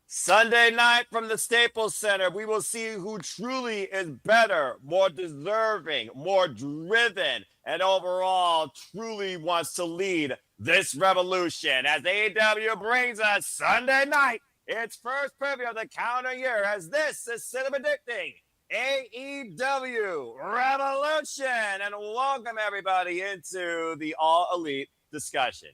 Sunday night from the Staples Center, we will see who truly is better, more deserving, more driven, and overall truly wants to lead this revolution as AEW brings us Sunday night, its first preview of the calendar year, as this is Cinema Predicting AEW Revolution. And welcome everybody into the All Elite discussion.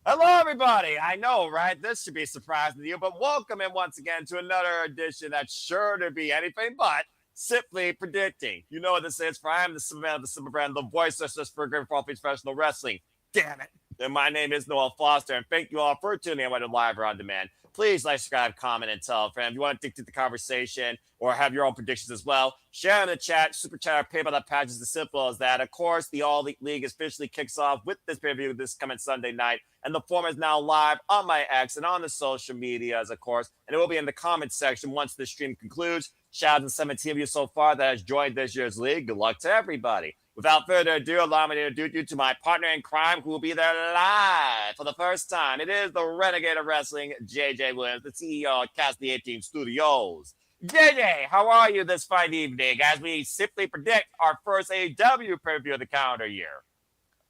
Hello, everybody. I know, right? This should be surprising to you, but welcome in once again to another edition that's sure to be anything but simply predicting. You know what this is, for I am the Super Man of the Super Brand, the voice of this program for all things professional wrestling. Damn it. And my name is Noel Foster, and thank you all for tuning in whether live or on demand. Please like, subscribe, comment, and tell a friend. If you want to dictate the conversation or have your own predictions as well, share in the chat, super chat, or PayPal patch is as simple as that. Of course, the All Elite League officially kicks off with this pay-per-view this coming Sunday night, and the form is now live on my X and on the social medias, of course, and it will be in the comments section once the stream concludes. Shout out to 17 of you so far that has joined this year's league. Good luck to everybody. Without further ado, allow me to introduce you to my partner in crime who will be there live for the first time. It is the Renegade of Wrestling, JJ Williams, the CEO of Cast the 18 Studios. JJ, how are you this fine evening as we simply predict our first AEW preview of the calendar year?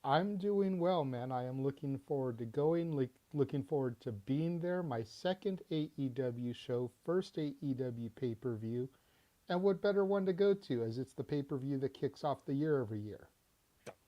I'm doing well, man. I am looking forward to going, looking forward to being there. My second AEW show, first AEW pay-per-view. And what better one to go to, as it's the pay-per-view that kicks off the year every year.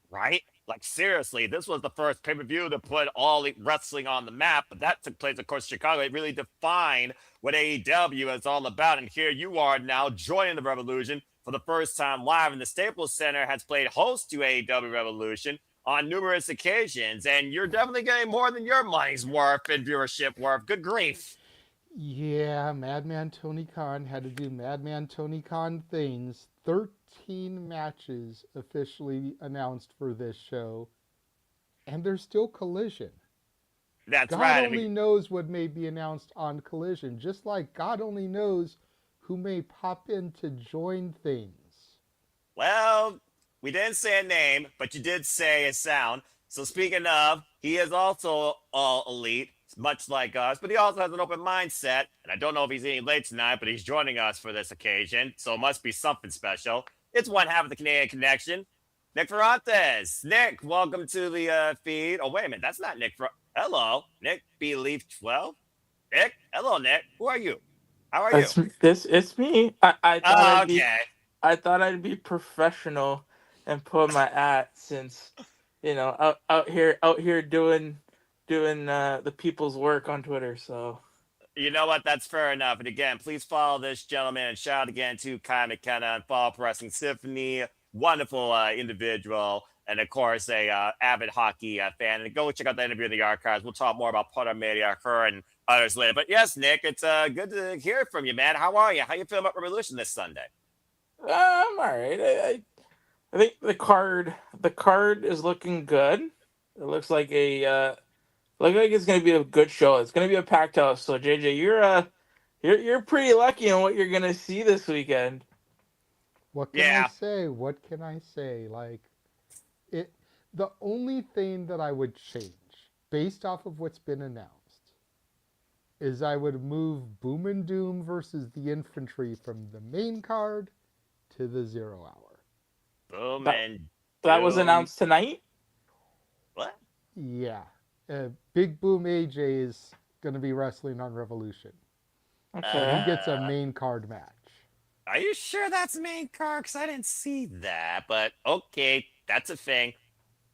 Right? Like, seriously, this was the first pay-per-view to put all wrestling on the map, but that took place, of course, in Chicago. It really defined what AEW is all about, and here you are now joining the Revolution for the first time live, and the Staples Center has played host to AEW Revolution on numerous occasions, and you're definitely getting more than your money's worth in viewership worth. Good grief. Yeah, Madman Tony Khan had to do Madman Tony Khan things. 13 matches officially announced for this show, and there's still Collision. That's God right. only knows what may be announced on Collision, just like God only knows who may pop in to join things. Well, we didn't say a name, but you did say a sound. So speaking of, he is also all elite, much like us, but he also has an open mindset. And I don't know if he's eating late tonight, but he's joining us for this occasion, so it must be something special. It's one half of the Canadian Connection, Nick Ferrantes. Nick, welcome to the feed. Oh, wait a minute, that's not Nick. Hello, Nick B. Leaf 12. Nick, hello, Nick. Who are you? How are you? It's me. I thought Okay. I thought I'd be professional and put my at, since out here doing the people's work on Twitter. So you know what? That's fair enough. And again, please follow this gentleman, and shout out again to Kai McKenna and follow Pro Wrestling Symphony. Wonderful individual, and of course a avid hockey fan. And go check out the interview in the archives. We'll talk more about Potter Media, her, and others later. But yes, Nick, it's good to hear from you, man. How are you? How you feeling about Revolution this Sunday? I'm all right. I think the card is looking good. It looks like it's going to be a good show. It's going to be a packed house. So JJ, you're pretty lucky on what you're going to see this weekend. What can I say? What can I say? The only thing that I would change based off of what's been announced is I would move Boom and Doom versus the Infantry from the main card to the 0 hour. Boom and that was announced tonight? What? Yeah. Big Boom AJ is going to be wrestling on Revolution. Okay. He gets a main card match. Are you sure that's main card? Because I didn't see that. But okay, that's a thing.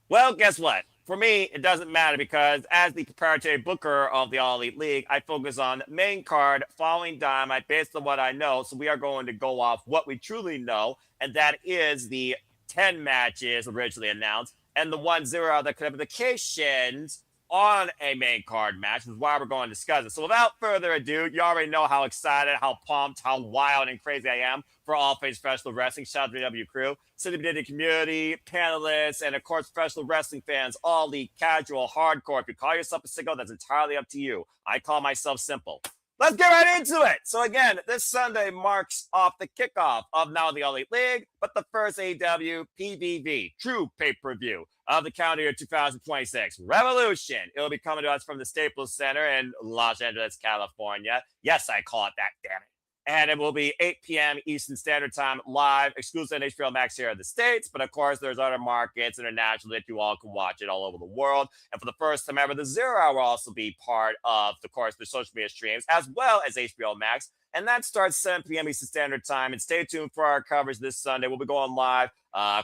Well, guess what? For me, it doesn't matter, because as the proprietary booker of the All Elite League, I focus on main card, following Dynamite based on what I know. So we are going to go off what we truly know, and that is the 10 matches originally announced and the 1-0 other clarifications on a main card match, is why we're going to discuss it. So without further ado, you already know how excited, how pumped, how wild and crazy I am for all things professional wrestling. Shout out to the AEW crew, City community, panelists, and of course, professional wrestling fans, all the casual, hardcore. If you call yourself a sicko, that's entirely up to you. I call myself simple. Let's get right into it. So again, this Sunday marks off the kickoff of not only the All Elite League, but the first AEW PPV, true pay-per-view of the calendar year 2026. Revolution. It will be coming to us from the Staples Center in Los Angeles, California. Yes, I call it that, damn it. And it will be 8 p.m. Eastern Standard Time live, exclusive on HBO Max here in the States. But of course, there's other markets internationally that you all can watch it all over the world. And for the first time ever, the 0 Hour will also be part of course, the social media streams, as well as HBO Max. And that starts 7 p.m. Eastern Standard Time. And stay tuned for our coverage this Sunday. We'll be going live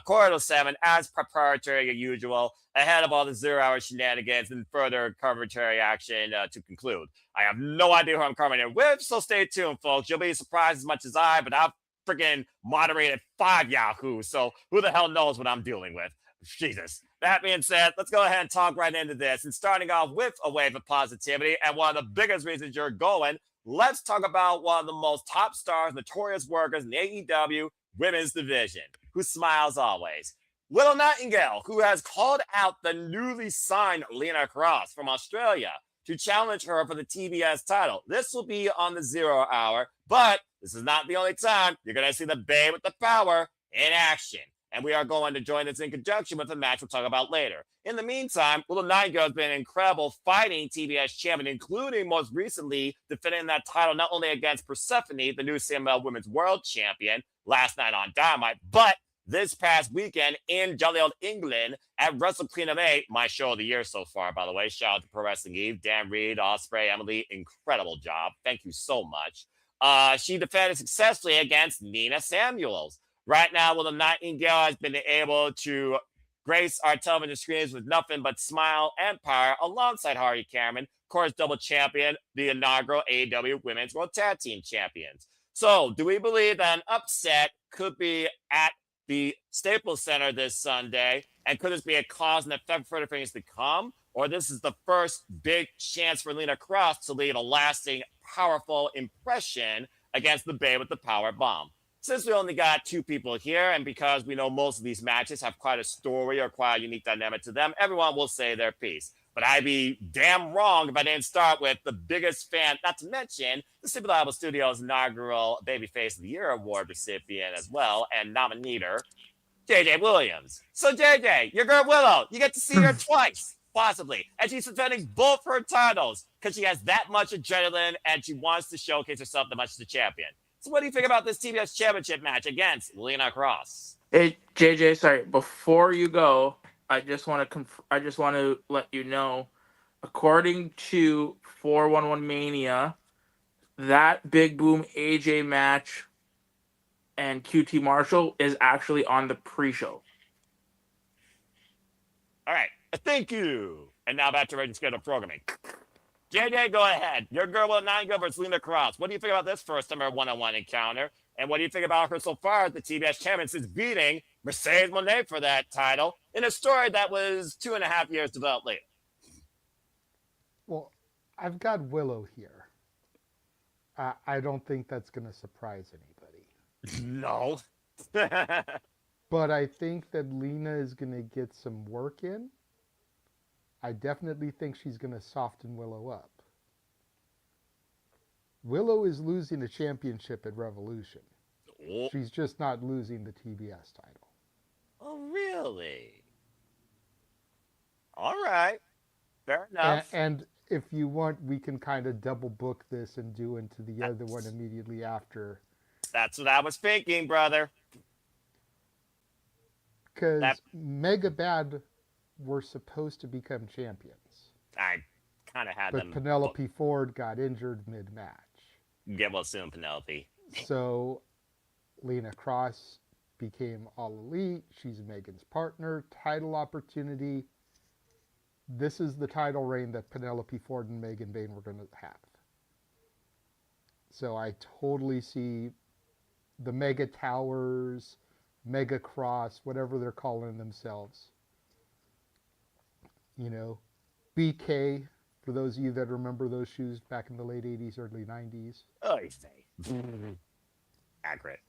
quarter to 7 as proprietary as usual, ahead of all the 0 Hour shenanigans and further commentary action to conclude. I have no idea who I'm coming in with, so stay tuned, folks. You'll be surprised as much as I, but I've freaking moderated 5 Yahoos, so who the hell knows what I'm dealing with? Jesus. That being said, let's go ahead and talk right into this. And starting off with a wave of positivity, and one of the biggest reasons you're going, let's talk about one of the most top stars, notorious workers in the AEW women's division, who smiles always. Willow Nightingale, who has called out the newly signed Lena Kross from Australia to challenge her for the TBS title. This will be on the 0 Hour, but this is not the only time you're going to see the Bayne with the power in action. And we are going to join this in conjunction with a match we'll talk about later. In the meantime, Willow Nightingale has been incredible fighting TBS champion, including most recently defending that title not only against Persephone, the new CML Women's World Champion, last night on Dynamite, but this past weekend in jolly old England at Wrestle Queen of 8, my show of the year so far, by the way. Shout out to Pro Wrestling Eve, Dan Reed, Ospreay, Emily. Incredible job. Thank you so much. She defended successfully against Nina Samuels. Right now, Willow Nightingale has been able to grace our television screens with nothing but smile and power alongside Hardy Cameron, of course, double champion, the inaugural AEW Women's World Tag Team Champions. So, do we believe that an upset could be at the Staples Center this Sunday? And could this be a cause and effect for further things to come? Or this is the first big chance for Lena Kross to leave a lasting, powerful impression against the Bayne with the power bomb? Since we only got 2 people here, and because we know most of these matches have quite a story or quite a unique dynamic to them, everyone will say their piece. But I'd be damn wrong if I didn't start with the biggest fan, not to mention the Super Bible Studios' inaugural Babyface of the Year Award recipient as well, and nominator, JJ Williams. So JJ, your girl Willow, you get to see her twice, possibly. And she's defending both her titles because she has that much adrenaline and she wants to showcase herself that much as a champion. So what do you think about this TBS Championship match against Lena Kross? Hey JJ, sorry, before you go, I just want to let you know, according to 411 Mania, that Big Boom AJ match and QT Marshall is actually on the pre-show. All right, thank you. And now back to regular scheduled programming. JJ, go ahead. Your girl Willow Nightingale versus Lena Kross. What do you think about this first time one-on-one encounter? And what do you think about her so far as the TBS champion since beating Mercedes Moné for that title in a story that was 2.5 years developed later? Well, I've got Willow here. I don't think that's going to surprise anybody. No. But I think that Lena is going to get some work in. I definitely think she's going to soften Willow up. Willow is losing a championship at Revolution. Oh. She's just not losing the TBS title. Oh, really? All right. Fair enough. And if you want, we can kind of double book this and do into the other one immediately after. That's what I was thinking, brother. Because Mega Bad were supposed to become champions. I kind of had them. But Penelope Ford got injured mid-match. Get well soon, Penelope. So Lena Kross became All Elite. She's Megan's partner. Title opportunity. This is the title reign that Penelope Ford and Megan Bayne were going to have. So I totally see the Mega Towers, Mega Kross, whatever they're calling themselves. You know, BK, for those of you that remember those shoes back in the late 80s, early 90s. Oh, you say. Accurate.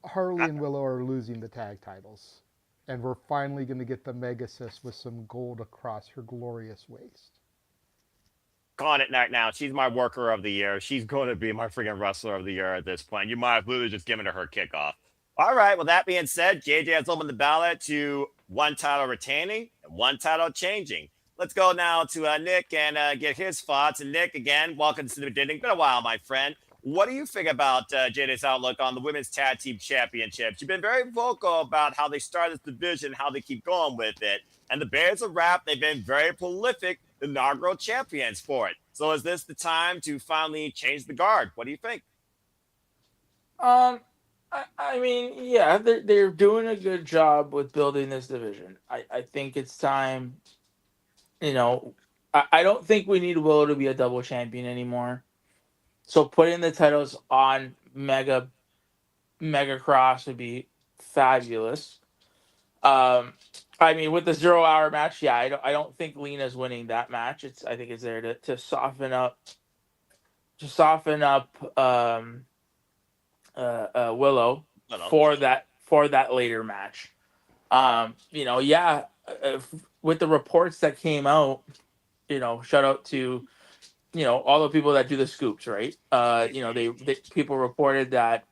Harley and Willow are losing the tag titles. And we're finally going to get the Mega Sis with some gold across her glorious waist. calling it right now. She's my worker of the year. She's going to be my freaking wrestler of the year at this point. You might have literally just given her kickoff. All right. Well, that being said, JJ has opened the ballot to one title retaining and one title changing. Let's go now to Nick and get his thoughts. And Nick, again, welcome to the beginning. Been a while, my friend. What do you think about JJ's outlook on the Women's Tag Team Championships? You've been very vocal about how they started this division, how they keep going with it. And the Bears of Rap, they've been very prolific inaugural champions for it. So is this the time to finally change the guard? What do you think? I mean, yeah, they're doing a good job with building this division. I think it's time. You know, I don't think we need Willow to be a double champion anymore. So putting the titles on Mega Kross would be fabulous. I mean, with the 0 hour match, yeah, I don't think Lena's winning that match. I think it's there to soften up Willow for that later match. With the reports that came out, shout out to all the people that do the scoops, right? They people reported that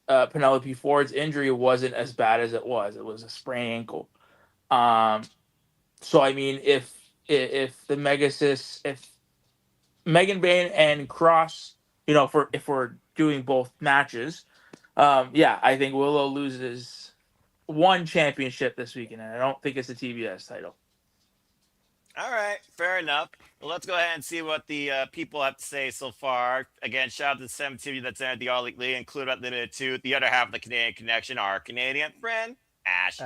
Penelope Ford's injury wasn't as bad as it was. It was a sprained ankle. So I mean, if Megan Bayne and Kross, if we're doing both matches, I think Willow loses one championship this weekend, and I don't think it's a TBS title. All right, fair enough. Well, let's go ahead and see what the people have to say so far. Again, shout out to the 7 TV that's entered the All Elite League, included at Limited 2. The other half of the Canadian Connection, our Canadian friend, Ash.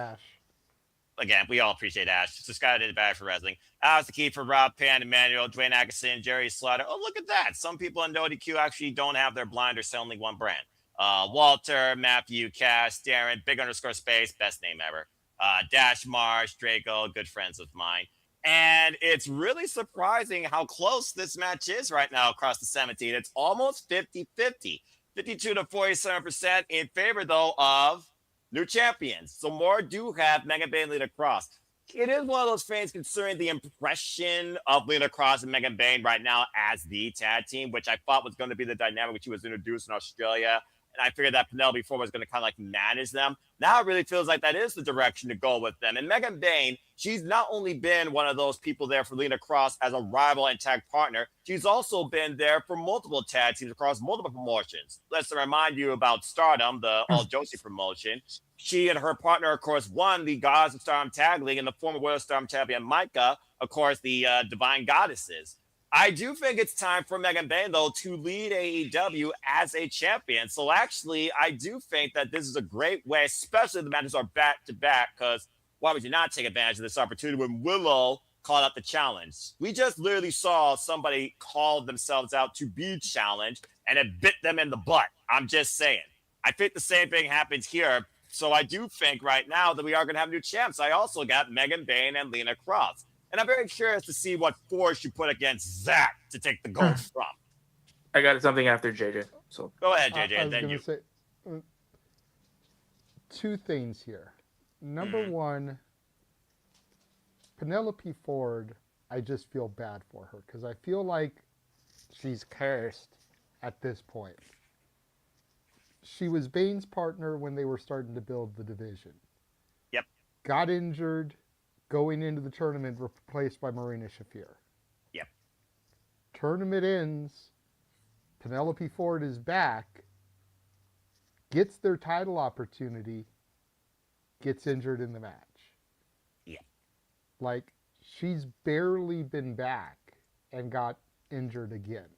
Again, we all appreciate Ash. This guy did bad for wrestling. Alex the Key for Rob Pan, Emmanuel, Dwayne Atkinson, Jerry Slaughter. Oh, look at that. Some people in ODQ actually don't have their blinders, sell only one brand. Walter, Matthew, Cass, Darren, Big_Space, best name ever. Dash Marsh, Draco, good friends of mine. And it's really surprising how close this match is right now across the 17. It's almost 50-50. 52 to 47% in favor, though, of new champions. So more do have Megan Bayne and Lena Kross. It is one of those things concerning the impression of Lena Kross and Megan Bayne right now as the tag team, which I thought was going to be the dynamic when she was introduced in Australia. And I figured that Penelope Ford was going to kind of like manage them. Now it really feels like that is the direction to go with them. And Megan Bayne, she's not only been one of those people there for Lena Kross as a rival and tag partner, she's also been there for multiple tag teams across multiple promotions. Let's remind you about Stardom, the All Josie promotion. She and her partner, of course, won the Gods of Stardom Tag League, and the former World Stardom champion Micah, of course, the Divine Goddesses. I do think it's time for Megan Bayne, though, to lead AEW as a champion. So actually, I do think that this is a great way, especially if the matches are back-to-back, because why would you not take advantage of this opportunity when Willow called out the challenge? We just literally saw somebody call themselves out to be challenged, and it bit them in the butt. I'm just saying. I think the same thing happens here. So I do think right now that we are going to have new champs. I also got Megan Bayne and Lena Kross. And I'm very curious to see what force you put against Zach to take the gold from. I got something after JJ. So go ahead, JJ, and then you. Say, two things here. Number one, Penelope Ford, I just feel bad for her because I feel like she's cursed at this point. She was Bayne's partner when they were starting to build the division. Yep. Got injured. Going into the tournament, replaced by Marina Shafir. Yep. Tournament ends. Penelope Ford is back. Gets their title opportunity. Gets injured in the match. Yep. Like, she's barely been back and got injured again.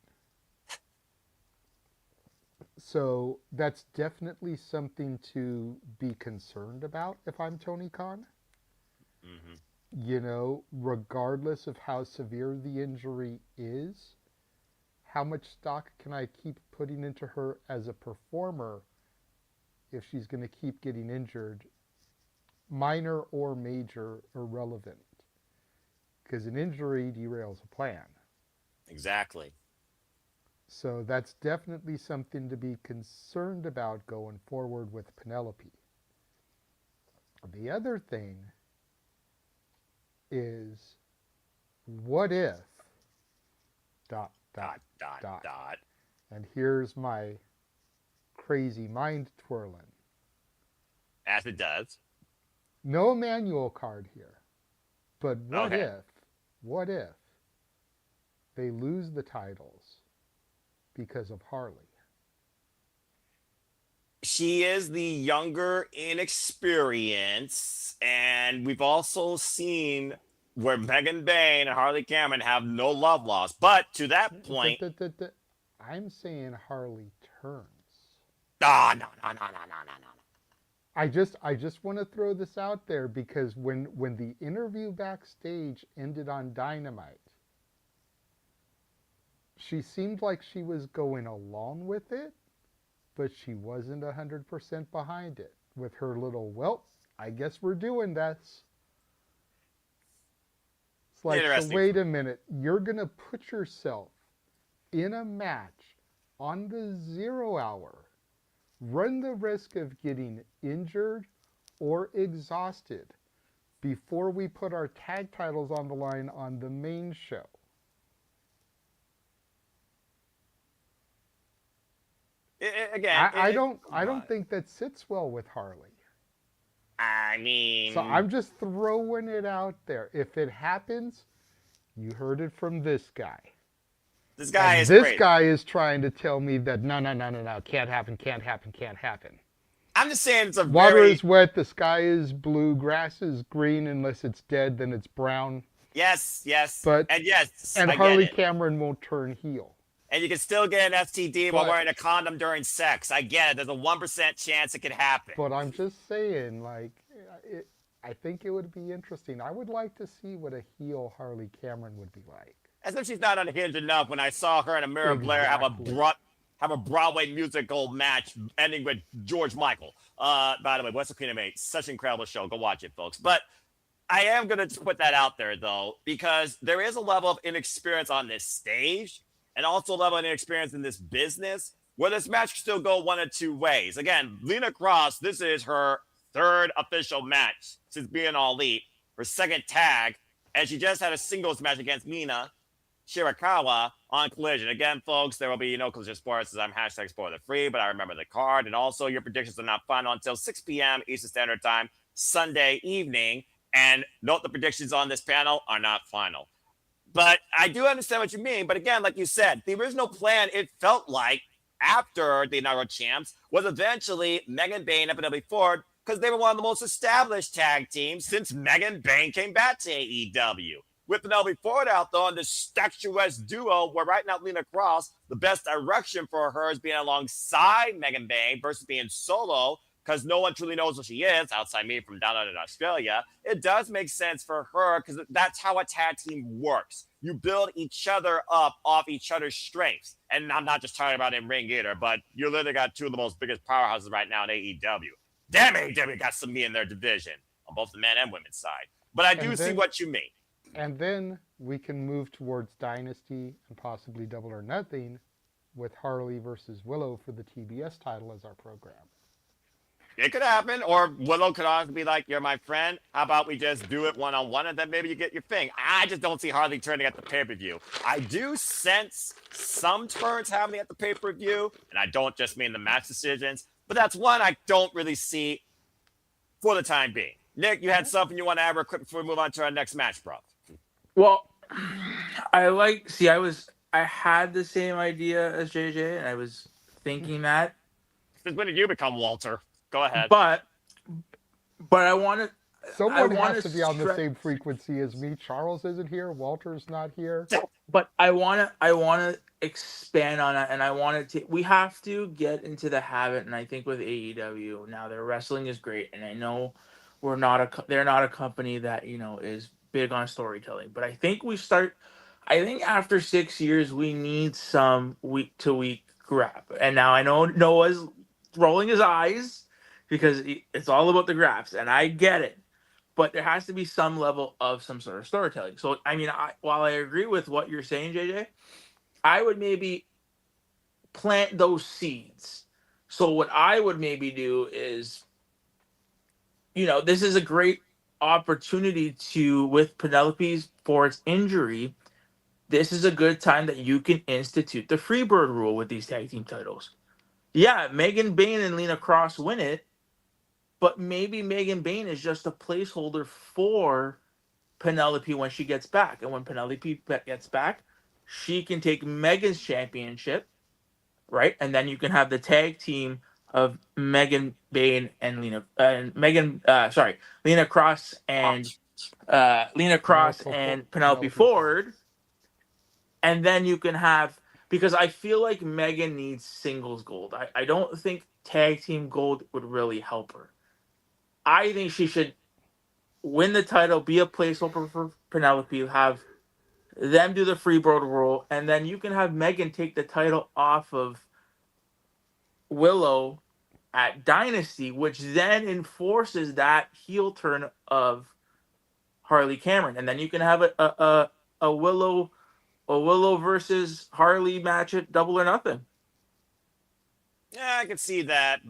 So that's definitely something to be concerned about if I'm Tony Khan. Regardless of how severe the injury is, how much stock can I keep putting into her as a performer if she's going to keep getting injured, minor or major, irrelevant? Because an injury derails a plan. Exactly. So that's definitely something to be concerned about going forward with Penelope. The other thing is, what if dot, dot, dot, dot. dot. And here's my crazy mind twirling. As it does. No manual card here. But Okay. what if they lose the titles because of Harley? She is the younger inexperience, and we've also seen where Megan Bayne and Harley Cameron have no love lost. But to that point, I'm saying Harley turns. no. I just want to throw this out there because when the interview backstage ended on Dynamite, she seemed like she was going along with it, but she wasn't 100% behind it with her little, well, I guess we're doing this. It's like, so wait a minute, you're going to put yourself in a match on the 0 hour, run the risk of getting injured or exhausted before we put our tag titles on the line on the main show. Again, I don't think that sits well with Harley. I mean, so I'm just throwing it out there. If it happens, you heard it from this guy. This guy is this crazy. Guy is trying to tell me that no, can't happen. I'm just saying it's a water is wet, the sky is blue, grass is green. Unless it's dead, then it's brown. Yes. But yes, and Harley Cameron won't turn heel. And you can still get an STD while wearing a condom during sex. I get it. There's a 1% chance it could happen. But I'm just saying, like, I think it would be interesting. I would like to see what a heel Harley Cameron would be like. As if she's not unhinged enough when I saw her and Amira Blair have a Broadway musical match ending with George Michael. By the way, What's the Queen of Eight? Such an incredible show. Go watch it, folks. But I am going to put that out there, though, because there is a level of inexperience on this stage and also a level of inexperience in this business where this match can still go one of two ways. Again, Lena Kross, this is her third official match since being All Elite, her second tag, and she just had a singles match against Mina Shirakawa on Collision. Again, folks, there will be no Collision Sports as I'm hashtag spoiler free, but I remember the card. And also, your predictions are not final until 6 p.m. Eastern Standard Time, Sunday evening. And note the predictions on this panel are not final. But I do understand what you mean. But again, like you said, the original plan, it felt like, after the inaugural champs, was eventually Megan Bayne and Penelope Ford, because they were one of the most established tag teams since Megan Bayne came back to AEW. With Penelope Ford out, though, in this statuesque duo, where right now Lena Kross, the best direction for her is being alongside Megan Bayne versus being solo, because no one truly knows what she is, outside me from down under in Australia. It does make sense for her, because that's how a tag team works. You build each other up off each other's strengths. And I'm not just talking about in ring either, but you literally got two of the most biggest powerhouses right now in AEW. Damn, AEW got some meat in their division, on both the men and women's side. But I do see what you mean. And then we can move towards Dynasty and possibly Double or Nothing with Harley versus Willow for the TBS title as our program. It could happen, or Willow could also be like, you're my friend. How about we just do it one-on-one, and then maybe you get your thing. I just don't see Harley turning at the pay-per-view. I do sense some turns happening at the pay-per-view, and I don't just mean the match decisions, but that's one I don't really see for the time being. Nick, you had something you want to add real quick before we move on to our next match, bro? Well, I had the same idea as JJ, and I was thinking that. Since when did you become Walter? Go ahead. But I want to. Someone has to be on the same frequency as me. Charles isn't here. Walter's not here. But I want to expand on it, and I want to. We have to get into the habit, and I think with AEW now, their wrestling is great, and I know they're not a company that is big on storytelling, but I think after 6 years we need some week to week grab. And now I know Noah's rolling his eyes because it's all about the graphs, and I get it, but there has to be some level of some sort of storytelling. So I mean, while I agree with what you're saying, JJ, I would maybe plant those seeds. So what I would maybe do is, this is a great opportunity to, with Penelope's Ford's injury, this is a good time that you can institute the Freebird rule with these tag team titles. Yeah, Megan Bayne and Lena Kross win it, but maybe Megan Bayne is just a placeholder for Penelope when she gets back. And when Penelope gets back, she can take Megan's championship, right? And then you can have the tag team of Megan Bayne and Lena Kross and Penelope Ford. And then you can have, because I feel like Megan needs singles gold. I don't think tag team gold would really help her. I think she should win the title, be a placeholder for Penelope, have them do the Freebird rule, and then you can have Megan take the title off of Willow at Dynasty, which then enforces that heel turn of Harley Cameron, and then you can have a Willow versus Harley match at Double or Nothing. Yeah, I can see that.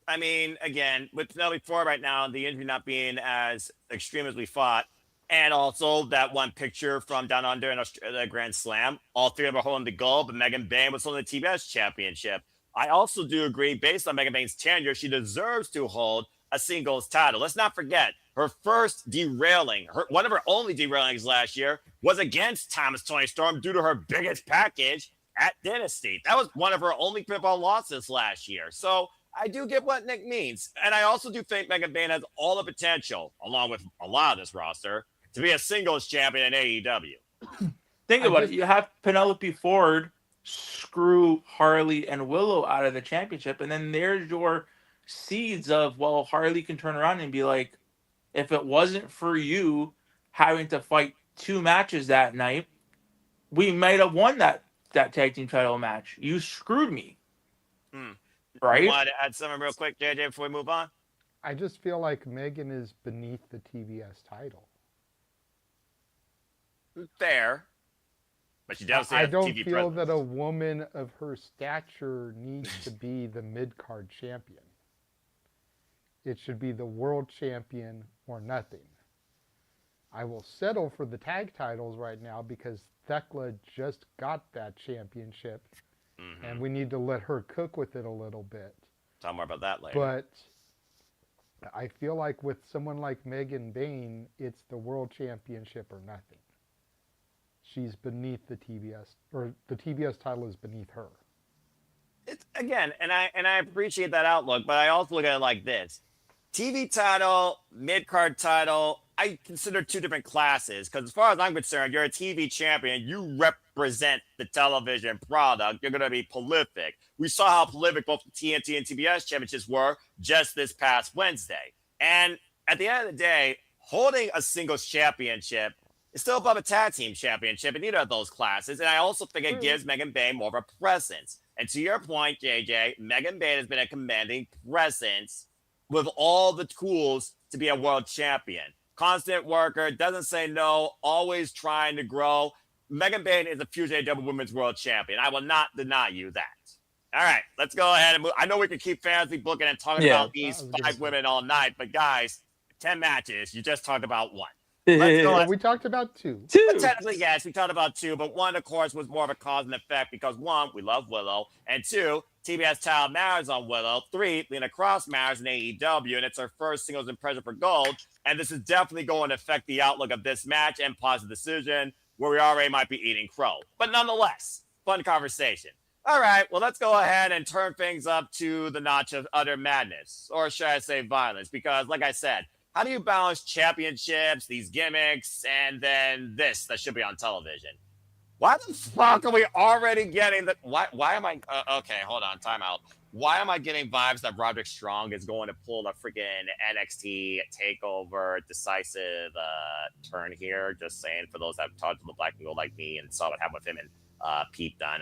I mean, again, with Penelope Ford right now, the injury not being as extreme as we thought, and also that one picture from Down Under in the Grand Slam, all three of them are holding the gold, but Megan Bayne was holding the TBS championship. I also do agree, based on Megan Bayne's tenure, she deserves to hold a singles title. Let's not forget, her first derailing, one of her only derailings last year was against Thomas Toni Storm due to her biggest package at Dynasty. That was one of her only pinfall losses last year. So I do get what Nick means. And I also do think Megan Bayne has all the potential, along with a lot of this roster, to be a singles champion in AEW. Think about it. You have Penelope Ford screw Harley and Willow out of the championship, and then there's your seeds of, well, Harley can turn around and be like, if it wasn't for you having to fight 2 matches that night, we might have won that tag team title match. You screwed me. Right? You want to add something real quick, JJ, before we move on? I just feel like Megan is beneath the TBS title. Fair. But she does say I don't TV feel presence. that a woman of her stature needs to be the mid-card champion. It should be the world champion or nothing. I will settle for the tag titles right now because Thekla just got that championship, and we need to let her cook with it a little bit. Talk more about that later. But I feel like with someone like Megan Bayne, it's the world championship or nothing. She's beneath the TBS, or the TBS title is beneath her. It's, again, and I appreciate that outlook, but I also look at it like this. TV title, mid-card title, I consider 2 different classes, because as far as I'm concerned, you're a TV champion. You represent the television product. You're going to be prolific. We saw how prolific both the TNT and TBS championships were just this past Wednesday. And at the end of the day, holding a singles championship is still above a tag team championship in either of those classes. And I also think it gives Megan Bayne more of a presence. And to your point, JJ, Megan Bayne has been a commanding presence with all the tools to be a world champion. Constant worker, doesn't say no, always trying to grow. Megan Bayne is a future AEW Women's World Champion. I will not deny you that. All right, let's go ahead and move. I know we can keep fantasy booking and talking about these 5 women all night, but guys, 10 matches. You just talked about 1. Let's go. We talked about 2. But technically, yes, we talked about 2, but 1, of course, was more of a cause and effect because 1, we love Willow, and 2, TBS title matters on Willow. 3, Lena Kross matters in AEW, and it's her first singles impression for gold. And this is definitely going to affect the outlook of this match and positive decision, where we already might be eating crow. But nonetheless, fun conversation. All right, well, let's go ahead and turn things up to the notch of utter madness, or should I say violence? Because, like I said, how do you balance championships, these gimmicks, and then this that should be on television? Why the fuck are we already getting the... Why am I... okay, hold on, time out. Why am I getting vibes that Roderick Strong is going to pull the freaking NXT TakeOver decisive turn here? Just saying, for those that have talked to the Black and Gold like me and saw what happened with him and Pete Dunne,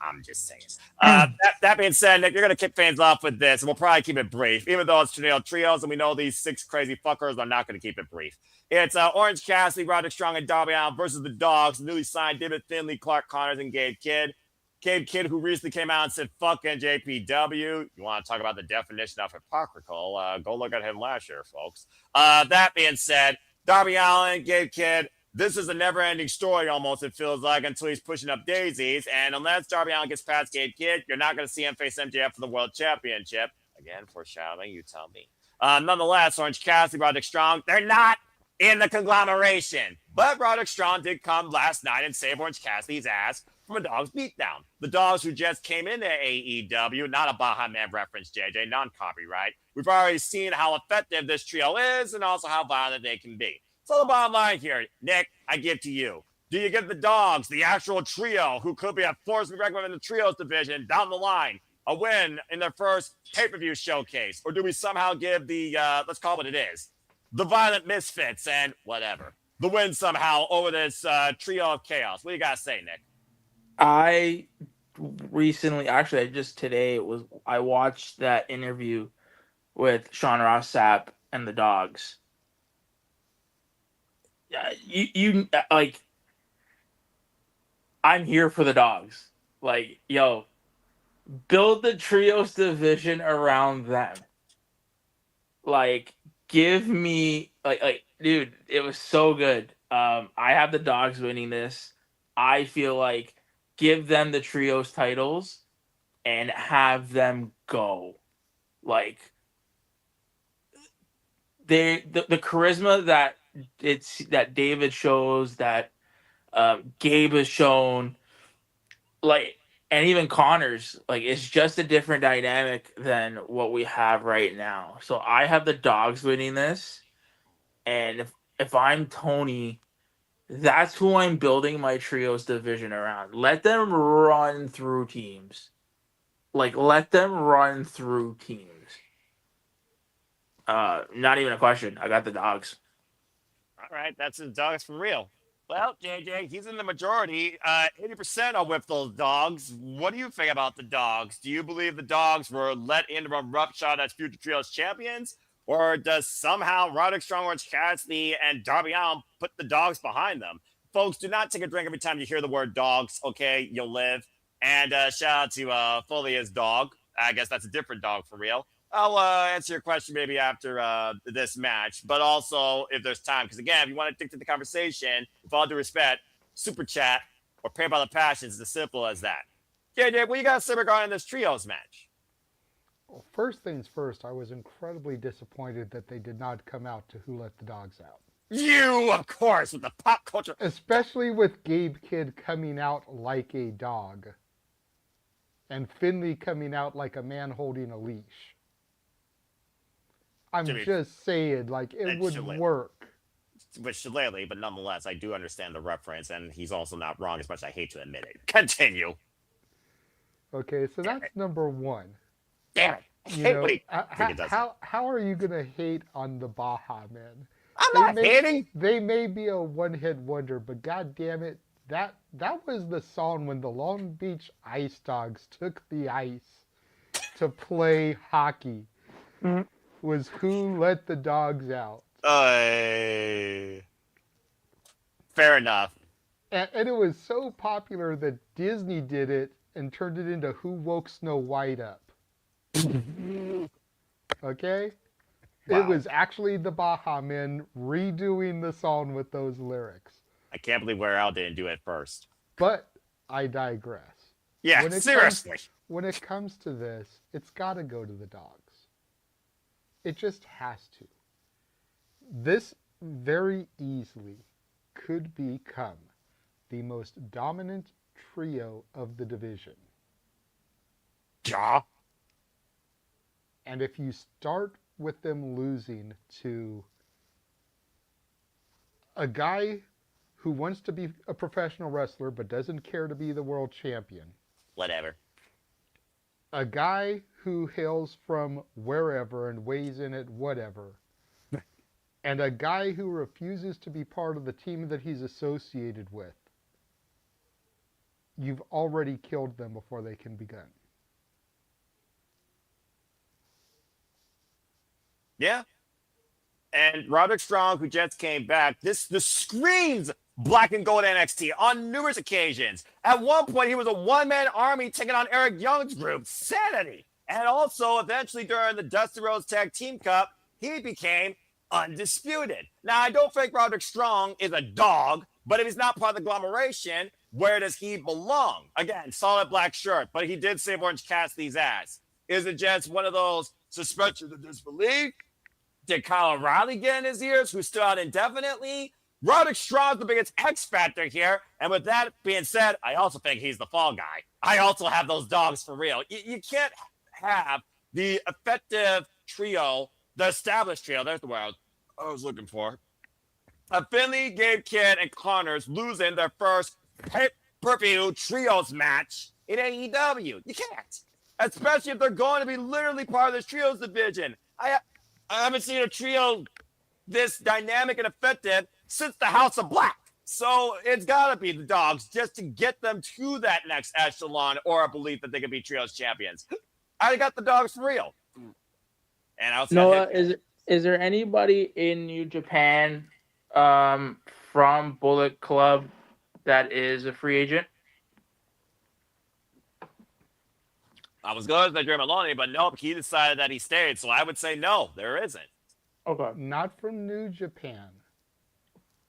I'm just saying. That being said, Nick, you're going to kick things off with this, and we'll probably keep it brief, even though it's Tornado Trios, and we know these 6 crazy fuckers are not going to keep it brief. It's Orange Cassidy, Roderick Strong, and Darby Allin versus the Dogs, newly signed David Finlay, Clark Connors, and Gabe Kidd. Gabe Kidd, who recently came out and said, fuck NJPW. You want to talk about the definition of hypocritical? Go look at him last year, folks. That being said, Darby Allin, Gabe Kidd, this is a never-ending story almost, it feels like, until he's pushing up daisies. And unless Darby Allin gets past Gabe Kidd, you're not going to see him face MJF for the World Championship. Again, foreshadowing, you tell me. Nonetheless, Orange Cassidy, Roderick Strong, they're not in the conglomeration. But Roderick Strong did come last night and save Orange Cassidy's ass from a dog's beatdown. The dogs who just came into AEW, not a Baja Man reference, JJ, non-copyright. We've already seen how effective this trio is and also how violent they can be. So the bottom line here, Nick, I give to you. Do you give the dogs, the actual trio, who could be a force to be reckoned with in the trios division down the line, a win in their first pay-per-view showcase? Or do we somehow give the, let's call it what it is, the violent misfits and whatever, the win somehow over this trio of chaos? What do you got to say, Nick? I recently, actually, just today, I watched that interview with Sean Ross Sapp and the dogs. You like, I'm here for the dogs. Like, yo, build the trios division around them. Like, give me like, dude, it was so good. I have the dogs winning this. I feel like give them the trios titles and have them go. Like, the charisma that David shows, that Gabe has shown, like, and even Connor's, like, it's just a different dynamic than what we have right now. So I have the dogs winning this, and if I'm Tony, that's who I'm building my trios division around. Let them run through teams. Like, let them run through teams. Not even a question. I got the dogs. All right, that's his dogs for real. Well, JJ, he's in the majority. 80% are with those dogs. What do you think about the dogs? Do you believe the dogs were let in to run roughshod as future trios champions? Or does somehow Roderick Strong, Orange Cassidy, and Darby Allin put the dogs behind them? Folks, do not take a drink every time you hear the word dogs, okay? You'll live. And shout out to Folia's dog. I guess that's a different dog for real. I'll answer your question maybe after this match, but also if there's time. Because again, if you want to dictate the conversation, with all due respect, super chat or pay by the passions, it's as simple as that. JJ, what you got to say regarding this trios match? Well, first things first, I was incredibly disappointed that they did not come out to Who Let the Dogs Out. You, of course, with the pop culture. Especially with Gabe Kidd coming out like a dog. And Finley coming out like a man holding a leash. I'm just saying, like, it would work. With Shillelagh, but nonetheless, I do understand the reference, and he's also not wrong, as much as I hate to admit it. Continue. Okay, so that's number one. Damn it. How are you going to hate on the Baja Men? I'm not hating. They may be a one-hit wonder, but god damn it, that was the song when the Long Beach Ice Dogs took the ice to play hockey. Mm-hmm. Was Who Let the Dogs Out. Fair enough. And it was so popular that Disney did it and turned it into Who Woke Snow White Up. Okay? Wow. It was actually the Baja Men redoing the song with those lyrics. I can't believe Where Al didn't do it first. But I digress. Yeah, seriously. When it comes to this, it's got to go to the dogs. It just has to. This very easily could become the most dominant trio of the division. Ja. And if you start with them losing to a guy who wants to be a professional wrestler but doesn't care to be the world champion. Whatever. A guy who hails from wherever and weighs in at whatever. And a guy who refuses to be part of the team that he's associated with. You've already killed them before they can begin. Yeah. And Roderick Strong, who just came back, this screams black and gold NXT on numerous occasions. At one point, he was a one-man army taking on Eric Young's group, Sanity. And also, eventually, during the Dusty Rhodes Tag Team Cup, he became undisputed. Now, I don't think Roderick Strong is a dog, but if he's not part of the agglomeration, where does he belong? Again, solid black shirt, but he did save Orange Cassidy's ass. Is it just one of those suspensions of disbelief? Did Kyle O'Reilly get in his ears, who stood out indefinitely? Roderick Strong's the biggest X factor here. And with that being said, I also think he's the fall guy. I also have those dogs for real. You can't have the effective trio, the established trio, there's the word I was looking for. Finley, Gabe Kidd, and Connors losing their first pay-per-view trios match in AEW. You can't. Especially if they're going to be literally part of this trios division. I haven't seen a trio this dynamic and effective since the House of Black. So it's got to be the dogs just to get them to that next echelon or a belief that they can be trios champions. I got the dogs for real. And I'll Noah, is there anybody in New Japan from Bullet Club that is a free agent? I was going to say Jerry Maloney, but nope, he decided that he stayed. So I would say no, there isn't. Okay. Not from New Japan.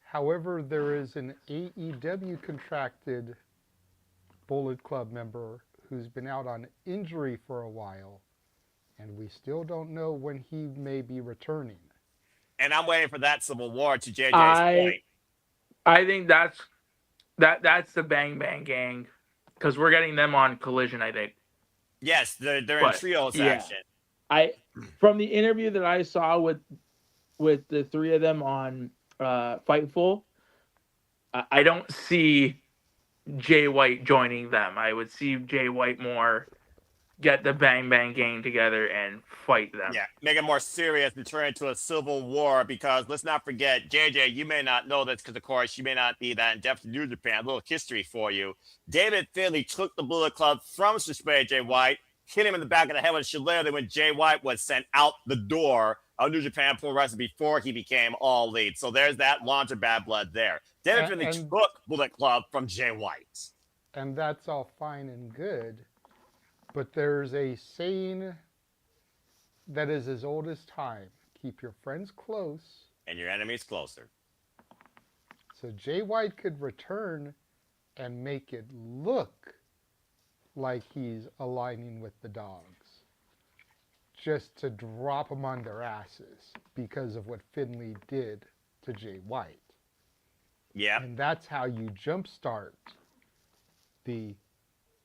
However, there is an AEW contracted Bullet Club member who's been out on injury for a while, and we still don't know when he may be returning. And I'm waiting for that Civil War to JJ's point. I think that's the Bang Bang Gang, because we're getting them on Collision, I think. Yes, they're in trios action. From the interview that I saw with the three of them on Fightful, I don't see Jay White joining them. I would see Jay White more get the Bang Bang Gang together and fight them. Yeah, make it more serious and turn into a civil war, because let's not forget, JJ, you may not know this because, of course, you may not be that in-depth in New Japan. A little history for you. David Finley took the Bullet Club from Suspect Jay White, hit him in the back of the head with a shillelagh when Jay White was sent out the door of New Japan Pro Wrestling before he became All Elite. So there's that launch of bad blood there. David Finley took Bullet Club from Jay White. And that's all fine and good. But there's a saying that is as old as time. Keep your friends close. And your enemies closer. So Jay White could return and make it look like he's aligning with the dogs. Just to drop them on their asses because of what Finley did to Jay White. Yeah. And that's how you jumpstart the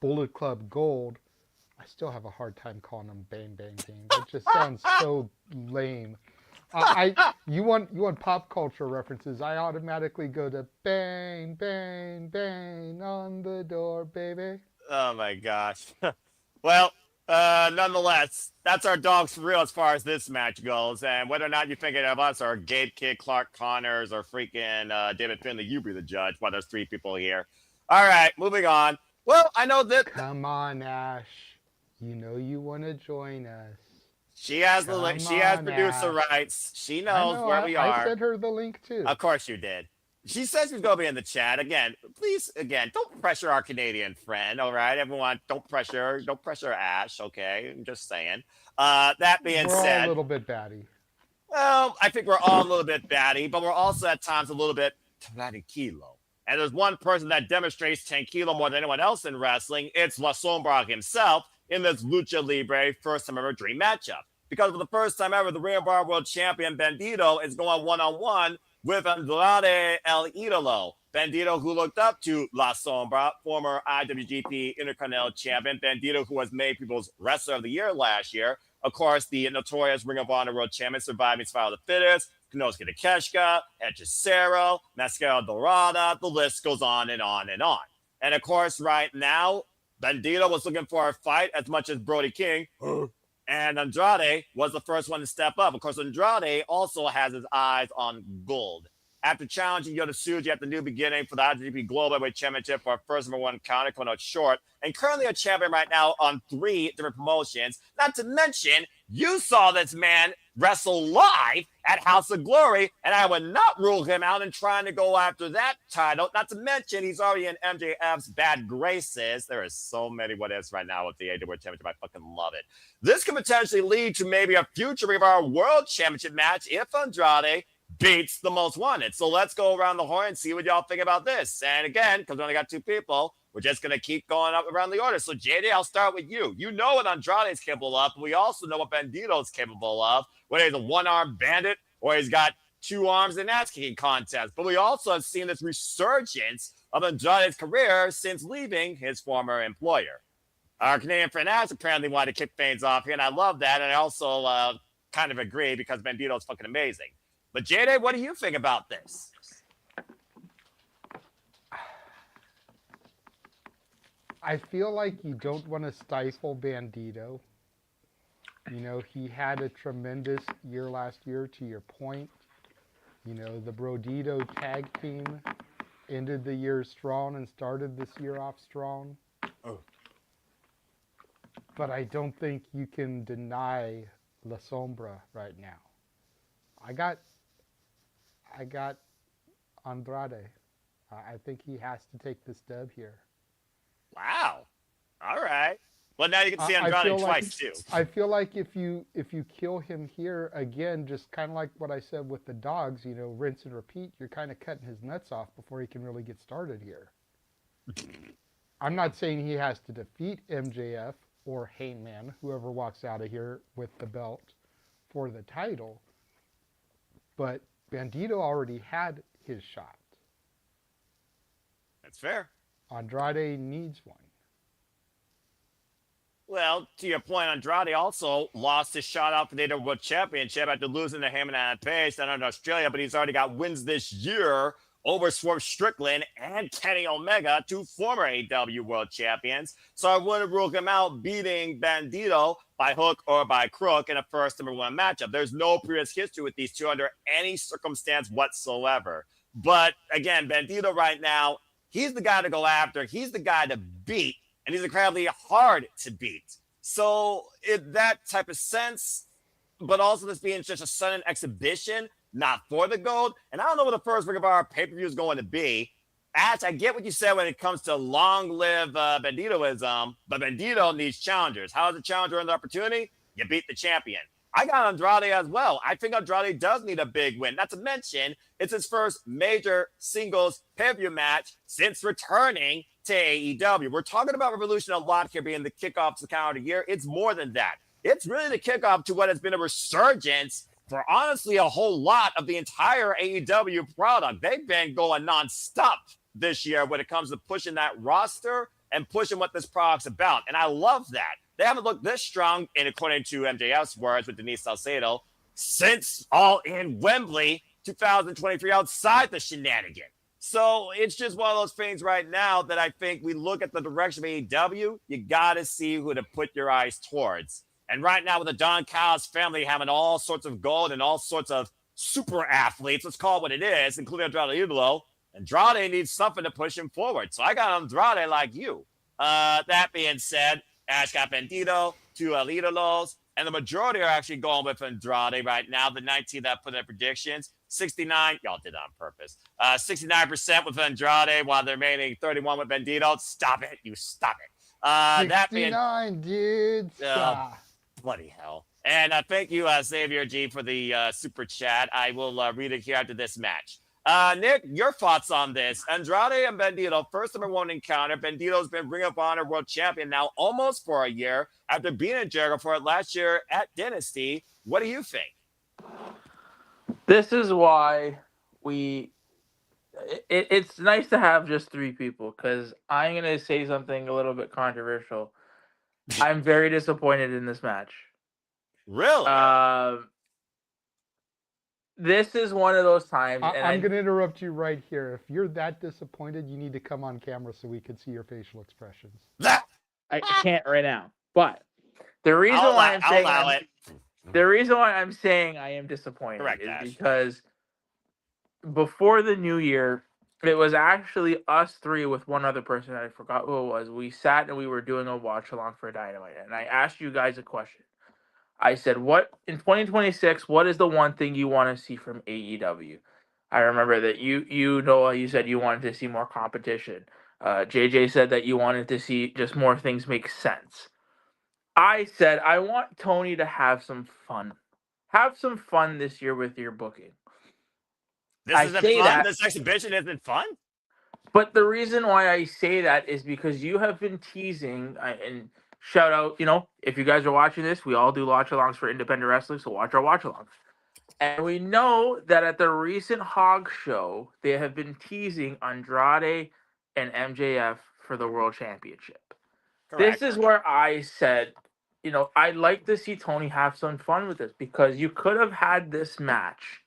Bullet Club Gold. I still have a hard time calling them Bang Bang Gang. That just sounds so lame. You want pop culture references? I automatically go to bang, bang, bang on the door, baby. Oh my gosh. Well, nonetheless, that's our dogs for real as far as this match goes. And whether or not you're thinking of us or Gabe Kidd, Clark Connors, or freaking David Finley, you be the judge. While there's three people here. All right, moving on. Well, I know that. Come on, Ash. You know you want to join us. She has the link. She has producer rights. She knows where we are. I sent her the link too. Of course you did. She says she's going to be in the chat. Again, please, don't pressure our Canadian friend, all right? Everyone, don't pressure Ash, okay? I'm just saying. That being said. We're all a little bit batty. Well, I think we're all a little bit batty, but we're also at times a little bit tranquilo. And there's one person that demonstrates tranquilo more than anyone else in wrestling. It's La Sombra himself in this Lucha Libre first time ever dream matchup. Because for the first time ever, the Ring of Honor World Champion Bandito is going one-on-one with Andrade El Idolo. Bandito, who looked up to La Sombra, former IWGP Intercontinental Champion. Bandito, who was made People's Wrestler of the Year last year. Of course, the notorious Ring of Honor World Champion, surviving Survival of the Fittest, Konosuke Takeshita, Hechicero, Mascara Dorada. The list goes on and on and on. And of course, right now, Bandito was looking for a fight as much as Brody King. And Andrade was the first one to step up. Of course, Andrade also has his eyes on gold. After challenging Yota Tsuji at the New Beginning for the IWGP Global Heavyweight Championship for a first #1 encounter, coming out short, and currently a champion right now on 3 different promotions. Not to mention, you saw this man wrestle live at House of Glory, and I would not rule him out in trying to go after that title. Not to mention, he's already in MJF's bad graces. There are so many what ifs right now with the AEW Championship. I fucking love it. This could potentially lead to maybe a future of our World Championship match if Andrade beats the Most Wanted. So let's go around the horn and see what y'all think about this. And again, because we only got 2 people, we're just going to keep going up around the order. So, JD, I'll start with you. You know what Andrade is capable of. We also know what Bandito is capable of, whether he's a one-armed bandit or he's got 2 arms in an ass-kicking contest. But we also have seen this resurgence of Andrade's career since leaving his former employer. Our Canadian friend Ash apparently wanted to kick things off here, and I love that. And I also kind of agree because Bandito is fucking amazing. But, JD, what do you think about this? I feel like you don't want to stifle Bandito. You know, he had a tremendous year last year, to your point. You know, the Brodito tag team ended the year strong and started this year off strong. Oh. But I don't think you can deny La Sombra right now. I got Andrade. I think he has to take this dub here. Wow. All right. Well, now you can see Andrade twice, too. I feel like if you kill him here, again, just kind of like what I said with the dogs, you know, rinse and repeat, you're kind of cutting his nuts off before he can really get started here. I'm not saying he has to defeat MJF or Hangman, whoever walks out of here with the belt for the title, but Bandito already had his shot. That's fair. Andrade needs one. Well, to your point, Andrade also lost his shot out for the AEW World Championship after losing to Hangman and Page down in Australia, but he's already got wins this year over Swerve Strickland and Kenny Omega, 2 former AEW World Champions. So I wouldn't rule him out beating Bandito by hook or by crook in a first #1 matchup. There's no previous history with these two under any circumstance whatsoever. But again, Bandito right now, he's the guy to go after. He's the guy to beat. And he's incredibly hard to beat. So in that type of sense, but also this being just a sudden exhibition, not for the gold. And I don't know what the first Ring of Honor pay-per-view is going to be. Ash, I get what you said when it comes to long-live Banditoism, but Bandito needs challengers. How does a challenger earn the opportunity? You beat the champion. I got Andrade as well. I think Andrade does need a big win. Not to mention, it's his first major singles pay-per-view match since returning to AEW. We're talking about Revolution a lot here being the kickoff to the calendar year. It's more than that. It's really the kickoff to what has been a resurgence for honestly a whole lot of the entire AEW product. They've been going nonstop this year when it comes to pushing that roster and pushing what this product's about. And I love that. They haven't looked this strong, and according to MJF's words with Denise Salcedo, since All In Wembley 2023 outside the shenanigan. So it's just one of those things right now that I think we look at the direction of AEW, you got to see who to put your eyes towards. And right now with the Don Callis family having all sorts of gold and all sorts of super athletes, let's call it what it is, including Andrade Idolo, Andrade needs something to push him forward. So I got Andrade like you. That being said, Ash got Bandito, 2 El Idolos, and the majority are actually going with Andrade right now. The 19 that put in predictions, 69, y'all did it on purpose. 69% with Andrade, while the remaining 31 with Bandito. Stop it, you stop it. 69, dude. Stop. Bloody hell. And thank you, Xavier G, for the super chat. I will read it here after this match. Nick, your thoughts on this? Andrade and Bandito, first #1 encounter. Bandito's been Ring of Honor World Champion now almost for a year after being in Jericho for it last year at Dynasty. What do you think? This is why it's nice to have just 3 people, because I'm going to say something a little bit controversial. I'm very disappointed in this match. Really? This is one of those times. I'm going to interrupt you right here. If you're that disappointed, you need to come on camera so we can see your facial expressions. I can't right now. But the reason why I'm saying I am disappointed is because before the new year, it was actually us 3 with one other person. I forgot who it was. We sat and we were doing a watch along for Dynamite, and I asked you guys a question. I said, what in 2026, what is the one thing you want to see from AEW? I remember that you said you wanted to see more competition. JJ said that you wanted to see just more things make sense. I said, I want Tony to have some fun. Have some fun this year with your booking. This isn't fun? This exhibition isn't fun? But the reason why I say that is because you have been teasing, and shout out, if you guys are watching this, we all do watch-alongs for independent wrestling, so watch our watch-alongs. And we know that at the recent Hog show, they have been teasing Andrade and MJF for the World Championship. Correct. This is where I said, I'd like to see Tony have some fun with this, because you could have had this match.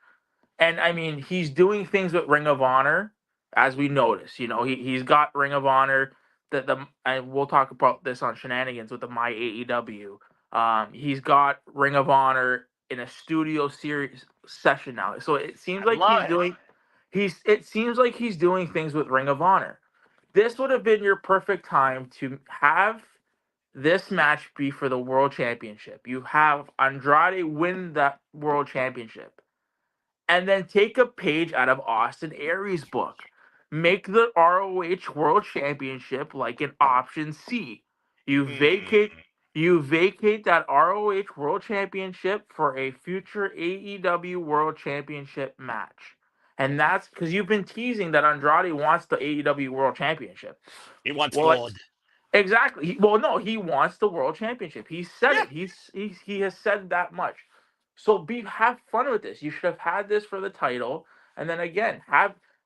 And I mean, he's doing things with Ring of Honor, as we notice. He's got Ring of Honor. And we'll talk about this on Shenanigans with the My AEW. He's got Ring of Honor in a studio series session now. So it seems like it seems like he's doing things with Ring of Honor. This would have been your perfect time to have this match be for the World Championship. You have Andrade win that World Championship. And then take a page out of Austin Aries' book. Make the ROH World Championship like an option C. You vacate that ROH World Championship for a future AEW World Championship match. And that's because you've been teasing that Andrade wants the AEW World Championship. He wants gold. Exactly. He wants the World Championship. He said it. He has said that much. So have fun with this. You should have had this for the title, and then again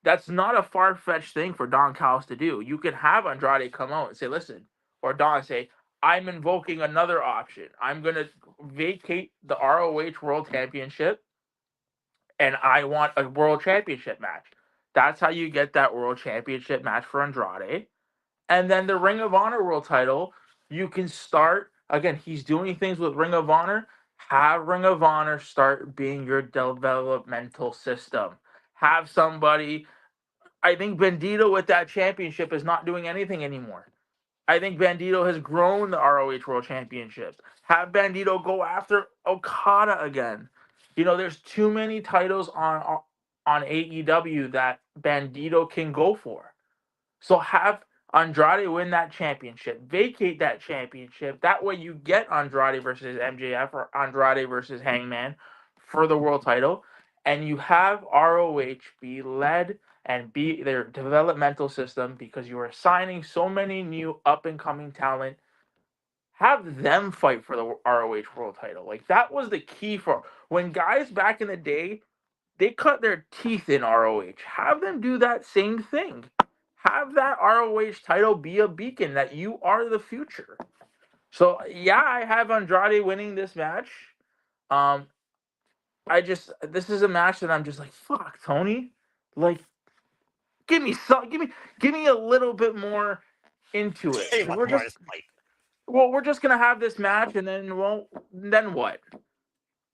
that's not a far-fetched thing for Don Callis to do. You can have Andrade come out and say, listen, or Don say, I'm invoking another option. I'm gonna vacate the ROH World Championship, and I want a World Championship match. That's how you get that World Championship match for Andrade. And then the Ring of Honor World title, you can start again. He's doing things with Ring of Honor. Have Ring of Honor start being your developmental system. Have somebody. I think Bandito with that championship is not doing anything anymore. I think Bandito has grown the ROH World Championship. Have Bandito go after Okada again. There's too many titles on AEW that Bandito can go for. So have Andrade win that championship, vacate that championship. That way you get Andrade versus MJF or Andrade versus Hangman for the world title. And you have ROH be led and be their developmental system, because you are signing so many new up-and-coming talent. Have them fight for the ROH world title. Like, that was the key for when guys back in the day, they cut their teeth in ROH. Have them do that same thing. Have that ROH title be a beacon that you are the future. So yeah, I have Andrade winning this match. This is a match that I'm just like, fuck, Tony. Like, give me a little bit more into it. We're just gonna have this match, and then what?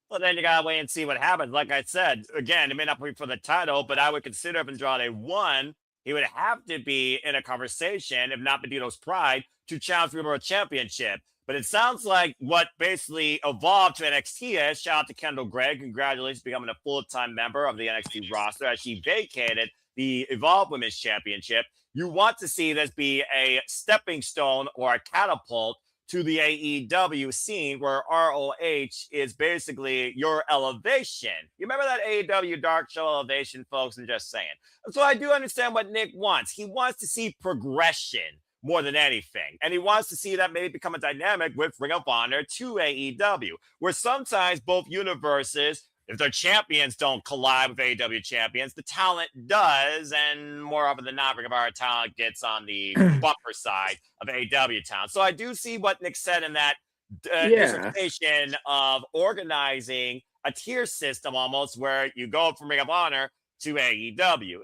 Well, then you gotta wait and see what happens. Like I said, again, it may not be for the title, but I would consider if Andrade won, he would have to be in a conversation, if not Bandito's pride, to challenge for the World Championship. But it sounds like what basically evolved to NXT is, shout out to Kendall Gregg, congratulations becoming a full-time member of the NXT roster as she vacated the Evolve Women's Championship. You want to see this be a stepping stone or a catapult to the AEW scene, where ROH is basically your elevation. You remember that AEW Dark Show elevation, folks? I'm just saying. So I do understand what Nick wants. He wants to see progression more than anything. And he wants to see that maybe become a dynamic with Ring of Honor to AEW, where sometimes both universes, if their champions don't collide with AEW champions, the talent does, and more often than not, Ring of Honor talent gets on the bumper side of AEW talent. So I do see what Nick said in that dissertation of organizing a tier system, almost where you go from Ring of Honor to AEW.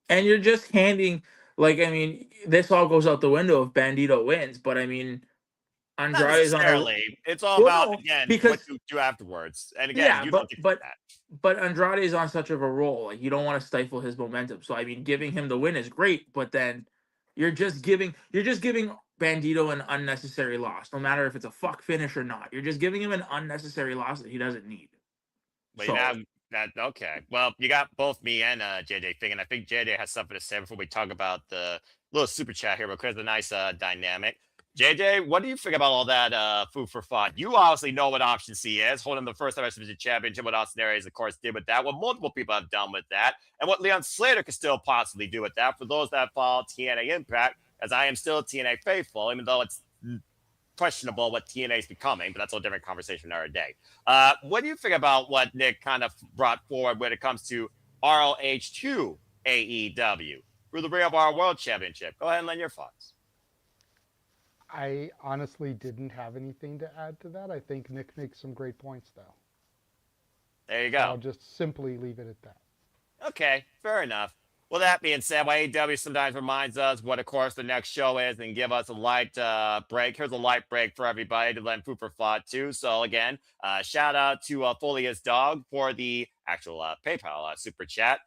And you're just handing, like, I mean, this all goes out the window if Bandito wins, but I mean, Andrade's not necessarily. It's all about what you do afterwards. And again, but Andrade's on such of a roll. Like, you don't want to stifle his momentum. So I mean, giving him the win is great, but then you're just giving Bandito an unnecessary loss, no matter if it's a fuck finish or not. You're just giving him an unnecessary loss that he doesn't need. But okay. Well, you got both me and JJ thinking. I think JJ has something to say before we talk about the little super chat here, because it's a nice dynamic. JJ, what do you think about all that food for thought? You obviously know what Option C is, holding the first ever Division Championship, what Austin Aries, of course, did with that, what multiple people have done with that, and what Leon Slater could still possibly do with that for those that follow TNA Impact, as I am still TNA faithful, even though it's questionable what TNA is becoming, but that's a different converation another day. What do you think about what Nick kind of brought forward when it comes to ROH2 AEW for the Ring of Our World Championship? Go ahead and lend your thoughts. I honestly didn't have anything to add to that. I think Nick makes some great points, though. There you go. I'll just simply leave it at that. Okay, fair enough. Well, that being said, AEW sometimes reminds us what, of course, the next show is and give us a light break. Here's a light break for everybody to lend food for thought too. So, again, shout out to Folia's Dog for the actual PayPal super chat.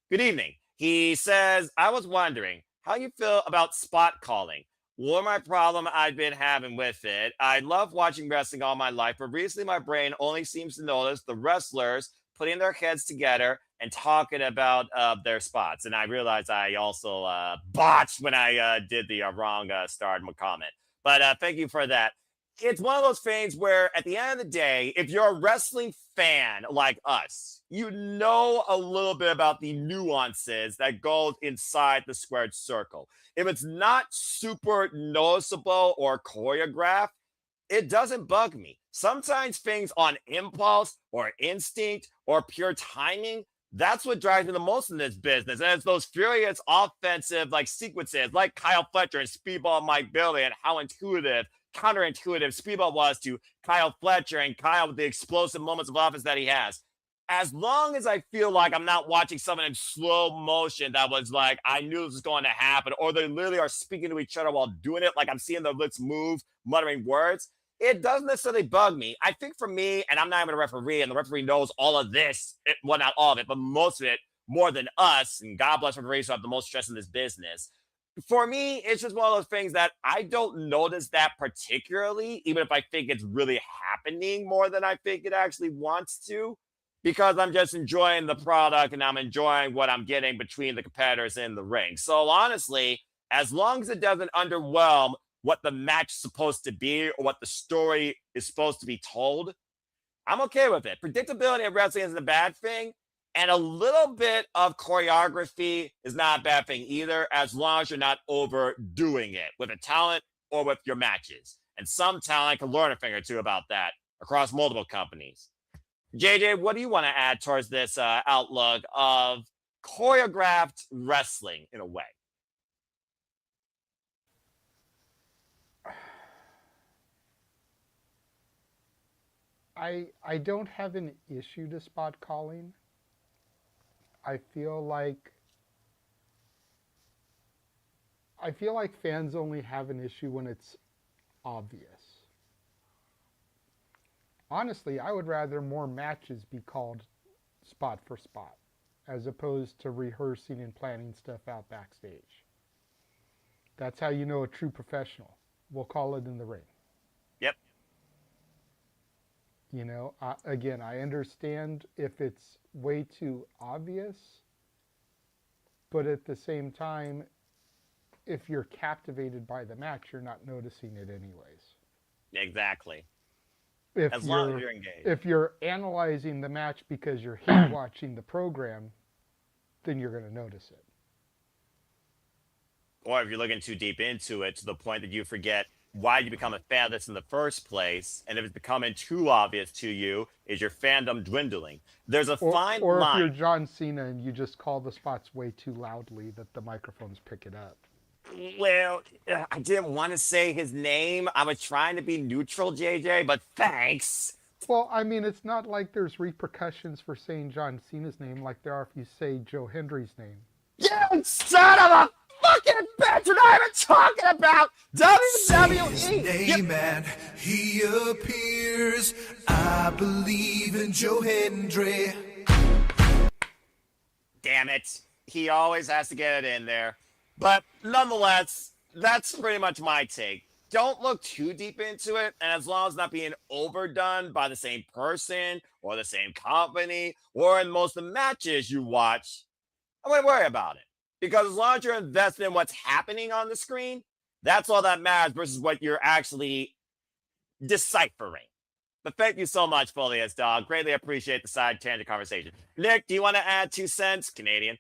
Good evening. He says, I was wondering how you feel about spot calling. What my problem I've been having with it. I love watching wrestling all my life, but recently my brain only seems to notice the wrestlers putting their heads together and talking about their spots. And I realized I also botched when I did the wrong start comment. But thank you for that. It's one of those things where at the end of the day, if you're a wrestling fan like us, you know a little bit about the nuances that go inside the squared circle. If it's not super noticeable or choreographed, it doesn't bug me. Sometimes things on impulse or instinct or pure timing, that's what drives me the most in this business. And it's those furious offensive sequences like Kyle Fletcher and Speedball Mike Bailey, and how counterintuitive Speedball was to Kyle Fletcher, and Kyle with the explosive moments of offense that he has. As long as I feel like I'm not watching someone in slow motion that was like, I knew this was going to happen, or they literally are speaking to each other while doing it, like I'm seeing their lips move, muttering words, it doesn't necessarily bug me. I think for me, and I'm not even a referee, and the referee knows all of this, well, not all of it, but most of it more than us, and God bless referees who have the most stress in this business. For me, it's just one of those things that I don't notice that particularly, even if I think it's really happening more than I think it actually wants to, because I'm just enjoying the product and I'm enjoying what I'm getting between the competitors in the ring. So honestly, as long as it doesn't underwhelm what the match is supposed to be or what the story is supposed to be told, I'm okay with it. Predictability of wrestling isn't a bad thing. And a little bit of choreography is not a bad thing either, as long as you're not overdoing it with a talent or with your matches. And some talent can learn a thing or two about that across multiple companies. JJ, what do you want to add towards this outlook of choreographed wrestling in a way? I don't have an issue to spot calling. I feel like fans only have an issue when it's obvious. Honestly, I would rather more matches be called spot for spot, as opposed to rehearsing and planning stuff out backstage. That's how you know a true professional. We'll call it in the ring. Yep. You know, again, I understand if it's way too obvious, but at the same time, if you're captivated by the match, you're not noticing it anyways. Exactly. As long as you're engaged. If you're analyzing the match because you're hate watching the program, then you're going to notice it. Or if you're looking too deep into it to the point that you forget why you become a fan of this in the first place, and if it's becoming too obvious to you, is your fandom dwindling? There's a fine line. Or if you're John Cena and you just call the spots way too loudly that the microphones pick it up. Well, I didn't want to say his name. I was trying to be neutral, JJ, but thanks. Well, I mean, it's not like there's repercussions for saying John Cena's name like there are if you say Joe Hendry's name. You son of a fucking bitch! We're not even talking about WWE! Name and he appears. I believe in Joe Hendry. Damn it. He always has to get it in there. But nonetheless, that's pretty much my take. don't look too deep into it. And as long as it's not being overdone by the same person or the same company or in most of the matches you watch, I wouldn't worry about it. Because as long as you're invested in what's happening on the screen, that's all that matters versus what you're actually deciphering. But thank you so much, Folius Dog. Greatly appreciate the side tangent conversation. Nick, do you want to add 2 cents, Canadian,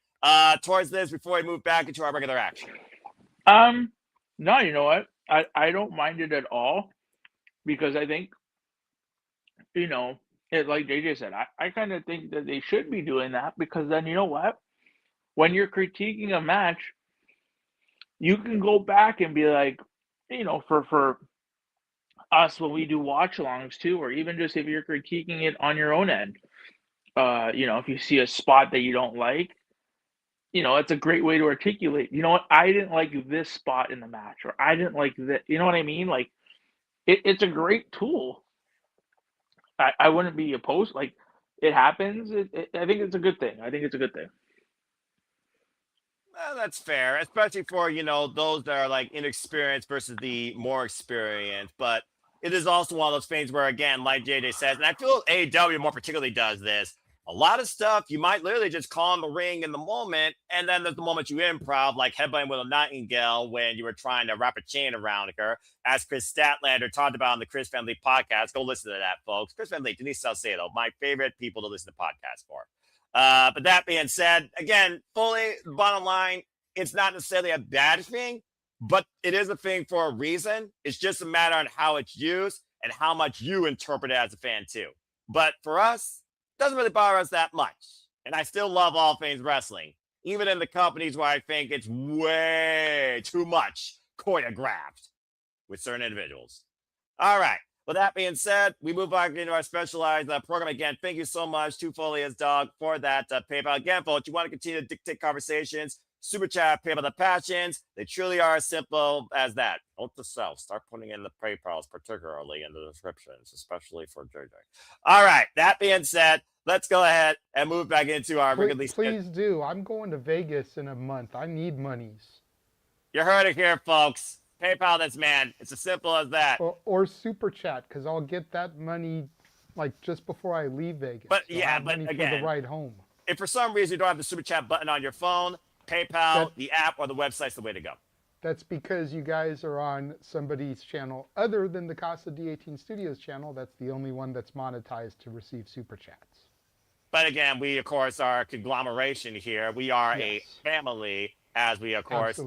towards this before we move back into our regular action? No, you know what? I don't mind it at all because I think, like JJ said, I kind of think that they should be doing that because then you know what? When you're critiquing a match, you can go back and be like, for us when we do watch alongs too, or even just if you're critiquing it on your own end, if you see a spot that you don't like, it's a great way to articulate, you know what, I didn't like this spot in the match, or I didn't like that, you know what I mean? Like, it's a great tool. I wouldn't be opposed. Like, it happens. I think it's a good thing. Well, that's fair, especially for, those that are like inexperienced versus the more experienced. But it is also one of those things where, again, like JJ says, and I feel AEW more particularly does this, a lot of stuff you might literally just call in the ring in the moment, and then there's the moment you improv, like headbutting with a nightingale when you were trying to wrap a chain around her, as Kris Statlander talked about on the Kris Family podcast. Go listen to that, folks. Kris Family, Denise Salcedo, my favorite people to listen to podcasts for. But that being said, again, fully bottom line, it's not necessarily a bad thing, but it is a thing for a reason. It's just a matter on how it's used and how much you interpret it as a fan too. But for us, it doesn't really bother us that much. And I still love all things wrestling, even in the companies where I think it's way too much choreographed with certain individuals. All right. With that being said, we move on into our specialized program. Again, thank you so much to Folius Dog for that PayPal. Again, folks, you want to continue to dictate conversations, Super Chat, PayPal the passions. They truly are as simple as that. Note to self, start putting in the PayPals, particularly in the descriptions, especially for JJ. All right, that being said, let's go ahead and move back into our regularly scheduled. Please do. I'm going to Vegas in a month. I need monies. You heard it here, folks. PayPal this man. It's as simple as that. Or Super Chat, because I'll get that money like just before I leave Vegas. But so yeah, but money again, for the ride home. If for some reason you don't have the Super Chat button on your phone, PayPal, the app, or the website's the way to go. That's because you guys are on somebody's channel other than the Casa D18 Studios channel. That's the only one that's monetized to receive Super Chats. But again, we, of course, are a conglomeration here. We are a family, as we, of course,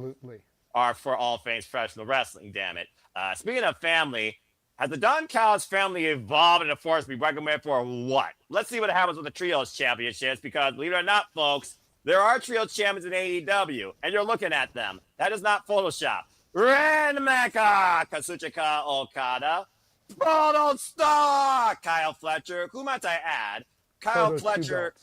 are for all things professional wrestling, damn it. Speaking of family, has the Don Callis family evolved and a force to be recommended for what? Let's see what happens with the Trios Championships, because believe it or not, folks, there are Trios Champions in AEW, and you're looking at them. That is not Photoshop. Ranmaka, Kazuchika, Okada, Proto Star, Kyle Fletcher. Who might I add? Kyle Fletcher.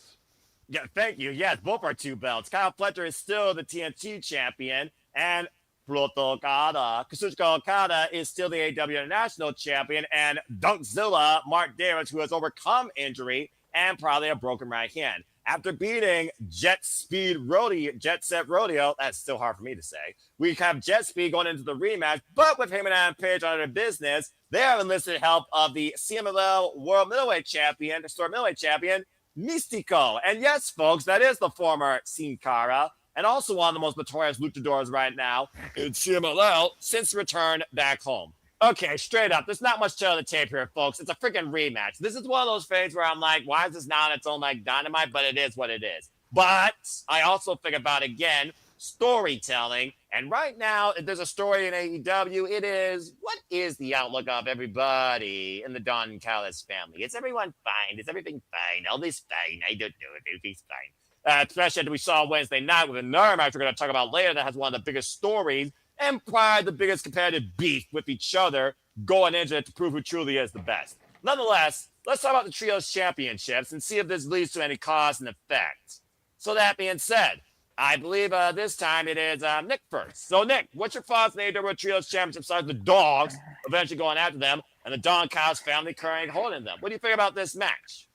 Yeah, thank you. Yes, both are 2 belts. Kyle Fletcher is still the TNT champion, and Proto Okada, Kazuchika Okada, is still the AEW International champion, and Dunkzilla, Mark Davis, who has overcome injury and probably a broken right hand. After beating Jet Set Rodeo, that's still hard for me to say. We have Jet Speed going into the rematch, but with him and Adam Page on their business, they have enlisted help of the CMLL World Middleweight Champion, Historic Middleweight Champion, Místico. And yes, folks, that is the former Sin Cara, and also one of the most notorious luchadors right now in CMLL since return back home. Okay, straight up, there's not much to the tape here, folks. It's a freaking rematch. This is one of those things where I'm like, why is this not on its own like Dynamite? But it is what it is. But I also think about, again, storytelling. And right now, if there's a story in AEW, it is, what is the outlook of everybody in the Don Callis family? Is everyone fine? Is everything fine? All this fine? I don't know if everything's fine. Especially as we saw Wednesday night with another match we're going to talk about later that has one of the biggest stories and probably the biggest competitive beef with each other going into it to prove who truly is the best. Nonetheless, let's talk about the Trios Championships and see if this leads to any cause and effect. So that being said, I believe this time it is Nick first. So Nick, what's your thoughts on the AEW Trios Championships besides the Dogs eventually going after them and the Don Callis family currently holding them? What do you think about this match?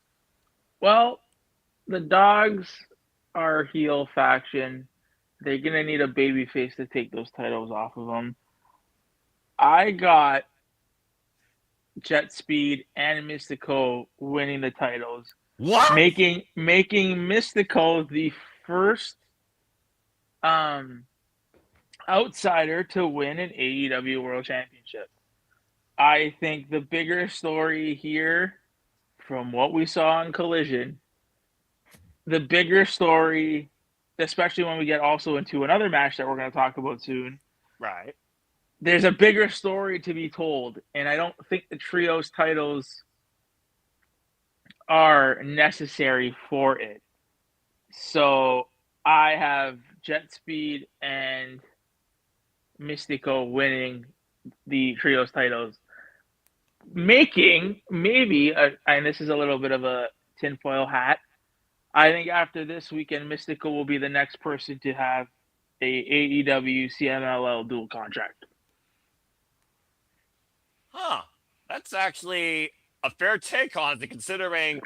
Well, the Dogs are heel faction. They're going to need a babyface to take those titles off of them. I got JetSpeed and Místico winning the titles, What? making Místico the first outsider to win an AEW World Championship. I think the bigger story here, from what we saw on Collision, the bigger story, especially when we get also into another match that we're going to talk about soon, Right. there's a bigger story to be told, and I don't think the trios titles are necessary for it. So I have JetSpeed and Místico winning the trios titles, making maybe, and this is a little bit of a tinfoil hat, I think after this weekend, Místico will be the next person to have a AEW CMLL dual contract. Huh. That's actually a fair take on it, considering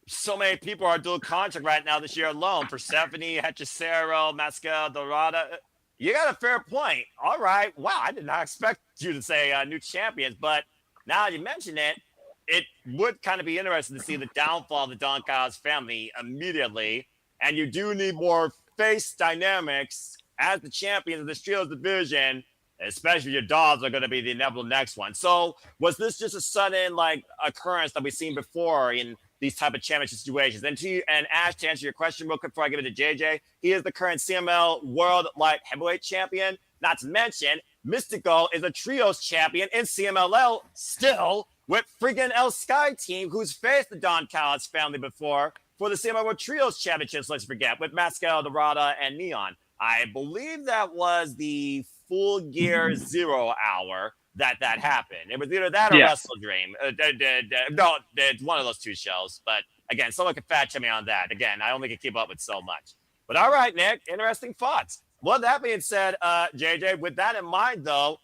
so many people are dual contract right now this year alone. Persephone, Hechicero, Masca, Dorada. You got a fair point. All right. Wow, I did not expect you to say new champions, but now you mention it, it would kind of be interesting to see the downfall of the Don Callis family immediately. And you do need more face dynamics as the champions of this trios division, especially your dogs are going to be the inevitable next one. So was this just a sudden occurrence that we've seen before in these type of championship situations? And Ash, to answer your question real quick before I give it to JJ, he is the current CML World Light Heavyweight Champion. Not to mention, Místico is a trios champion in CMLL still with freaking El Sky team, who's faced the Don Callis family before for the CMLL World Trios Championships, let's forget, with Mascal, Dorada, and Neon. I believe that was the Full Gear 0 hour that happened. It was either that or Wrestle Dream. No, it's one of those two shows. But again, someone can fact check me on that. Again, I only can keep up with so much. But all right, Nick, interesting thoughts. Well, that being said, JJ, with that in mind, though,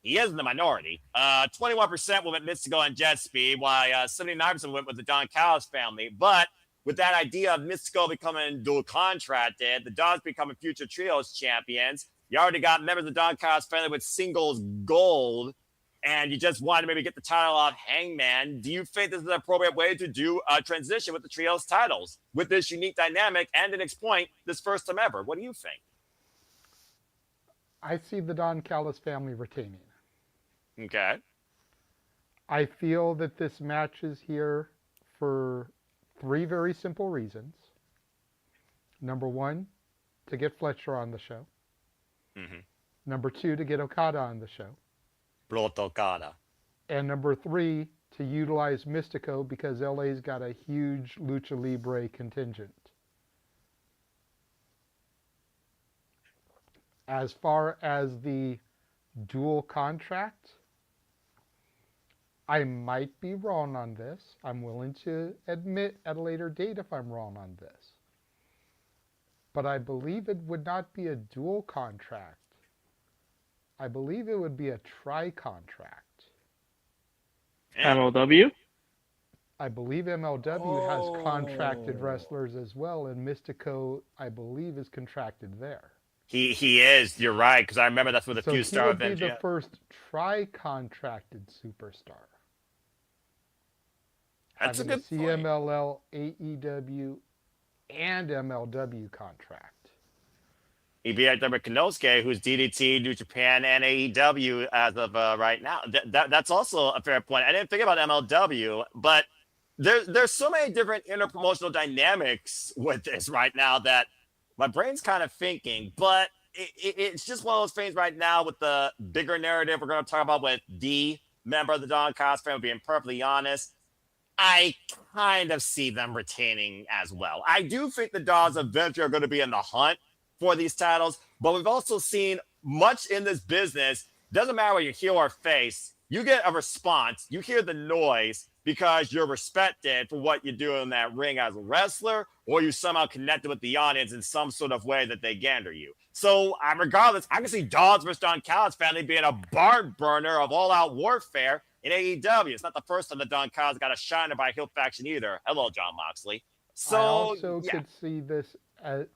he is in the minority. 21% went with Místico and JetSpeed, while 79% went with the Don Callis family. But with that idea of Místico becoming dual contracted, the Dons becoming future trios champions, you already got members of the Don Callis family with singles gold, and you just want to maybe get the title off Hangman. Do you think this is an appropriate way to do a transition with the trios titles with this unique dynamic and, to Nick's point, this first time ever? What do you think? I see the Don Callis family retaining. Okay. I feel that this match is here for 3 very simple reasons. Number 1, to get Fletcher on the show. Mm-hmm. Number 2, to get Okada on the show. Brought Okada. And number 3, to utilize Místico because LA's got a huge Lucha Libre contingent. As far as the dual contract, I might be wrong on this. I'm willing to admit at a later date if I'm wrong on this. But I believe it would not be a dual contract. I believe it would be a tri-contract. MLW? I believe MLW has contracted wrestlers as well, and Místico, I believe, is contracted there. He is. You're right, because I remember that's with a few star events. So he would be the first tri-contracted superstar. That's a good point. CMLL, AEW, and MLW contract. He'd be like with Konosuke, who's DDT, New Japan, and AEW as of right now. That's also a fair point. I didn't think about MLW, but there's so many different interpromotional dynamics with this right now that my brain's kind of thinking. But it's just one of those things right now with the bigger narrative we're going to talk about with the member of the Don Callis family, being perfectly honest. I kind of see them retaining as well. I do think the Dons eventually are going to be in the hunt for these titles, but we've also seen much in this business. Doesn't matter what you hear or face, you get a response. You hear the noise because you're respected for what you do in that ring as a wrestler, or you somehow connected with the audience in some sort of way that they gander you. So regardless, I can see Dons versus Don Callis family being a barn burner of all-out warfare in AEW. It's not the first time that Don Callis got a shiner by a heel faction either. Hello, John Moxley. So I also could see this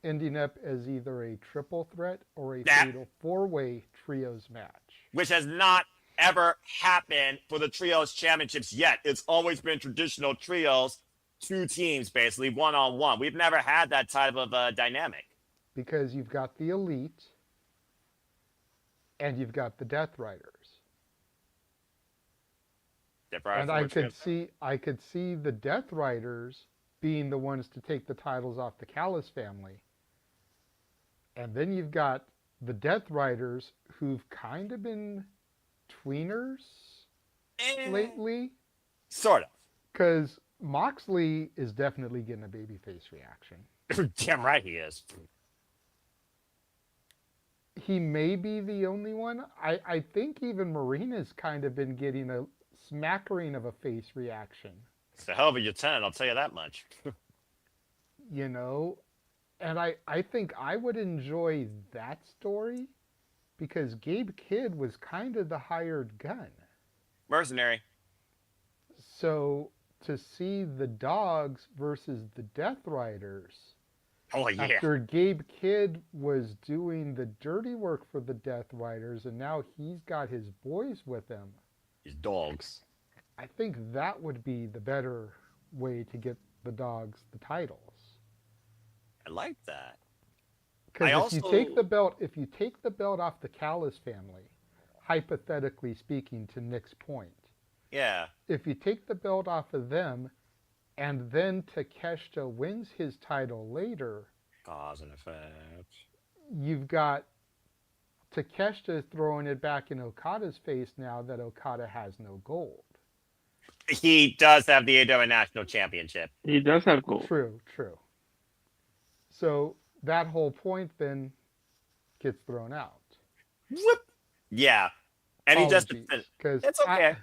ending up as either a triple threat or a fatal 4-way trios match. Which has not ever happened for the trios championships yet. It's always been traditional trios, 2 teams basically, one-on-one. We've never had that type of dynamic. Because you've got the Elite and you've got the Death Riders. And I could see the Death Riders being the ones to take the titles off the Callis family. And then you've got the Death Riders who've kind of been tweeners lately. Sort of. Because Moxley is definitely getting a babyface reaction. Damn right he is. He may be the only one. I think even Marina's kind of been getting a smattering of a face reaction. It's a hell of a lieutenant, I'll tell you that much. You know, and I think I would enjoy that story because Gabe Kidd was kind of the hired gun. Mercenary. So to see the Dogs versus the Death Riders, oh yeah, after Gabe Kidd was doing the dirty work for the Death Riders and now he's got his boys with him. His dogs. I think that would be the better way to get the Dogs the titles. I like that. Because if you take the belt off the Callis family, hypothetically speaking, to Nick's point, yeah, if you take the belt off of them, and then Takeshita wins his title later, cause and effect. You've got Takeshita throwing it back in Okada's face now that Okada has no gold. He does have the AEW National Championship. He does have gold. True. So that whole point then gets thrown out. Whoop. Yeah. And Apologies, he just... because it's okay.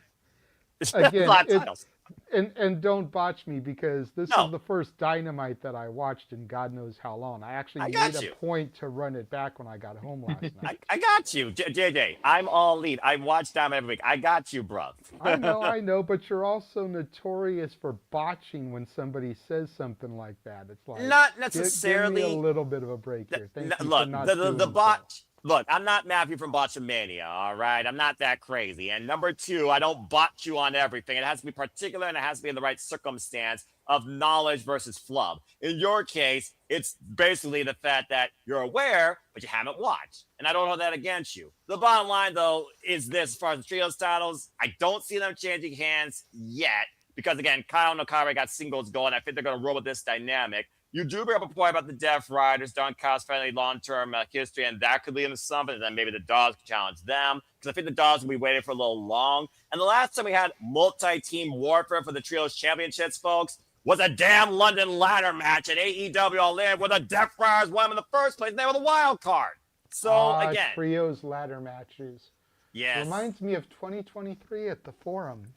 Again, a lot of titles. And don't botch me because this No. is the first Dynamite that I watched in God knows how long. I actually made a point to run it back when I got home last night. I got you, JJ. I'm all lead. I watch Dynamite every week. I got you, bro. I know, but you're also notorious for botching when somebody says something like that. It's like not necessarily. Give me a little bit of a break here. Thank you look, for not the doing botch. so. Look, I'm not Matthew from Botchamania, all right? I'm not that crazy. And number 2, I don't botch you on everything. It has to be particular and it has to be in the right circumstance of knowledge versus flub. In your case, it's basically the fact that you're aware, but you haven't watched. And I don't hold that against you. The bottom line, though, is this: as far as the trios titles, I don't see them changing hands yet. Because, again, Kyle and Okada got singles going. I think they're going to roll with this dynamic. You do bring up a point about the Death Riders, Don Kyle's family long-term history, and that could lead into something. And then maybe the Dogs could challenge them, because I think the Dogs will be waiting for a little long. And the last time we had multi-team warfare for the Trios Championships, folks, was a damn London ladder match at AEW All In, where the Death Riders won them in the first place, and they were the wild card. So, again. Trios ladder matches. Yes. Reminds me of 2023 at the Forum.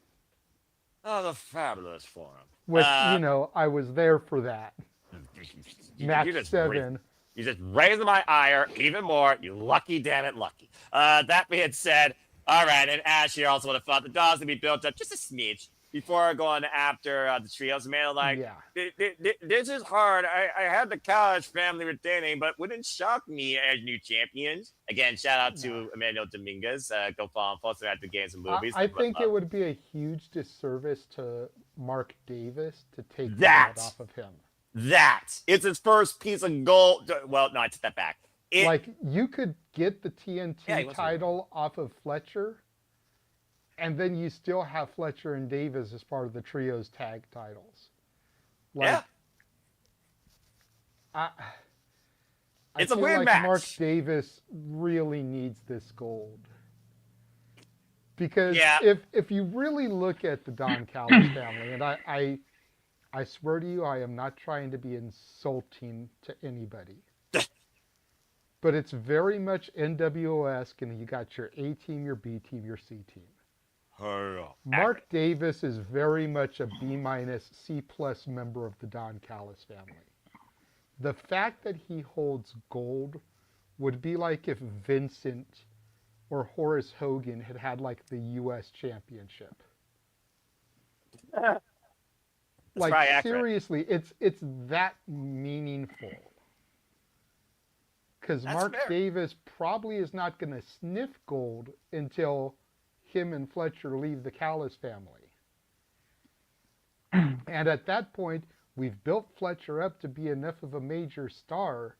Oh, the fabulous Forum. Which, I was there for that. Match 7. You just raising my ire even more. You lucky, damn it, lucky. That being said, all right, and Ash here also would have thought the Dogs would be built up just a smidge before going after the trios. Man, this is hard. I had the Callis family retaining, but wouldn't shock me as new champions. Again, shout out to Emmanuel Dominguez. Go follow him, follow at the games and movies. I think it would be a huge disservice to Mark Davis to take the belt off of him. It's his first piece of gold. Well, no, I took that back. You could get the TNT title off of Fletcher, and then you still have Fletcher and Davis as part of the trios tag titles. It's a weird match. Mark Davis really needs this gold. Because if you really look at the Don Callis family, and I swear to you, I am not trying to be insulting to anybody. But it's very much NWO-esque, and you got your A team, your B team, your C team. Mark Davis is very much a B-, C+ member of the Don Callis family. The fact that he holds gold would be like if Vincent or Horace Hogan had like the U.S. championship. Like seriously, it's that meaningful. Because Mark Davis probably is not going to sniff gold until Kim and Fletcher leave the Callis family. And at that point, we've built Fletcher up to be enough of a major star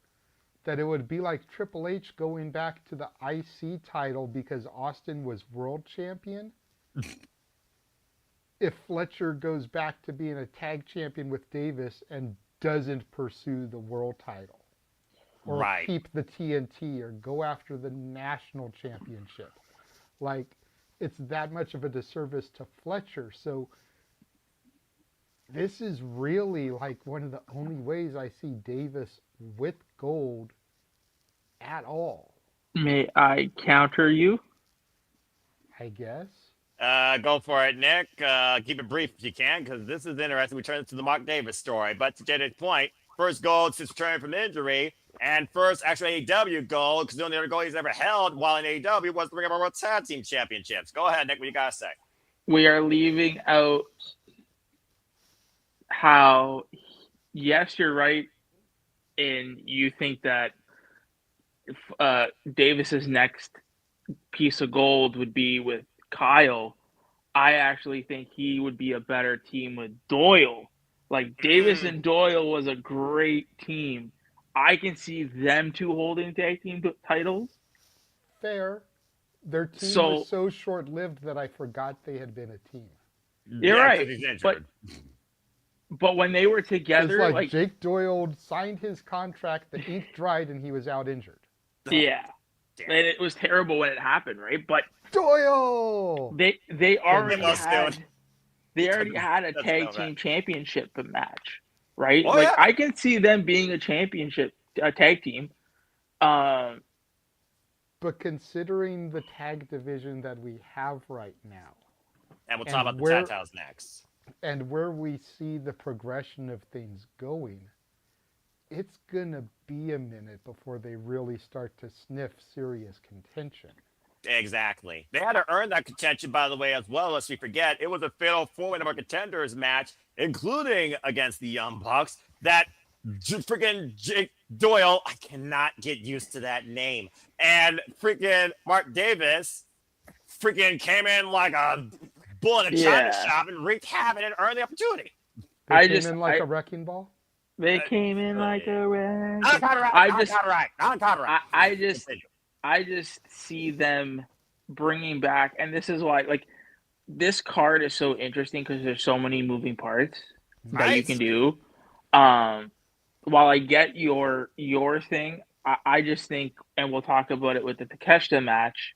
that it would be like Triple H going back to the IC title because Austin was world champion. If Fletcher goes back to being a tag champion with Davis and doesn't pursue the world title. Or keep the TNT or go after the national championship. Like, it's that much of a disservice to Fletcher. So this is really like one of the only ways I see Davis with gold at all. May I counter you? I guess. Go for it, Nick. Keep it brief if you can, because this is interesting. We turn this to the Mark Davis story. But to JJ's point, first gold since returning from injury, and first actual AEW gold, because the only other gold he's ever held while in AEW was the Ring of Honor World Tag Team Championships. Go ahead, Nick. What you got to say? We are leaving out how, yes, you're right, and you think that Davis's next piece of gold would be with Kyle. I actually think he would be a better team with Doyle. Like, Davis and Doyle was a great team. I can see them two holding tag team titles. Fair. Their team was so short-lived that I forgot they had been a team. You're right. But when they were together, it's like Jake Doyle signed his contract, the ink dried, and he was out injured. Yeah. And it was terrible when it happened, right? But Doyle! They already had a tag team championship match, right? Oh, yeah. I can see them being a tag team. But considering the tag division that we have right now, and we'll talk about the tag titles next, and where we see the progression of things going, it's gonna be a minute before they really start to sniff serious contention. Exactly. They had to earn that contention, by the way, as well, lest we forget. It was a fatal four-way number contenders match, including against the Young Bucks, that freaking Jake Doyle, I cannot get used to that name, and freaking Mark Davis freaking came in like a bull in a china shop and wreaked havoc and earned the opportunity. They came in like a wrecking ball? They came in like a wrecking ball. I just see them bringing back, and this is why, like, this card is so interesting because there's so many moving parts that you can do. While I get your thing, I just think, and we'll talk about it with the Takeshita match,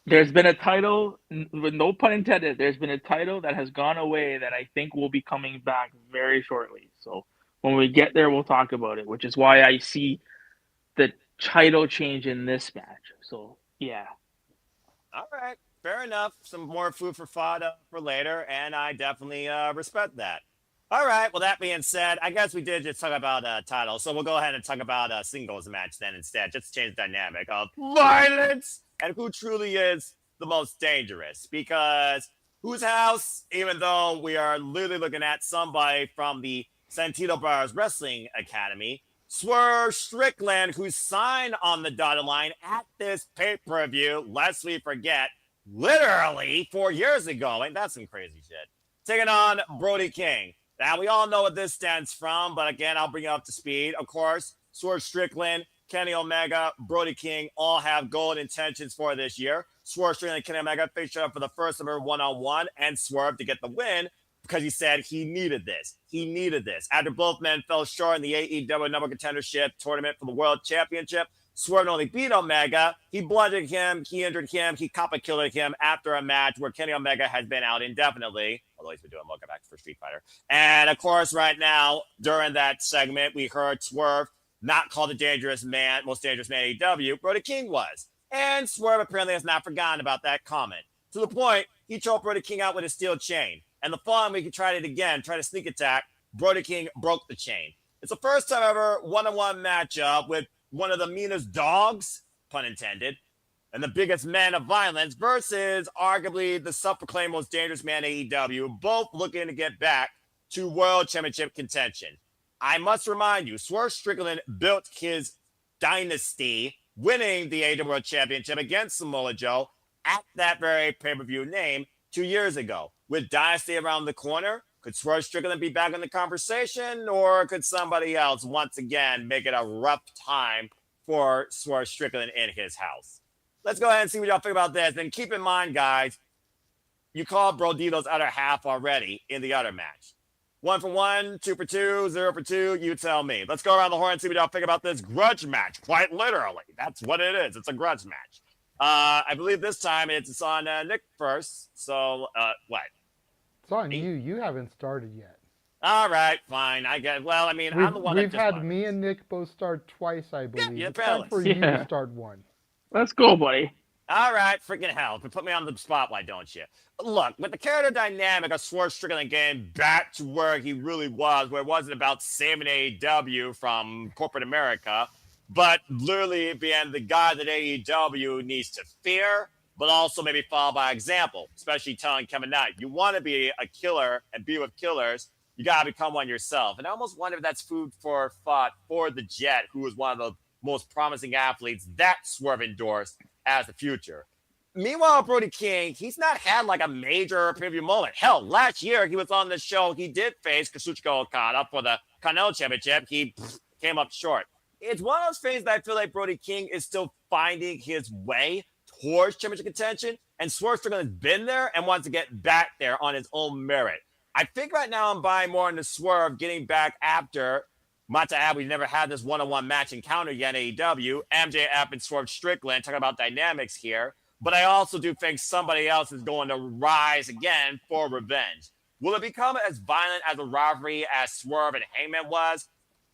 there's been a title, with no pun intended, there's been a title that has gone away that I think will be coming back very shortly. So when we get there, we'll talk about it, which is why I see the title change in this match. So, yeah. All right. Fair enough. Some more food for thought for later, and I definitely respect that. All right. Well, that being said, I guess we did just talk about titles, so we'll go ahead and talk about a singles match then instead, just to change the dynamic of violence and who truly is the most dangerous. Because whose house, even though we are literally looking at somebody from the Santino Brothers Wrestling Academy, Swerve Strickland, who signed on the dotted line at this pay-per-view, lest we forget, literally 4 years ago. Ain't that some crazy shit? Taking on Brody King. Now, we all know what this stands from, but again, I'll bring you up to speed. Of course, Swerve Strickland, Kenny Omega, Brody King all have gold intentions for this year. Swerve Strickland and Kenny Omega faced each other for the first ever one-on-one, and Swerve to get the win because he said he needed this. He needed this. After both men fell short in the AEW number contendership tournament for the World Championship, Swerve not only beat Omega, he bludgeoned him, he injured him, he copper-killed him after a match where Kenny Omega has been out indefinitely, although he's been doing welcome back for Street Fighter. And, of course, right now, during that segment, we heard Swerve not called the dangerous man, most dangerous man in AEW, Brody King was. And Swerve apparently has not forgotten about that comment. To the point, he choked Brody King out with a steel chain. And the following week, he tried it again, tried a sneak attack. Brody King broke the chain. It's the first time ever one-on-one matchup with one of the meanest dogs, pun intended, and the biggest man of violence versus arguably the self-proclaimed most dangerous man in AEW, both looking to get back to World Championship contention. I must remind you, Swerve Strickland built his dynasty winning the AEW World Championship against Samoa Joe at that very pay-per-view name 2 years ago. With Dynasty around the corner, could Swerve Strickland be back in the conversation, or could somebody else once again make it a rough time for Swerve Strickland in his house? Let's go ahead and see what y'all think about this. And keep in mind, guys, you called Brodito's other half already in the other match. 1 for 1, 2 for 2, 0 for 2, you tell me. Let's go around the horn and see what y'all think about this grudge match. Quite literally. That's what it is. It's a grudge match. I believe this time it's on Nick first. So, what? It's on you. You haven't started yet. All right, fine. I get. Well, I mean, I'm the one. We've had me and Nick both start twice, I believe. Yeah, it's time for you to start one. Let's go, buddy. All right, freaking hell. Put me on the spot, why don't you? Look, with the character dynamic of Swerve Strickland getting back to where he really was, where it wasn't about saving AEW from corporate America, but literally being the guy that AEW needs to fear, but also maybe follow by example, especially telling Kevin Knight, you want to be a killer and be with killers, you got to become one yourself. And I almost wonder if that's food for thought for the Jet, who was one of the most promising athletes that Swerve endorsed as the future. Meanwhile, Brody King, he's not had like a major preview moment. Hell, last year he was on the show. He did face Kazuchika Okada for the Continental Championship. He came up short. It's one of those things that I feel like Brody King is still finding his way towards championship contention, and Swerve Strickland has been there and wants to get back there on his own merit. I think right now I'm buying more into Swerve getting back after Mata Ab. We've never had this one-on-one match encounter yet in AEW. MJF and Swerve Strickland, talking about dynamics here. But I also do think somebody else is going to rise again for revenge. Will it become as violent as a rivalry as Swerve and Hangman was?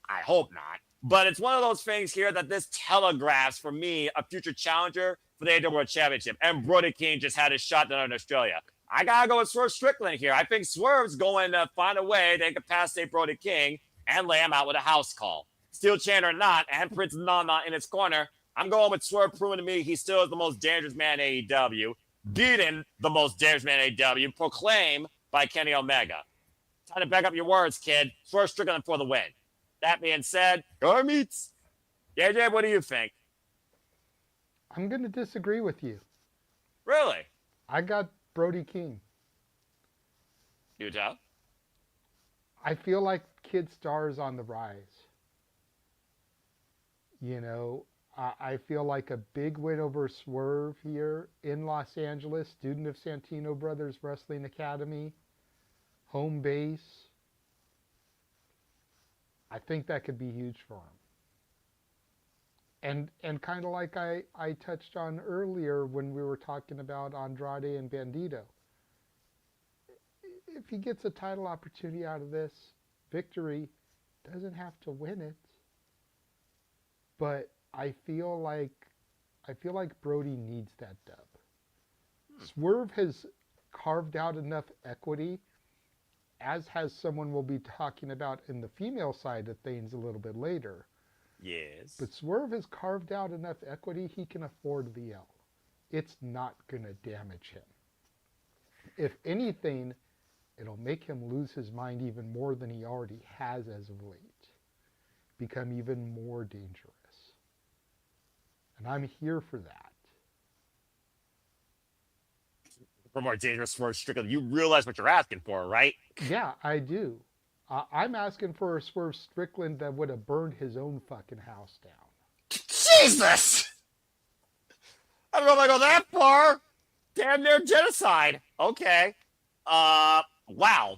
I hope not. But it's one of those things here that this telegraphs, for me, a future challenger for the AEW World Championship. And Brody King just had his shot down in Australia. I got to go with Swerve Strickland here. I think Swerve's going to find a way they can incapacitate Brody King and lay him out with a house call. Steel chain or not, and Prince Nana in his corner, I'm going with Swerve, proving to me he still is the most dangerous man in AEW, beating the most dangerous man in AEW, proclaimed by Kenny Omega. Time to back up your words, kid. Swerve Strickland for the win. That being said, go meets. JJ, what do you think? I'm going to disagree with you. Really? I got Brody King. You tell? I feel like Kid Star is on the rise. You know, I feel like a big win over Swerve here in Los Angeles, student of Santino Brothers Wrestling Academy, home base. I think that could be huge for him. And kind of like I touched on earlier when we were talking about Andrade and Bandito. If he gets a title opportunity out of this, victory, doesn't have to win it. But I feel like Brody needs that dub. Swerve has carved out enough equity, as has someone we'll be talking about in the female side of things a little bit later. Yes. But Swerve has carved out enough equity he can afford the L. It's not going to damage him. If anything, it'll make him lose his mind even more than he already has as of late. Become even more dangerous. And I'm here for that. For more dangerous Swerve Strickland, you realize what you're asking for, right? Yeah, I do. I'm asking for a Swerve Strickland that would have burned his own fucking house down. Jesus! I don't know if I go that far. Damn near genocide. Okay. Wow.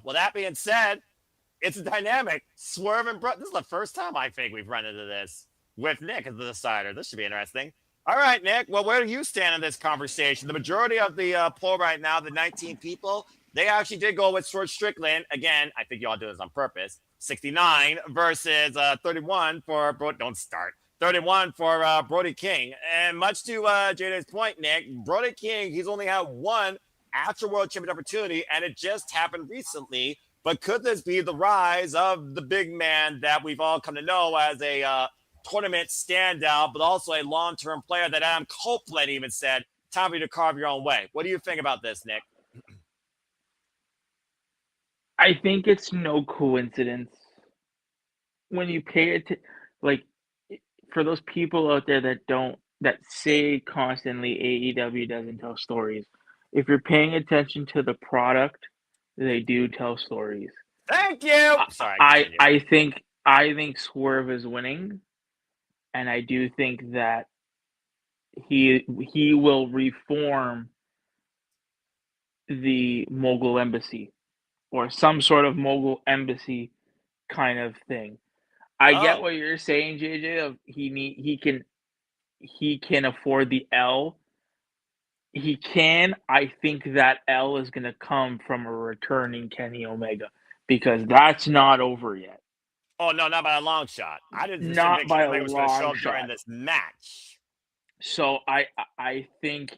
Well, that being said, it's a dynamic. Swerve and This is the first time I think we've run into this with Nick as the decider. This should be interesting. All right, Nick. Well, where do you stand in this conversation? The majority of the poll right now, the 19 people, they actually did go with Swerve Strickland. Again, I think you all do this on purpose. 69 versus 31 for Don't start. 31 for Brody King. And much to JD's point, Nick, Brody King, he's only had one actual world championship opportunity, and it just happened recently. But could this be the rise of the big man that we've all come to know as a tournament standout, but also a long-term player that Adam Copeland even said, time for you to carve your own way? What do you think about this, Nick? I think it's no coincidence when you pay it, like, for those people out there that don't that say constantly AEW doesn't tell stories. If you're paying attention to the product, they do tell stories. Thank you. Sorry, I continue. I think I think Swerve is winning, and I do think that he will reform the Mogul Embassy or some sort of Mogul Embassy kind of thing. I get Oh, what you're saying, JJ. Of he can afford the L. He can. I think that L is going to come from a returning Kenny Omega because that's not over yet. oh no, not by a long shot. I didn't think Not by Kenny a Omega was going to show long up during shot. this match. So I think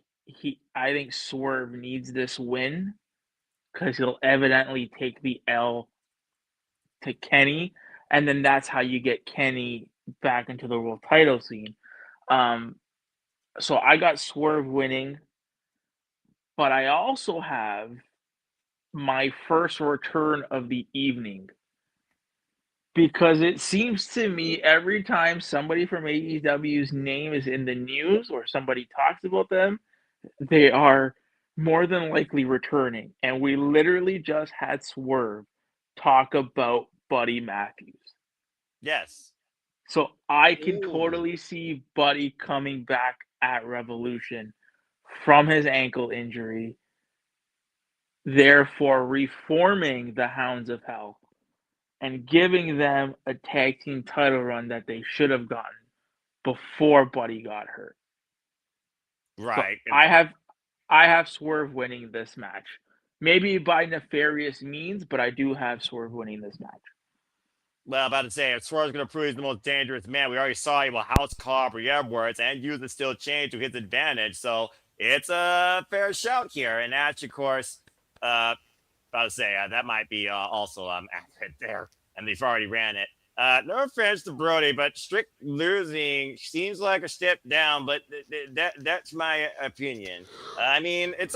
I think Swerve needs this win because he'll evidently take the L to Kenny, and then that's how you get Kenny back into the world title scene. Um, so I got Swerve winning, but I also have my first return of the evening because it seems to me every time somebody from AEW's name is in the news or somebody talks about them, they are more than likely returning. And we literally just had Swerve talk about Buddy Matthews. Yes. So I can Ooh. totally see Buddy coming back at Revolution from his ankle injury, therefore reforming the Hounds of Hell and giving them a tag team title run that they should have gotten before Buddy got hurt. So Right. I have Swerve winning this match. Maybe by nefarious means, but I do have Swerve winning this match. Well, about to say, if Swerve's going to prove he's the most dangerous man, we already saw he will house Carver Edwards and use the steel chain to his advantage. So it's a fair shout here. And that's, of course, about to say, that might be also accurate there. And they've already ran it. No offense to Brody, but strict losing seems like a step down, but that's my opinion. I mean, it's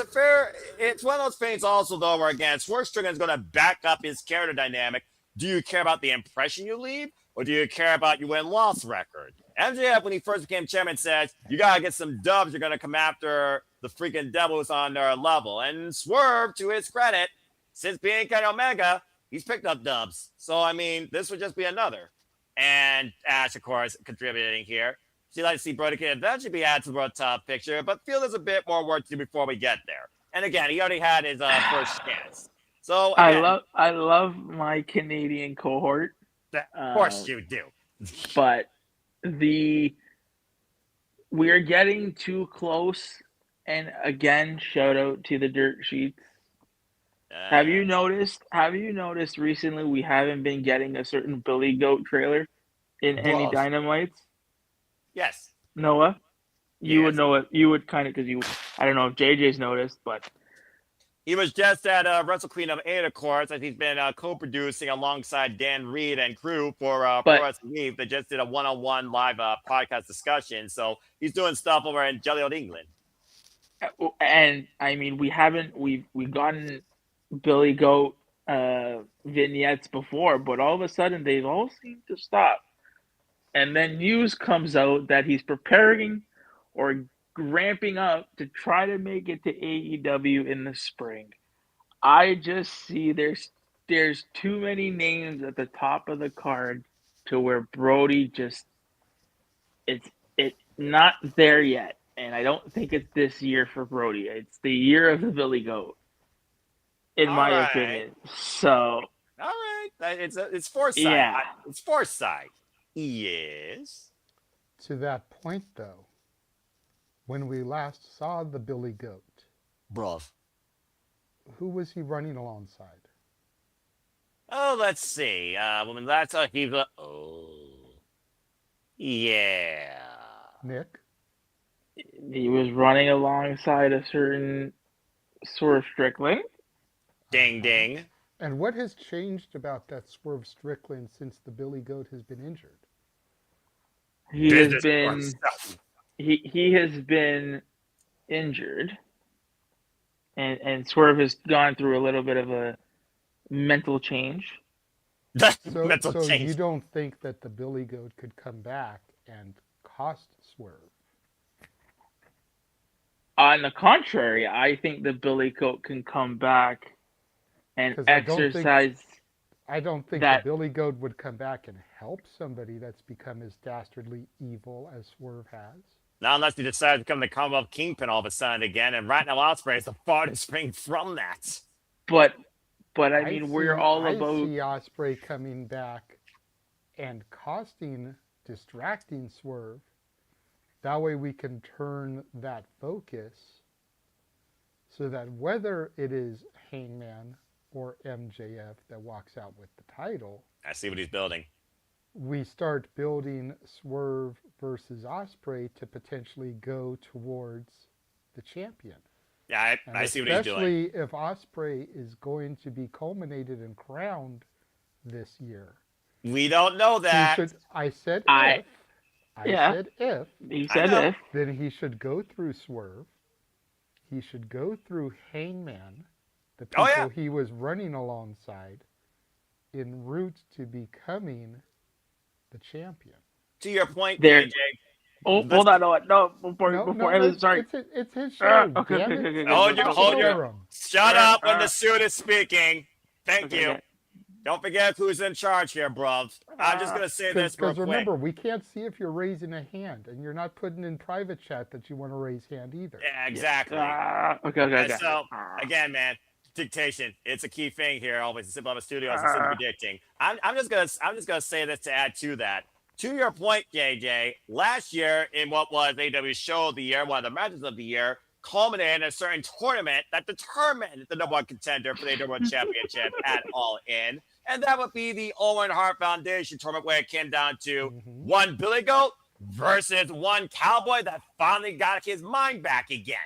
one of those things also, though, where, again, Swerve Strickland is going to back up his character dynamic. Do you care about the impression you leave, or do you care about your win-loss record? MJF, when he first became chairman, says, you got to get some dubs. You're going to come after the freaking devils on their level. And Swerve, to his credit, since being Kenny Omega, he's picked up dubs. So, I mean, this would just be another. And Ash, of course, contributing here. She'd like to see Brody can eventually be added to the World Top picture, but feel there's a bit more work to do before we get there. And again, he already had his first chance. So, again, I love my Canadian cohort. Of course you do. But we are getting too close. And again, shout out to the Dirt Sheets. Have you noticed recently we haven't been getting a certain Billy Goat trailer in any Dynamites? Yes. Noah? You Yes. would know it. You would kind of, because I don't know if JJ's noticed, but he was just at Wrestle Kingdom 8, of course, as he's been co-producing alongside Dan Reed and crew for Pro Wrestling Week. They just did a one-on-one live podcast discussion. So he's doing stuff over in Jelly Old England. And I mean, we've gotten Billy Goat vignettes before, but all of a sudden they've all seemed to stop. And then news comes out that he's preparing or ramping up to try to make it to AEW in the spring. I just see there's too many names at the top of the card to where Brody just it's not there yet. And I don't think it's this year for Brody. It's the year of the Billy Goat, in my opinion. So, all right, it's foresight. Yeah. It's foresight. Yes. To that point, though, when we last saw the Billy Goat, bruv, who was he running alongside? Oh, let's see. When we last saw he was. Yeah. Nick? He was running alongside a certain Swerve Strickland. Ding, ding. And what has changed about that Swerve Strickland since the Billy Goat has been injured? He has been injured, and Swerve has gone through a little bit of a mental change. So you don't think that the Billy Goat could come back and cost Swerve? On the contrary, I think the Billy Goat can come back and 'Cause exercise I don't think that. the Billy Goat would come back and help somebody that's become as dastardly evil as Swerve has. Not unless he decides to become the Commonwealth Kingpin all of a sudden again, and right now Ospreay is the farthest thing from that. But I mean, we're all I about. see Ospreay coming back and distracting Swerve. That way we can turn that focus so that whether it is Hangman or MJF that walks out with the title, I see what he's building. we start building Swerve versus Ospreay to potentially go towards the champion. Yeah, I see what he's doing. Especially if Ospreay is going to be culminated and crowned this year. We don't know that. I said Yeah. if. He said if. Then he should go through Swerve. He should go through Hangman, the people he was running alongside, en route to becoming the champion. To your point, There. AJ. Oh, hold on, no, sorry. It's his show. Okay. Hold your. Shut up when the suit is speaking. Thank you. Okay. Don't forget who's in charge here, bruv. I'm just gonna say this real Because quick. remember, we can't see if you're raising a hand, and you're not putting in private chat that you want to raise hand either. Yeah, exactly. Okay. So again, man, dictation. It's a key thing here. Always simple on the studio. It's predicting. I'm just gonna say this to add to that. To your point, JJ, last year in what was AEW's show of the year, one of the matches of the year, culminated in a certain tournament that determined the number one contender for the AEW World Championship at All In. And that would be the Owen Hart Foundation tournament, where it came down to one Billy Goat versus one Cowboy that finally got his mind back again.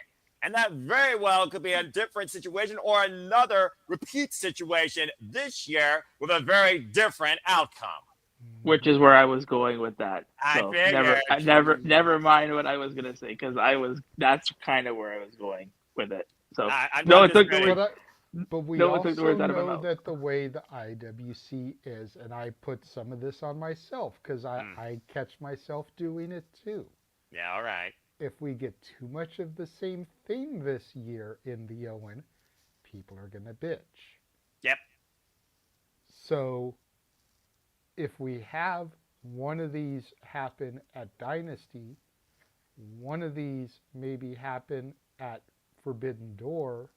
And that very well could be a different situation or another repeat situation this year with a very different outcome. Which is where I was going with that. So I never mind what I was gonna say, because that's kind of where I was going with it. So But we also know that the way the IWC is, and I put some of this on myself because I catch myself doing it too. Yeah, all right. If we get too much of the same thing this year in the Owen, people are going to bitch. Yep. So if we have one of these happen at Dynasty, one of these maybe happen at Forbidden Door,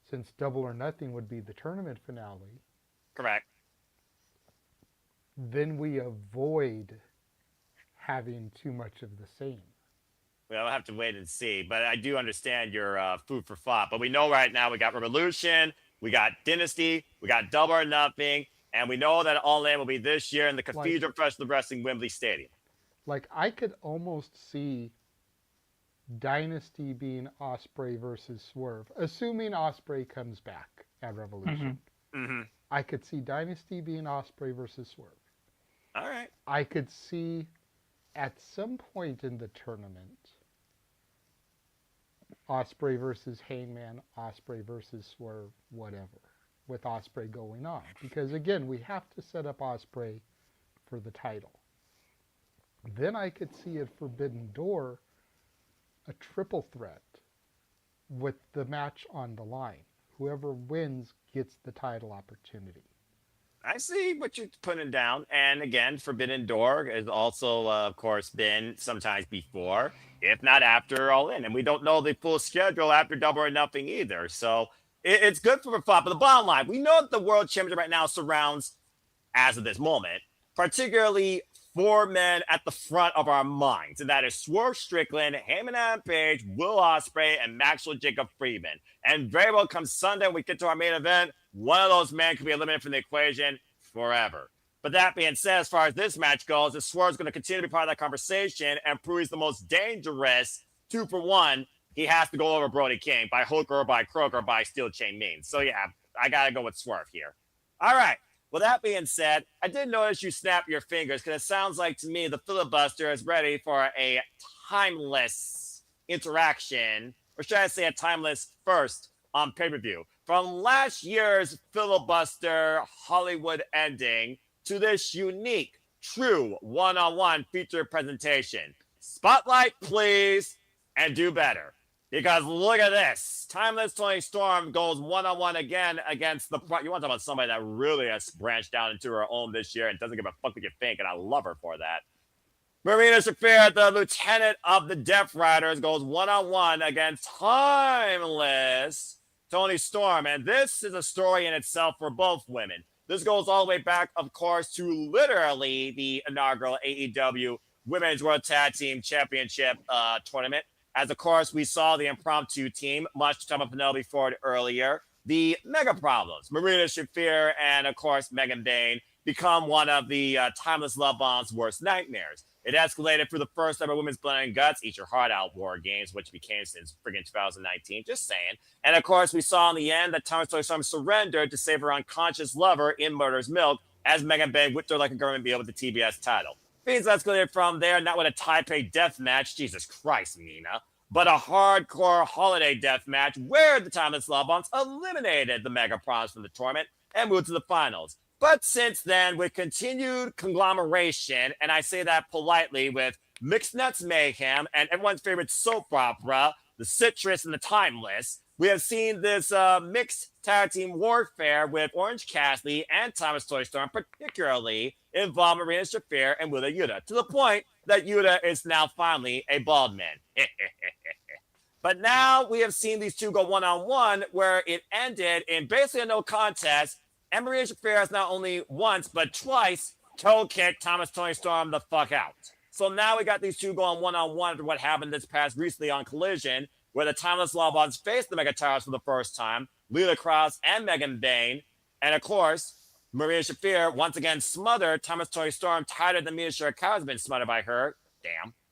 since Double or Nothing would be the tournament finale. Correct. Then we avoid having too much of the same. We'll have to wait and see, but I do understand your food for thought. But we know right now we got Revolution, we got Dynasty, we got Double or Nothing, and we know that All In will be this year in the Cathedral Festival of Wrestling Wembley Stadium. Like, I could almost see Dynasty being Ospreay versus Swerve, assuming Ospreay comes back at Revolution. I could see Dynasty being Ospreay versus Swerve. All right. I could see at some point in the tournament Ospreay versus Hangman, Ospreay versus Swerve, whatever, with Ospreay going on. Because again, we have to set up Ospreay for the title. Then I could see at Forbidden Door a triple threat with the match on the line. Whoever wins gets the title opportunity. I see what you're putting down. And again, Forbidden Door has also, of course, been sometimes before, if not after All In. And we don't know the full schedule after Double or Nothing either. So it's good for a flop. But the bottom line, we know that the World Championship right now surrounds, as of this moment, particularly 4 men at the front of our minds, and that is Swerve Strickland, Heyman Adam Page, Will Ospreay, and Maxwell Jacob Friedman. And very well come Sunday, when we get to our main event, one of those men could be eliminated from the equation forever. But that being said, as far as this match goes, if Swerve's going to continue to be part of that conversation and prove he's the most dangerous 2-for-1, he has to go over Brody King by hook or by crook or by steel chain means. So yeah, I got to go with Swerve here. All right. Well, that being said, I did notice you snap your fingers because it sounds like to me the filibuster is ready for a timeless interaction, or should I say a timeless first on pay-per-view. From last year's filibuster Hollywood ending to this unique, true one-on-one feature presentation. Spotlight, please. and do better. Because look at this. Timeless Tony Storm goes one-on-one again against the... You want to talk about somebody that really has branched out into her own this year and doesn't give a fuck what you think, and I love her for that. Marina Shafir, the lieutenant of the Death Riders, goes one-on-one against Timeless Tony Storm. And this is a story in itself for both women. This goes all the way back, of course, to literally the inaugural AEW Women's World Tag Team Championship tournament. As, of course, we saw the impromptu team, much to talk about Penelope Ford earlier, the Mega Problems, Marina Shafir and, of course, Megan Bayne, become one of the Timeless Love Bomb's worst nightmares. It escalated for the first ever Women's Blood and Guts, Eat Your Heart Out War Games, which became since friggin' 2019, just saying. And, of course, we saw in the end that Timeless Tony Storm surrendered to save her unconscious lover in Murder's Milk as Megan Bayne whipped her like a government beetle with the TBS title. Things escalated from there, not with a Taipei death match, Jesus Christ, Nina, but a hardcore holiday death match where the Timeless Love Bombs eliminated the Mega Problems from the tournament and moved to the finals. But since then, with continued conglomeration, and I say that politely, with Mixed Nuts Mayhem and everyone's favorite soap opera, The Citrus and the Timeless, we have seen this mixed tag team warfare with Orange Cassidy and Timeless Tony Storm, particularly involve Marina Shafir and Wheeler Yuta, to the point that Yuta is now finally a bald man. But now we have seen these two go one-on-one, where it ended in basically a no contest, and Marina Shafir has not only once, but twice toe-kicked Timeless Tony Storm the fuck out. So now we got these two going one-on-one after what happened this past recently on Collision, where the Timeless Love Bombs faced the Mega Towers for the first time, Lena Kross and Megan Bayne, and of course, Marina Shafir once again smothered Timeless Tony Storm tighter than Mina Shirakawa has been smothered by her,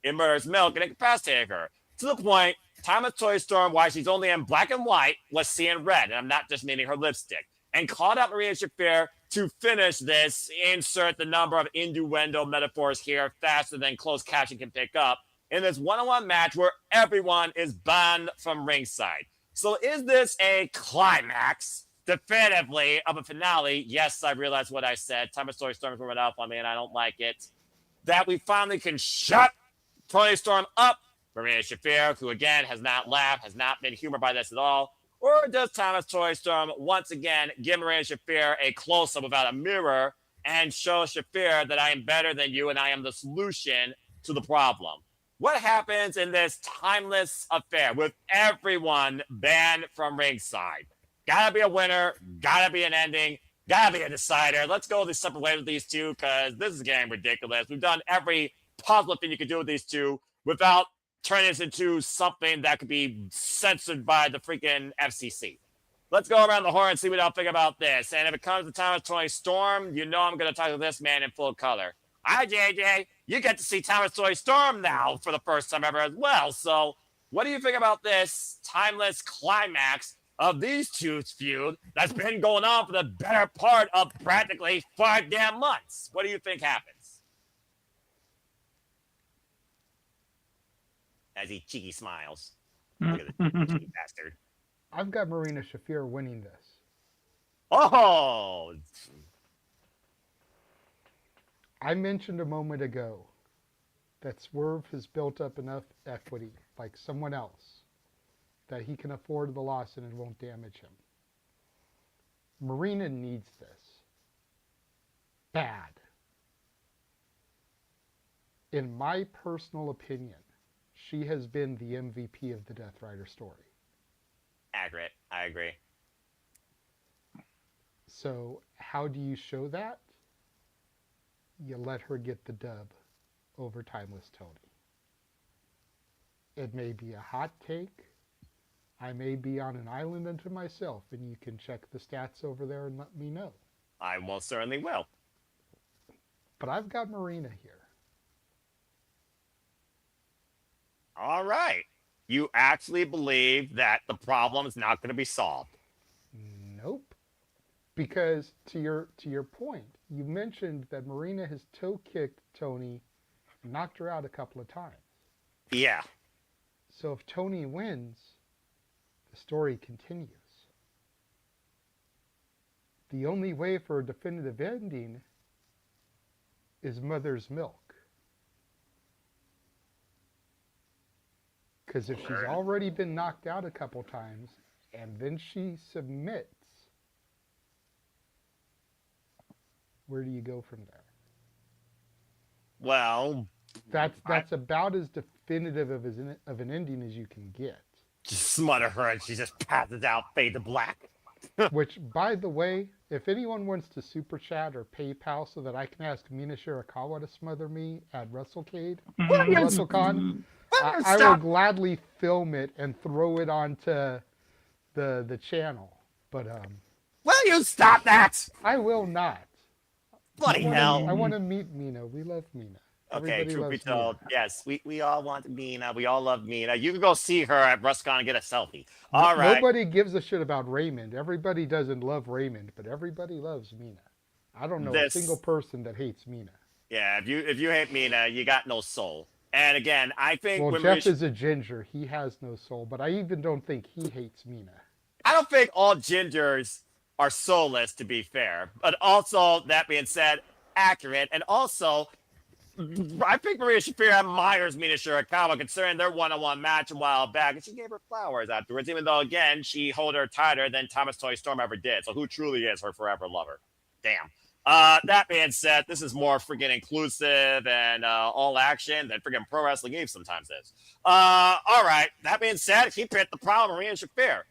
in Murder's Milk, and incapacitated her. To the point, Timeless Tony Storm, while she's only in black and white, was seeing red, and I'm not just meaning her lipstick, and called out Marina Shafir to finish this, insert the number of innuendo metaphors here faster than closed caption can pick up, in this one-on-one match where everyone is banned from ringside. So is this a climax, definitively, of a finale? Yes, I realize what I said. Timeless Tony Storm is rubbing off on me, and I don't like it. That we finally can shut Tony Storm up. Marina Shafir, who again has not laughed, has not been humored by this at all. Or does Timeless Tony Storm once again give Marina Shafir a close-up without a mirror and show Shafir that I am better than you and I am the solution to the problem? What happens in this timeless affair with everyone banned from ringside? Gotta be a winner, gotta be an ending, gotta be a decider. Let's go the separate ways with these two, because this is getting ridiculous. We've done every possible thing you could do with these two without turning this into something that could be censored by the freaking FCC. Let's go around the horn and see what I'll think about this. And if it comes to Timeless Tony Storm, you know I'm going to talk to this man in full color. Hi, JJ. You get to see Timeless Tony Storm now for the first time ever as well. So what do you think about this timeless climax of these two's feud that's been going on for the better part of practically 5 damn months? What do you think happens? As he cheeky smiles. Look at the cheeky bastard. I've got Marina Shafir winning this. Oh! I mentioned a moment ago that Swerve has built up enough equity, like someone else, that he can afford the loss and it won't damage him. Marina needs this. Bad. In my personal opinion, she has been the MVP of the Death Rider story. Accurate. I agree. So how do you show that? You let her get the dub over Timeless Tony. It may be a hot take. I may be on an island unto myself, and you can check the stats over there and let me know. I most certainly will. But I've got Marina here. All right. You actually believe that the problem is not going to be solved? Nope. Because to your point, you mentioned that Marina has toe-kicked Tony and knocked her out a couple of times. Yeah. So if Tony wins, the story continues. The only way for a definitive ending is Mother's Milk. Because if she's already been knocked out a couple times and then she submits, where do you go from there? Well, that's about as definitive of an ending as you can get. Just smother her and she just passes out, fade to black. Which, by the way, if anyone wants to super chat or PayPal so that I can ask Mina Shirakawa to smother me at WrestleCade, WrestleCon, I will gladly film it and throw it onto the channel. But will you stop that? I will not. Bloody hell! I want to meet Mina. We love Mina. Okay, Everybody truth be loves told, Mina. yes, we all want Mina. We all love Mina. You can go see her at WrestleCon and get a selfie. All right. Nobody gives a shit about Raymond. Everybody doesn't love Raymond, but everybody loves Mina. I don't know a single person that hates Mina. Yeah, if you hate Mina, you got no soul. And again, I think... Well, Jeff is a ginger. He has no soul, but I even don't think he hates Mina. I don't think all gingers are soulless, to be fair. But also, that being said, accurate. And also, I think Maria Shafir admires Mina Shirakawa, considering their one-on-one match a while back. And she gave her flowers afterwards, even though, again, she held her tighter than Thomas Toy Storm ever did. So who truly is her forever lover? Damn. That being said, this is more freaking inclusive and all action than freaking Pro Wrestling Eve sometimes is. All right. That being said, he picked the problem, Maria Shafir.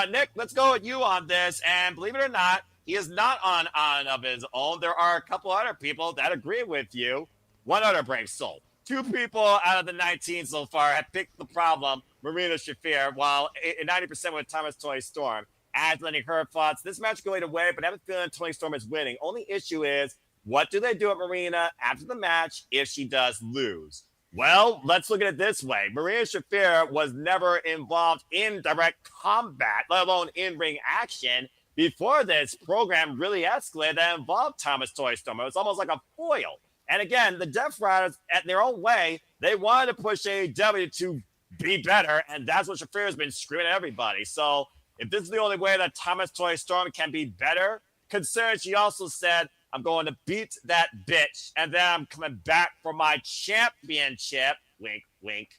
Nick, let's go with you on this. And believe it or not, he is not on of his own. There are a couple other people that agree with you. One other brave soul. 2 people out of the 19 so far have picked the problem, Marina Shafir, while 90% with Thomas Toy Storm. As letting her thoughts, this match going away, but I have a feeling Toni Storm is winning. Only issue is, what do they do at Marina after the match if she does lose? Well, let's look at it this way. Marina Shafir was never involved in direct combat, let alone in-ring action, before this program really escalated and involved Thomas Toy Storm. It was almost like a foil. And again, the Death Riders, at their own way, they wanted to push AEW to be better, and that's what Shafir has been screaming at everybody. So, if this is the only way that Thomas Toy Storm can be better, considering she also said, I'm going to beat that bitch, and then I'm coming back for my championship, wink, wink,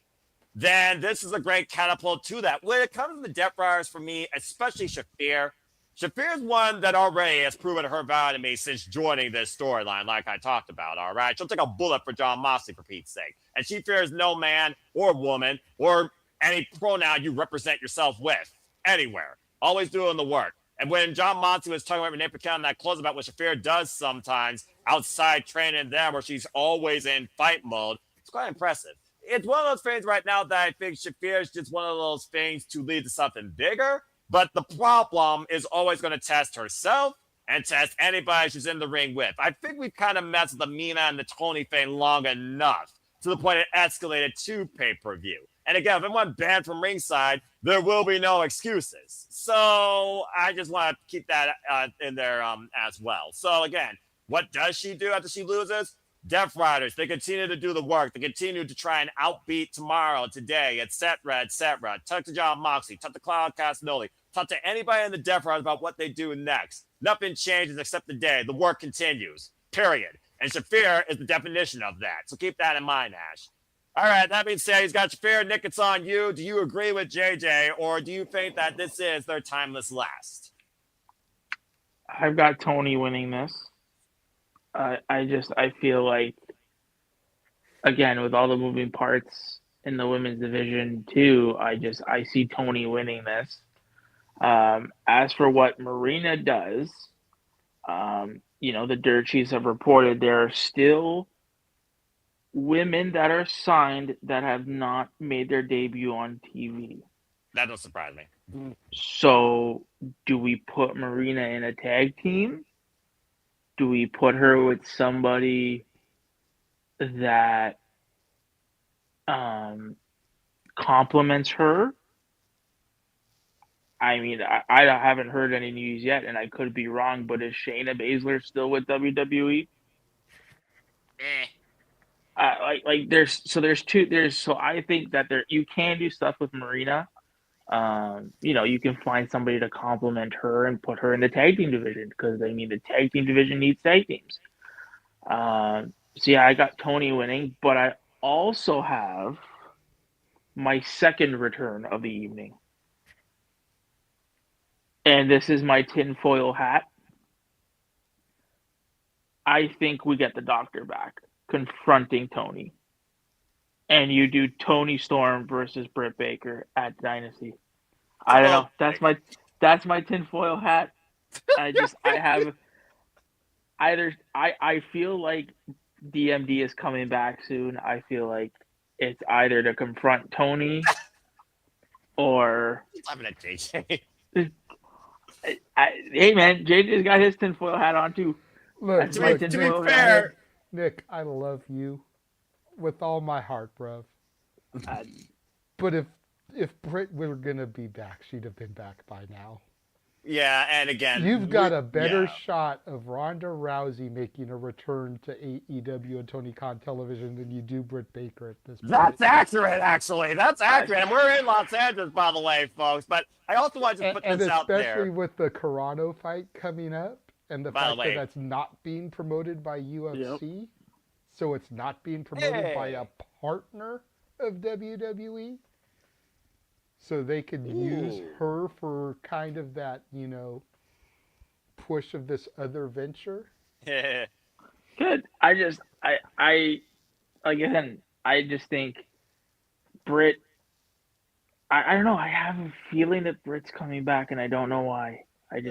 then this is a great catapult to that. When it comes to the Death Riders, for me, especially Shafir, Shafir's one that already has proven her value to me since joining this storyline, like I talked about, all right? She'll take a bullet for John Moxley, for Pete's sake. And she fears no man or woman or any pronoun you represent yourself with. Anywhere. Always doing the work. And when John Moxley was talking about Renee Paquette in that close about what Shafir does sometimes outside training them, where she's always in fight mode, it's quite impressive. It's one of those things right now that I think Shafir is just one of those things to lead to something bigger. But the problem is always going to test herself and test anybody she's in the ring with. I think we've kind of messed with the Mina and the Tony thing long enough to the point it escalated to pay-per-view. And again, if anyone banned from ringside, there will be no excuses. So I just want to keep that in there as well. So again, what does she do after she loses? Death Riders, they continue to do the work. They continue to try and outbeat tomorrow, today, etc., etc. Talk to John Moxley, talk to Cloud Castagnoli, talk to anybody in the Death Riders about what they do next. Nothing changes except the day. The work continues, period. And Shafir is the definition of that. So keep that in mind, Ash. All right, that being said, he's got Shafir. Nick, it's on you. Do you agree with JJ, or do you think that this is their timeless last? I've got Tony winning this. I feel like, again, with all the moving parts in the women's division too, I see Tony winning this. As for what Marina does, the dirt sheets have reported there are still women that are signed that have not made their debut on TV. That don't surprise me. So, do we put Marina in a tag team? Do we put her with somebody that complements her? I mean, I haven't heard any news yet, and I could be wrong, but is Shayna Baszler still with WWE? So I think that you can do stuff with Marina. You can find somebody to complement her and put her in the tag team division, because the tag team division needs tag teams. So yeah, I got Tony winning, but I also have my second return of the evening. And this is my tinfoil hat. I think we get the Doctor back confronting Tony. And you do Tony Storm versus Britt Baker at Dynasty. I don't know. That's my tinfoil hat. I feel like DMD is coming back soon. I feel like it's either to confront Tony or I'm at JJ. Hey man, JJ's got his tinfoil hat on too. Look, to be fair, Nick, I love you with all my heart, bro. But if Britt were gonna be back, she'd have been back by now. Yeah, and again, you've got a better shot of Ronda Rousey making a return to AEW and Tony Khan television than you do Britt Baker at this point. That's accurate, actually. That's accurate. And we're in Los Angeles, by the way, folks. But I also want to put this out there. Especially with the Carano fight coming up and the fact that that's not being promoted by UFC. Yep. So it's not being promoted by a partner of WWE. So they could use her for kind of that, push of this other venture. Good. I just think Britt. I don't know. I have a feeling that Britt's coming back, and I don't know why. Like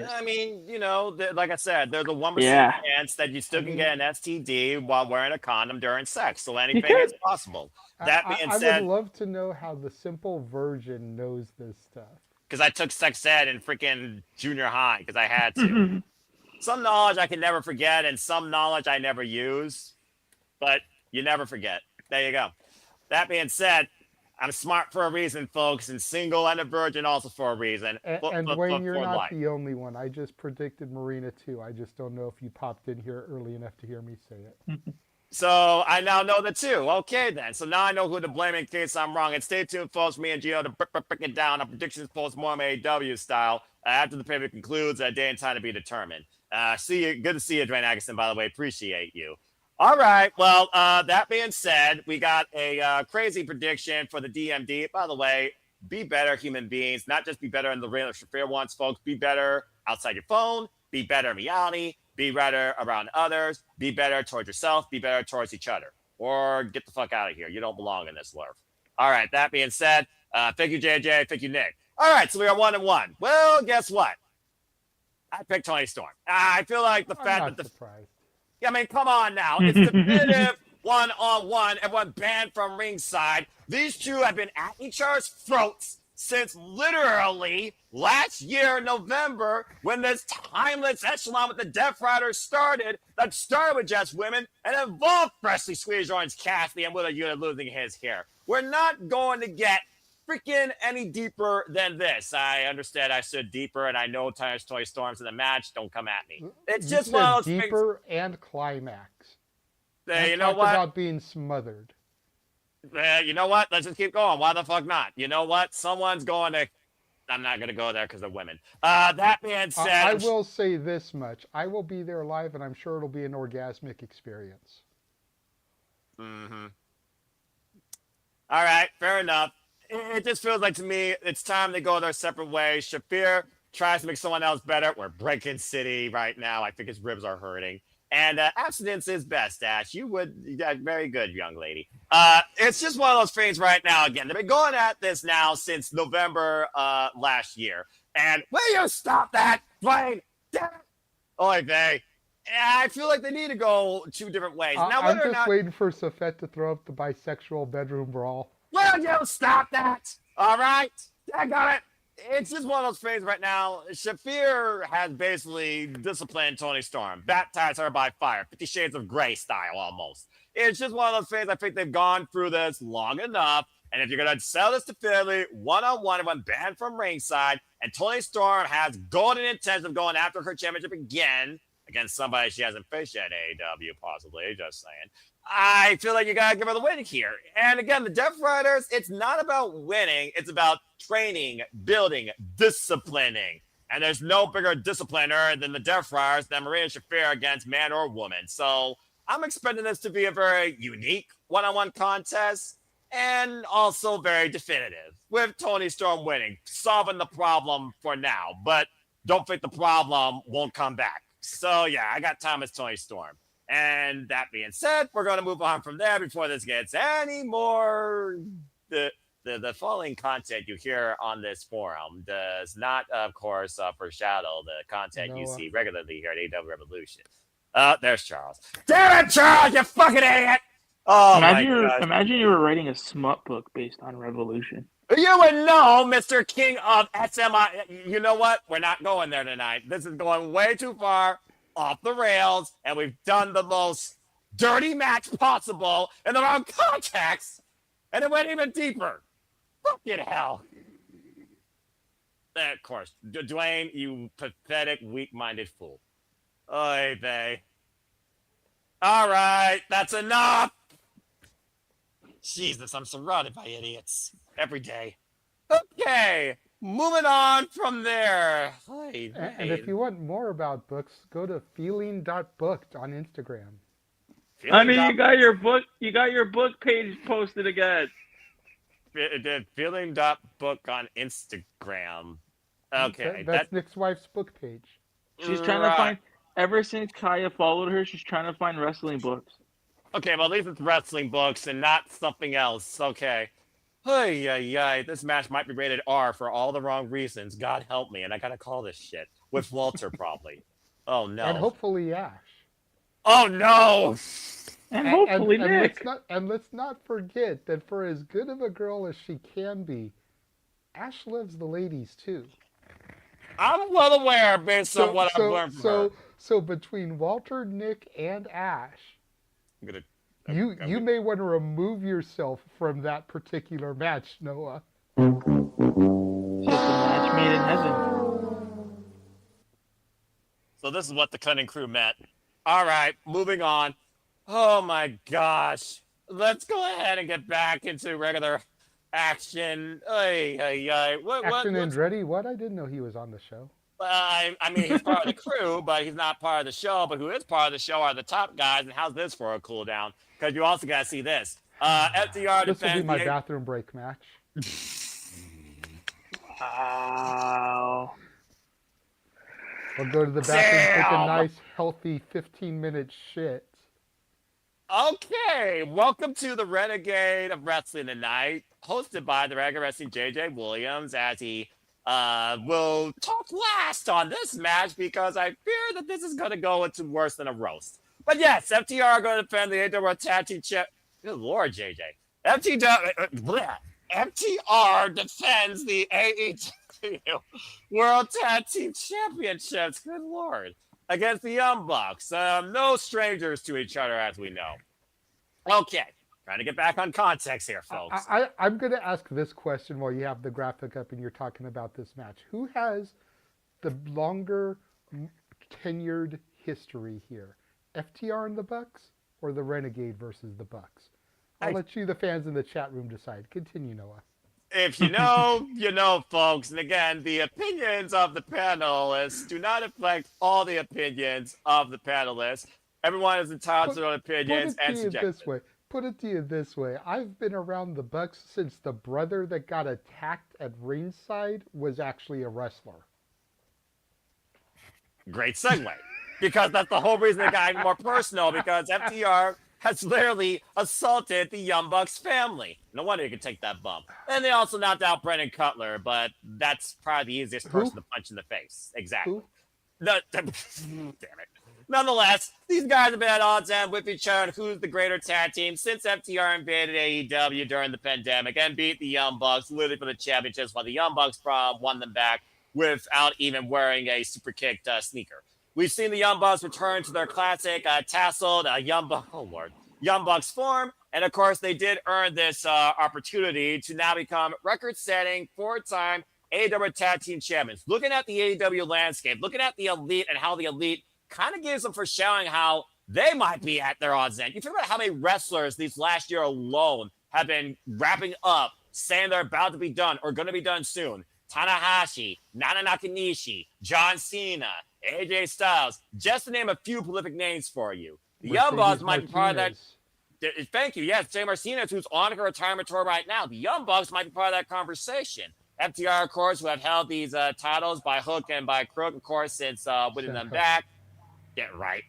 I said, there's a 1% chance that you still can get an STD while wearing a condom during sex. So anything is possible. That being said, I would love to know how the simple virgin knows this stuff. Because I took sex ed in freaking junior high because I had to. Some knowledge I can never forget, and some knowledge I never use. But you never forget. There you go. That being said, I'm smart for a reason, folks, and single and a virgin also for a reason. And Wayne, you're not the only one. I just predicted Marina too. I just don't know if you popped in here early enough to hear me say it. So I now know the two. Okay, then. So now I know who to blame in case I'm wrong. And stay tuned, folks. Me and Gio to break it down. Our predictions post more AEW style after the pay-per-view concludes. A day and time to be determined. See you. Good to see you, Dwayne Atkinson, by the way. Appreciate you. All right. Well, that being said, we got a crazy prediction for the DMD. By the way, be better human beings. Not just be better in the real Shafir wants, folks. Be better outside your phone. Be better in reality. Be better around others. Be better towards yourself. Be better towards each other. Or get the fuck out of here. You don't belong in this lurf. All right. That being said, thank you, JJ. Thank you, Nick. All right. So we are 1-1. Well, guess what? I picked Tony Storm. I feel like the fact that surprised. Yeah, I mean, come on now. It's definitive one-on-one. Everyone banned from ringside. These two have been at each other's throats since literally last year in November when this timeless echelon with the Death Riders started that started with just women and involved freshly squeezed Orange Cassidy and Wheeler Yuta losing his hair. We're not going to get freaking any deeper than this. I understand I stood deeper, and I know Tony Storm's in the match. Don't come at me. It's just one of those deeper and climax. You know what? About being smothered. You know what? Let's just keep going. Why the fuck not? You know what? Someone's going to. I'm not going to go there because they're women. That being said, I will say this much: I will be there live, and I'm sure it'll be an orgasmic experience. Mm-hmm. All right, fair enough. It just feels like to me it's time to go their separate ways. Shafir tries to make someone else better. We're breaking city right now. I think his ribs are hurting. And abstinence is best, Ash. Very good, young lady. It's just one of those things right now. Again, they've been going at this now since November last year. And will you stop that, Dwayne? Oy vey. I feel like they need to go two different ways. Now, I'm just waiting for Safet to throw up the bisexual bedroom brawl. Will you stop that? All right? I got it. It's just one of those things right now. Shafir has basically disciplined Tony Storm, baptized her by fire, 50 Shades of Grey style almost. It's just one of those things. I think they've gone through this long enough. And if you're going to sell this to Philly, one-on-one, everyone banned from ringside, and Tony Storm has golden intentions of going after her championship again against somebody she hasn't faced yet, AEW, possibly, just saying. I feel like you got to give her the win here. And again, the Death Riders, it's not about winning. It's about training, building, disciplining. And there's no bigger discipliner than the Death Riders than Maria Shafir against man or woman. So I'm expecting this to be a very unique one-on-one contest. and also very definitive, with Tony Storm winning, solving the problem for now. But don't think the problem won't come back. So yeah, I got Thomas Tony Storm. And that being said, we're going to move on from there before this gets any more. The following content you hear on this forum does not, of course, foreshadow the content you see regularly here at AEW Revolution. There's Charles. Damn it, Charles, you fucking idiot! Oh, imagine you were writing a smut book based on Revolution. You would know, Mr. King of SMI. You know what? We're not going there tonight. This is going way too far off the rails, and we've done the most dirty match possible in the wrong context, and it went even deeper. Fucking hell. Of course. Dwayne, you pathetic, weak-minded fool. Oy vey. All right, that's enough. Jesus, I'm surrounded by idiots every day. Okay, moving on from there. And if you want more about books, go to feeling.booked on Instagram. You got your book. You got your book page posted again. Feeling.book on Instagram. Okay, that's Nick's wife's book page. She's trying to find. Ever since Kaya followed her, she's trying to find wrestling books. Okay, well, at least it's wrestling books and not something else. Okay. This match might be rated R for all the wrong reasons. God help me, and I gotta call this shit. With Walter, probably. Oh, no. And hopefully Ash. Oh, no! And hopefully Nick. Let's not forget that for as good of a girl as she can be, Ash loves the ladies, too. I'm well aware based on what I've learned from her. So between Walter, Nick, and Ash, you may want to remove yourself from that particular match, Noah. It's a match made in heaven. So this is what the cunning crew meant. All right, moving on. Oh my gosh. Let's go ahead and get back into regular action. Action Andretti? What? I didn't know he was on the show. I mean, he's part of the crew, but he's not part of the show. But who is part of the show are the top guys. And how's this for a cool down? Because you also got to see this. FTR This will be my bathroom break match. Wow. I'll go to the bathroom, take a nice, healthy 15-minute shit. Okay, welcome to the Renegade of Wrestling Tonight, hosted by the regular wrestling JJ Williams, as he will talk last on this match because I fear that this is going to go into worse than a roast. But yes, FTR are going to defend the AEW Tag Team Chip. Good Lord, JJ. FTR defends the AEW World Tag Team Championships. Good Lord. Against the Young Bucks. No strangers to each other, as we know. Okay. Trying to get back on context here, folks. I'm going to ask this question while you have the graphic up and you're talking about this match. Who has the longer tenured history here? FTR and the Bucks or the Renegade versus the Bucks? I'll let you, the fans in the chat room, decide. Continue, Noah. If you know, you know, folks. And again, the opinions of the panelists do not reflect all the opinions of the panelists. Everyone is entitled to their opinions and suggestions. Put it to you this way. I've been around the Bucks since the brother that got attacked at ringside was actually a wrestler. Great segue. Because that's the whole reason it got even more personal, because FTR has literally assaulted the Young Bucks family. No wonder he could take that bump. And they also knocked out Brendan Cutler, but that's probably the easiest person to punch in the face. Exactly. No, damn it. Nonetheless, these guys have been at odds and with each other on who's the greater tag team since FTR invaded AEW during the pandemic and beat the Young Bucks literally for the championships, while the Young Bucks won them back without even wearing a super kicked sneaker. We've seen the Young Bucks return to their classic tasseled Young Bucks form. And of course, they did earn this opportunity to now become record-setting four-time AEW Tag Team Champions. Looking at the AEW landscape, looking at the Elite and how the Elite kind of gives them for showing how they might be at their odds end. You think about how many wrestlers these last year alone have been wrapping up, saying they're about to be done or going to be done soon. Tanahashi, Nana Nakanishi, John Cena, AJ Styles, just to name a few prolific names for you. The Young Bucks might be part of that. Thank you. Yes, Jay Martinez, who's on her retirement tour right now. The Young Bucks might be part of that conversation. FTR, of course, who have held these titles by hook and by crook, of course, since winning them back. Yeah, right.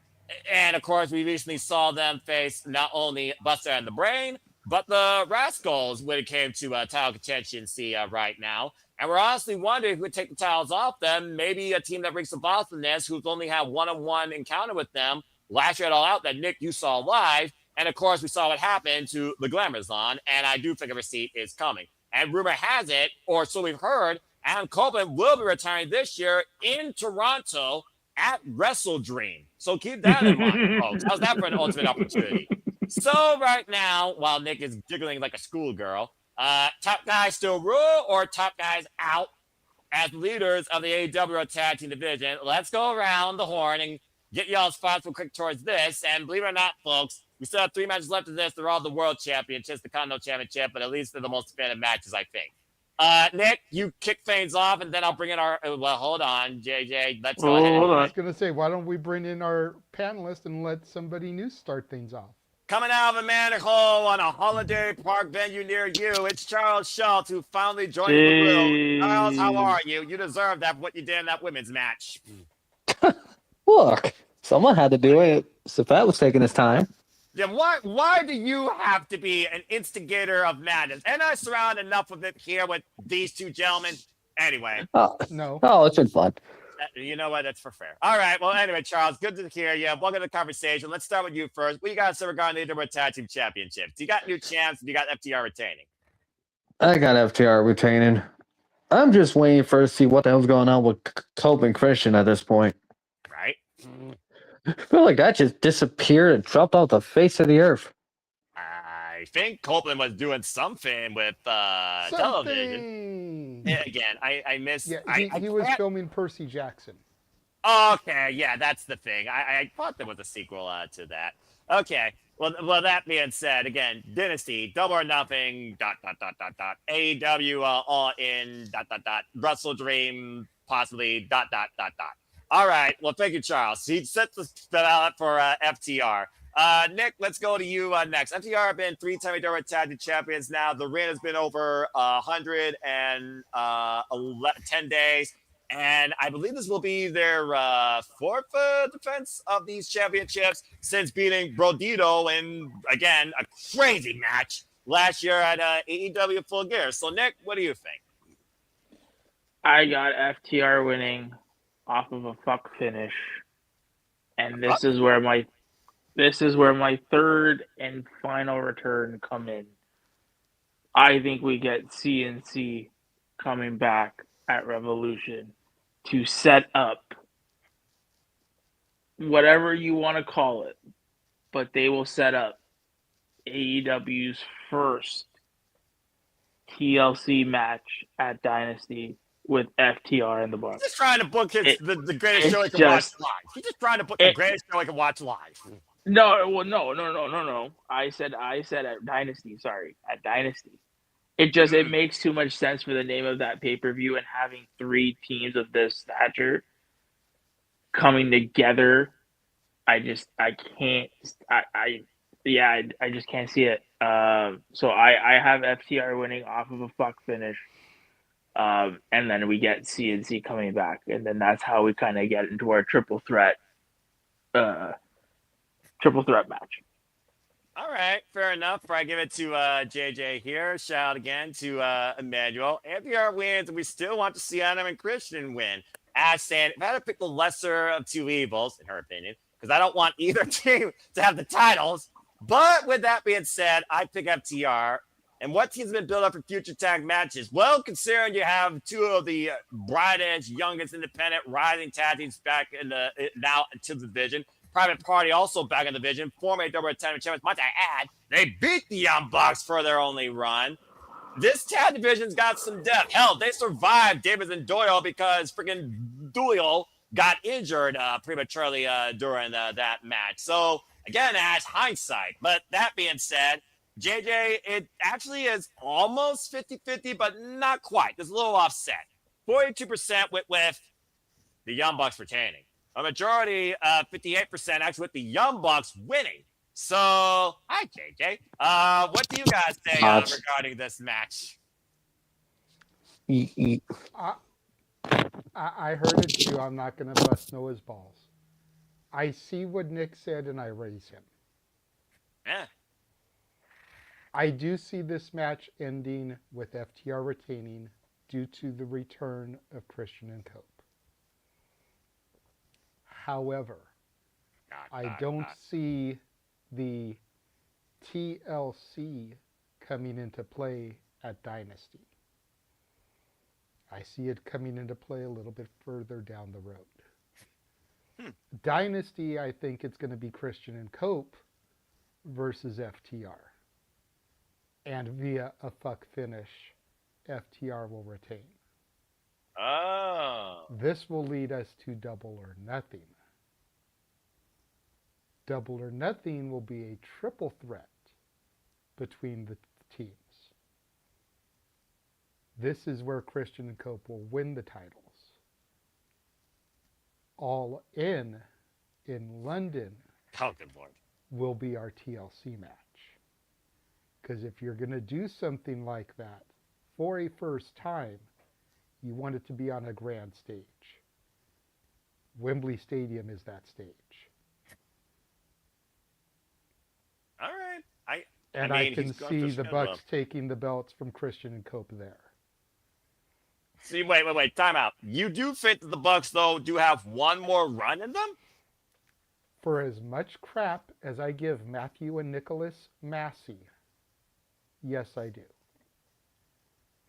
And, of course, we recently saw them face not only Buster and the Brain, but the Rascals when it came to title contention right now. And we're honestly wondering who would take the titles off them. Maybe a team that brings the Boston-ness, who's only had one-on-one encounter with them last year at All Out that, Nick, you saw live. And, of course, we saw what happened to the Glamazon, and I do think a receipt is coming. And rumor has it, or so we've heard, Adam Copeland will be retiring this year in Toronto at Wrestle Dream. So keep that in mind, folks. How's that for an ultimate opportunity? So right now, while Nick is giggling like a schoolgirl, top guys still rule or top guys out as leaders of the AEW Tag Team Division? Let's go around the horn and get y'all's thoughts real quick towards this. And believe it or not, folks, we still have 3 matches left of this. They're all the World Championships, the Continental Championship, but at least they're the most defended matches, I think. Nick, you kick things off, and then I'll bring in our... Well, hold on, JJ. Let's go ahead. I was going to say, why don't we bring in our panelist and let somebody new start things off? Coming out of a manhole on a holiday park venue near you, it's Charles Schultz, who finally joined the room. Charles, how are you? You deserve that what you did in that women's match. Look, someone had to do it. Safat was taking his time. Yeah, why do you have to be an instigator of madness? And I surround enough of it here with these two gentlemen. Anyway. No. Oh, it's been fun. You know what? That's for fair. All right. Well, anyway, Charles, good to hear you. Welcome to the conversation. Let's start with you first. What you got to say regarding the AEW Tag Team Championships? You got new champs, and you got FTR retaining. I got FTR retaining. I'm just waiting for to see what the hell's going on with Cope and Christian at this point. Right. I feel like that just disappeared and dropped off the face of the earth. I think Copeland was doing something with television. Yeah, again, I missed. Yeah, he was filming Percy Jackson. Okay, yeah, that's the thing. I thought there was a sequel to that. Okay, well, that being said, again, Dynasty, Double or Nothing, ... AEW, All In, ... Wrestle Dream, possibly ... All right. Well, thank you, Charles. He set the out for FTR. Nick, let's go to you next. FTR have been 3-time AEW Tag Team Champions now. The reign has been over 110 days. And I believe this will be their fourth defense of these championships since beating Brodito in, again, a crazy match last year at AEW Full Gear. So, Nick, what do you think? I got FTR winning off of a fuck finish, and this is where my third and final return come in. I think we get CNC coming back at Revolution to set up whatever you want to call it, but they will set up AEW's first TLC match at Dynasty with FTR in the bar. He's just trying to book the greatest show he can watch live. He's just trying to book the greatest show he can watch live. No. I said at Dynasty. Sorry, at Dynasty. It makes too much sense for the name of that pay-per-view and having 3 teams of this stature coming together. I just can't see it. So I have FTR winning off of a fuck finish. And then we get CNC coming back, and then that's how we kind of get into our triple threat match. All right, fair enough. Before I give it to JJ here, shout out again to Emmanuel. FTR wins, and we still want to see Adam and Christian win. As saying, if I had to pick the lesser of two evils, in her opinion, because I don't want either team to have the titles. But with that being said, I pick FTR. And what team's been built up for future tag matches? Well, considering you have 2 of the brightest, youngest, independent rising tag teams back in now into the division. Private Party also back in the division. Former AEW Tag Team Champions. Might I add, they beat the Young Bucks for their only run. This tag division's got some depth. Hell, they survived Davis and Doyle because freaking Doyle got injured prematurely during that match. So, again, it has hindsight. But that being said, JJ, it actually is almost 50-50, but not quite. There's a little offset. 42% with the Young Bucks retaining. A majority, 58%, actually with the Young Bucks winning. So, hi, JJ. What do you guys say regarding this match? I heard it too. I'm not going to bust Noah's balls. I see what Nick said and I raise him. Yeah. I do see this match ending with FTR retaining due to the return of Christian and Cope. However, I don't see the TLC coming into play at Dynasty. I see it coming into play a little bit further down the road. Dynasty, I think it's going to be Christian and Cope versus FTR. And via a fuck finish, FTR will retain. Oh. This will lead us to Double or Nothing. Double or Nothing will be a triple threat between the teams. This is where Christian and Cope will win the titles. All in London will be our TLC match. Because if you're going to do something like that for a first time, you want it to be on a grand stage. Wembley Stadium is that stage. All right. I can see the Bucks taking the belts from Christian and Cope there. See, wait, time out. You do think that the Bucks, though, do have one more run in them? For as much crap as I give Matthew and Nicholas Massey, yes, I do.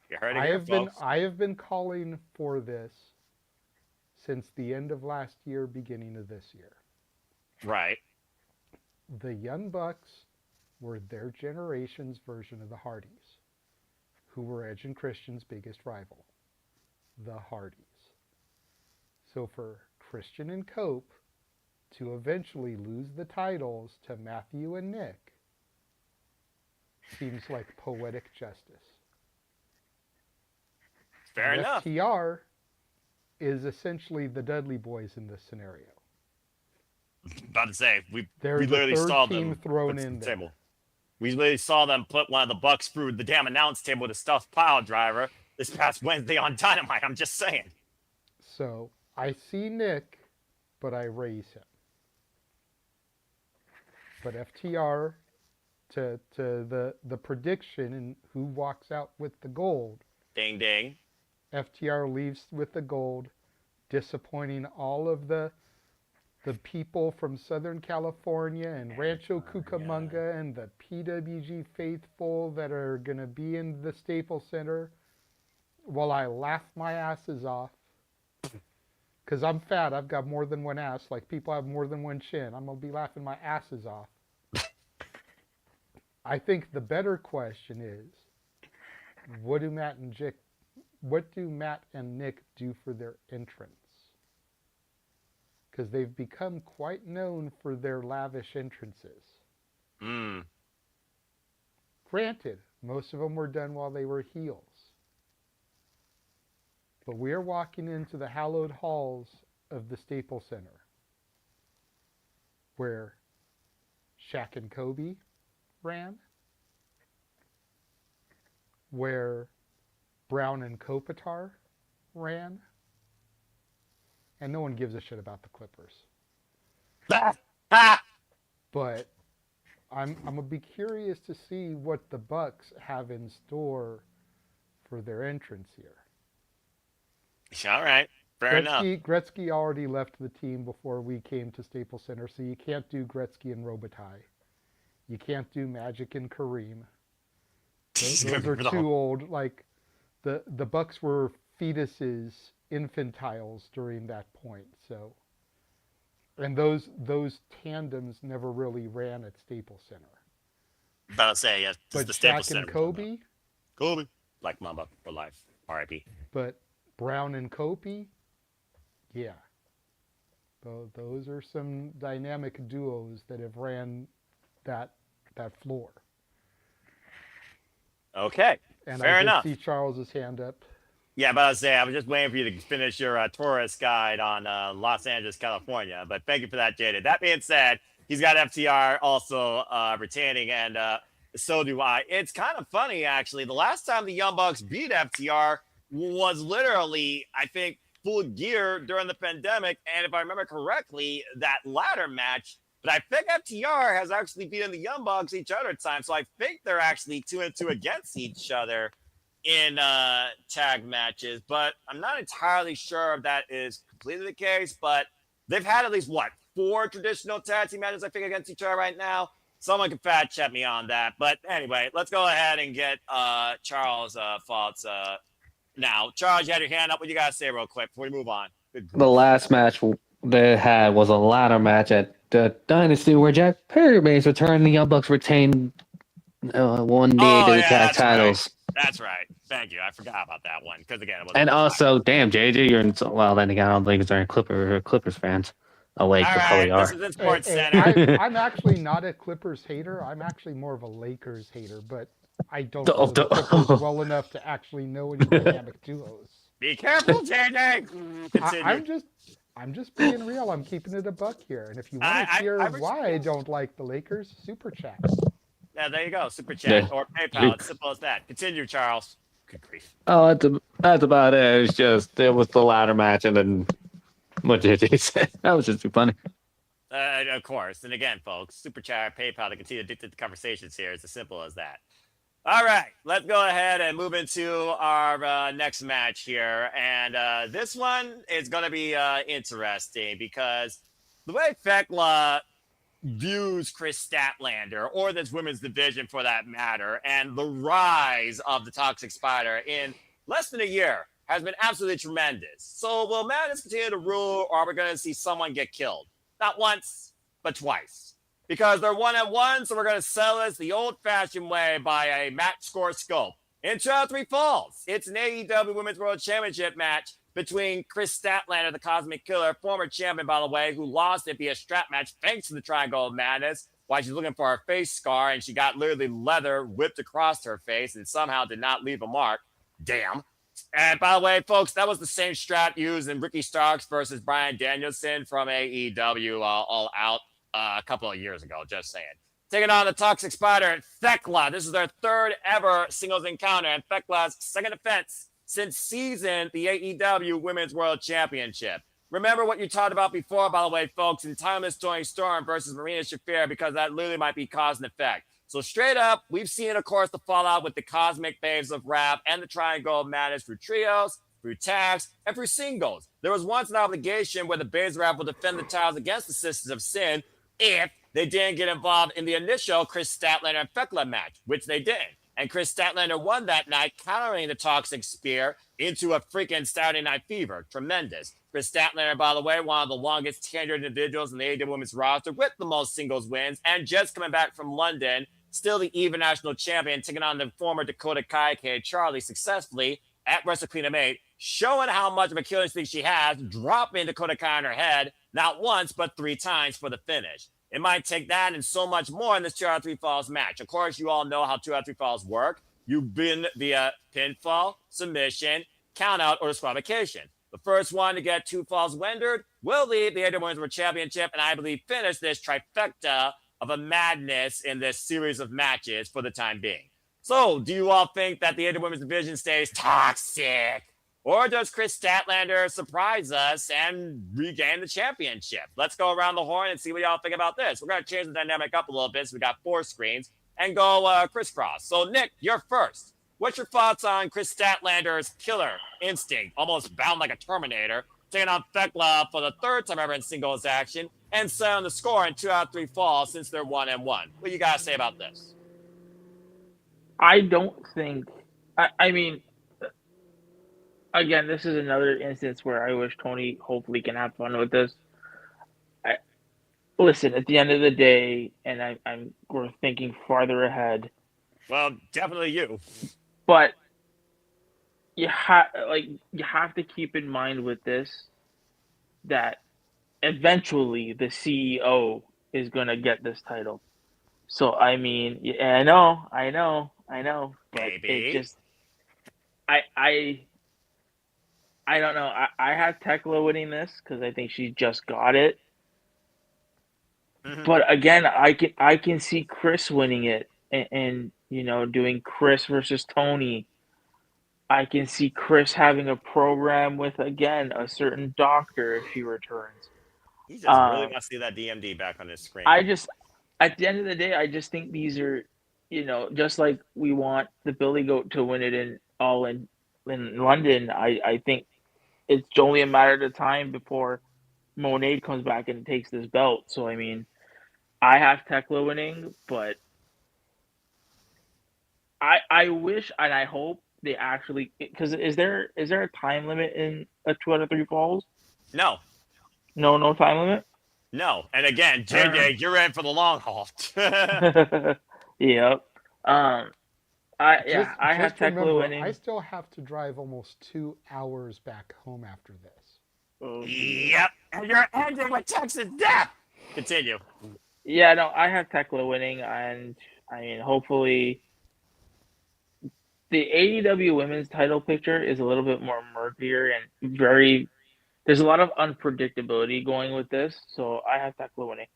You heard it here, folks. I have been calling for this since the end of last year, beginning of this year. Right. The Young Bucks were their generation's version of the Hardys, who were Edge and Christian's biggest rival, the Hardys. So for Christian and Cope to eventually lose the titles to Matthew and Nick seems like poetic justice. Fair enough. FTR is essentially the Dudley Boys in this scenario. About to say, we They're literally the saw third team them thrown put in the there. table. We literally saw them put one of the Bucks through the damn announce table with a stuffed pile driver this past Wednesday on Dynamite. I'm just saying. So I see Nick, but I raise him. But FTR, to the prediction and who walks out with the gold. Ding, ding. FTR leaves with the gold, disappointing all of the people from Southern California and Rancho Cucamonga and the PWG faithful that are going to be in the Staples Center while I laugh my asses off. Because I'm fat. I've got more than one ass. Like people have more than one chin. I'm going to be laughing my asses off. I think the better question is, what do Matt and Nick do for their entrance? Because they've become quite known for their lavish entrances. Granted, most of them were done while they were heels. But we are walking into the hallowed halls of the Staples Center, where Shaq and Kobe ran, where Brown and Kopitar ran, and no one gives a shit about the Clippers. But I'm gonna be curious to see what the Bucks have in store for their entrance here. All right, fair enough. Gretzky already left the team before we came to Staples Center, so you can't do Gretzky and Robitaille. You can't do Magic and Kareem. Those are too old. Like the Bucks were fetuses, infantiles during that point. So, and those tandems never really ran at Staples Center. About to say, yes. But the Shaq and Kobe, like Mamba for life, R.I.P. But Brown and Kobe, yeah. Those are some dynamic duos that have ran that floor. Okay, and fair enough. I did see Charles's hand up. Yeah, but I was saying, I was just waiting for you to finish your tourist guide on Los Angeles, California. But thank you for that, Jada. That being said, he's got FTR also retaining, and so do I. It's kind of funny, actually. The last time the Young Bucks beat FTR was literally, I think, full gear during the pandemic. And if I remember correctly, that ladder match. But I think FTR has actually beaten the Young Bucks each other time. So I think they're actually 2-2 against each other in tag matches. But I'm not entirely sure if that is completely the case. But they've had at least, 4 traditional tag team matches, I think, against each other right now. Someone can fact check me on that. But anyway, let's go ahead and get Charles' thoughts now. Charles, you had your hand up. What you got to say real quick before we move on? The last match they had was a ladder match at the Dynasty where Jack Perry returned. The Young Bucks retained one day tag titles. Right. That's right. Thank you. I forgot about that one because again, it was. And also, damn, JJ, you're in. Well, then again, I don't think they're Clippers fans. Oh wait, all they right, probably are. This is the Sports Center. I'm actually not a Clippers hater. I'm actually more of a Lakers hater, but I don't know the Clippers well enough to actually know any dynamic duos. Be careful, JJ. I'm just being real. I'm keeping it a buck here. And if you want to hear why I don't like the Lakers, super chat. Yeah, there you go. Super chat or PayPal. It's simple as that. Continue, Charles. Good grief. Oh, that's about it. It's just it was the ladder match, and then what JJ said. That was just too funny. Of course. And again, folks, super chat, PayPal to continue the conversations here. It's as simple as that. All right, let's go ahead and move into our next match here. And this one is going to be interesting because the way Thekla views Kris Statlander, or this women's division for that matter, and the rise of the Toxic Spider in less than a year has been absolutely tremendous. So will madness continue to rule, or are we going to see someone get killed? Not once, but twice. Because they're 1-1, so we're going to sell this the old-fashioned way by a match score scope. In 2-3 falls, it's an AEW Women's World Championship match between Kris Statlander, the Cosmic Killer, former champion, by the way, who lost it via strap match thanks to the Triangle of Madness, while she's looking for her face scar, and she got literally leather whipped across her face and somehow did not leave a mark. Damn. And by the way, folks, that was the same strat used in Ricky Starks versus Bryan Danielson from AEW All Out a couple of years ago, just saying. Taking on the Toxic Spider and Thekla. This is their third ever singles encounter and Thekla's second defense since season the AEW Women's World Championship. Remember what you talked about before, by the way, folks, in Timeless Toni Storm versus Marina Shafir, because that literally might be cause and effect. So straight up, we've seen, of course, the fallout with the Cosmic Babes of Rap and the Triangle of Madness through trios, through tags, and through singles. There was once an obligation where the Babes of Rap will defend the titles against the Sisters of Sin if they didn't get involved in the initial Kris Statlander and Thekla match, which they did. And Kris Statlander won that night, countering the Toxic Spear into a freaking Saturday Night Fever. Tremendous. Kris Statlander, by the way, one of the longest tenured individuals in the AEW Women's roster with the most singles wins, and just coming back from London, still the even national champion, taking on the former Dakota Kai Kid Charlie successfully at Wrestle Kingdom 8, showing how much of a killing streak she has, dropping Dakota Kai on her head, not once, but 3 times for the finish. It might take that and so much more in this 2-out-of-3 falls match. Of course, you all know how 2-out-of-3 falls work. You win via pinfall, submission, countout, or disqualification. The first one to get 2 falls rendered will lead the AEW Women's World Championship, and I believe finish this trifecta of a madness in this series of matches for the time being. So, do you all think that the AEW Women's Division stays toxic? Or does Kris Statlander surprise us and regain the championship? Let's go around the horn and see what y'all think about this. We're going to change the dynamic up a little bit, so we got 4 screens, and go crisscross. So, Nick, you're first. What's your thoughts on Kris Statlander's killer instinct, almost bound like a Terminator, taking on Thekla for the 3rd time ever in singles action, and selling the score in 2-out-of-3 falls since they're 1-1? What do you guys say about this? I don't think... I mean... Again, this is another instance where I wish Tony hopefully can have fun with this. Listen, at the end of the day, and we're thinking farther ahead. Well, definitely you. But you have to keep in mind with this that eventually the CEO is going to get this title. So I mean, yeah, I know, but maybe. it just I don't know. I have Thekla winning this because I think she just got it. Mhm. But again, I can see Kris winning it, and doing Kris versus Tony. I can see Kris having a program with again a certain doctor if he returns. He just really Um, wants to see that DMD back on his screen. I just at the end of the day, I just think these are, just like we want the Billy Goat to win it in London. I think it's only a matter of time before Monet comes back and takes this belt. So I mean, I have Thekla winning, but I wish and I hope they actually, because is there a time limit in a 2 out of 3 falls? No, No time limit. no. And again, JJ, you're in for the long haul. Yep. I have Just Thekla remember, I winning. still have to drive almost 2 hours back home after this. Oh, Yep. And you're ending with Texas death. Continue. yeah, no, I have Thekla winning, and I mean, hopefully, the AEW women's title picture is a little bit more murkier and very. There's a lot of unpredictability going with this, so I have Thekla winning.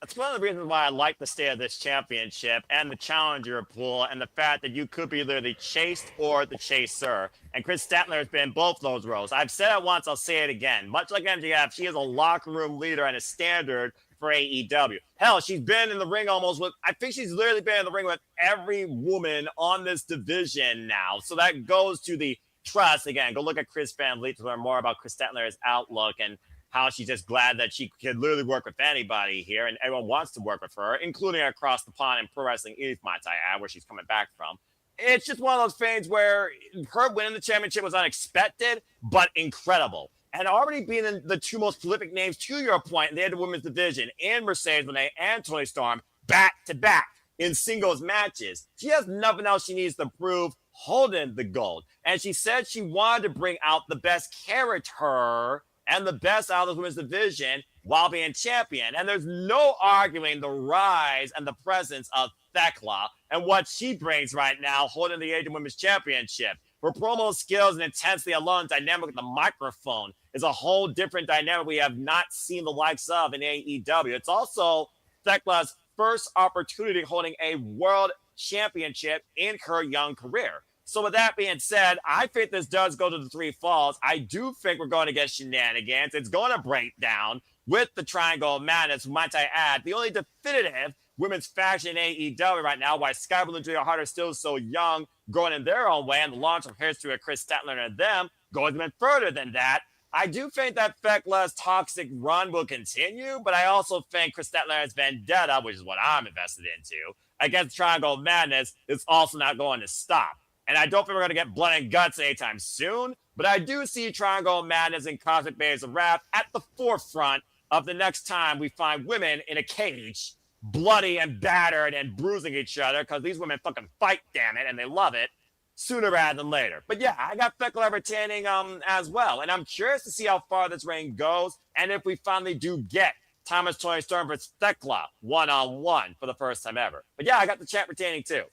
That's one of the reasons why I like the state of this championship and the challenger pool and the fact that you could be either the chased or the chaser. And Kris Statlander has been both those roles. I've said it once, I'll say it again. Much like MJF, she is a locker room leader and a standard for AEW. Hell, she's been in the ring almost with, I think she's literally been in the ring with every woman on this division now. So that goes to the trust. Again, go look at Chris Van Vliet to learn more about Kris Statlander's outlook and how she's just glad that she could literally work with anybody here, and everyone wants to work with her, including across the pond in Pro Wrestling East, might I add, where she's coming back from. It's just one of those things where her winning the championship was unexpected, but incredible. And already being in the 2 most prolific names, to your point, they had the women's division and Mercedes Moné and Toni Storm back to back in singles matches. She has nothing else she needs to prove holding the gold. And she said she wanted to bring out the best character and the best out of the women's division while being champion. And there's no arguing the rise and the presence of Thekla and what she brings right now holding the AEW Women's Championship. Her promo skills and intensity alone, dynamic with the microphone, is a whole different dynamic we have not seen the likes of in AEW. It's also Thekla's first opportunity holding a world championship in her young career. So with that being said, I think this does go to the 3 falls. I do think we're going to get shenanigans. It's going to break down with the Triangle of Madness, might I add, the only definitive women's faction in AEW right now, why Sky Blue and Julia Hart are still so young, growing in their own way, and the launch of history of Kris Statlander and them goes even further than that. I do think that Thekla's toxic run will continue, but I also think Kris Statlander's vendetta, which is what I'm invested into, against Triangle of Madness is also not going to stop. And I don't think we're going to get blood and guts anytime soon, but I do see Triangle of Madness and Cosmic Bays of Wrath at the forefront of the next time we find women in a cage, bloody and battered and bruising each other, because these women fucking fight, damn it, and they love it, sooner rather than later. But yeah, I got Thekla retaining as well, and I'm curious to see how far this reign goes, and if we finally do get Thomas Toni Storm versus Thekla one-on-one for the first time ever. But yeah, I got the champ retaining too.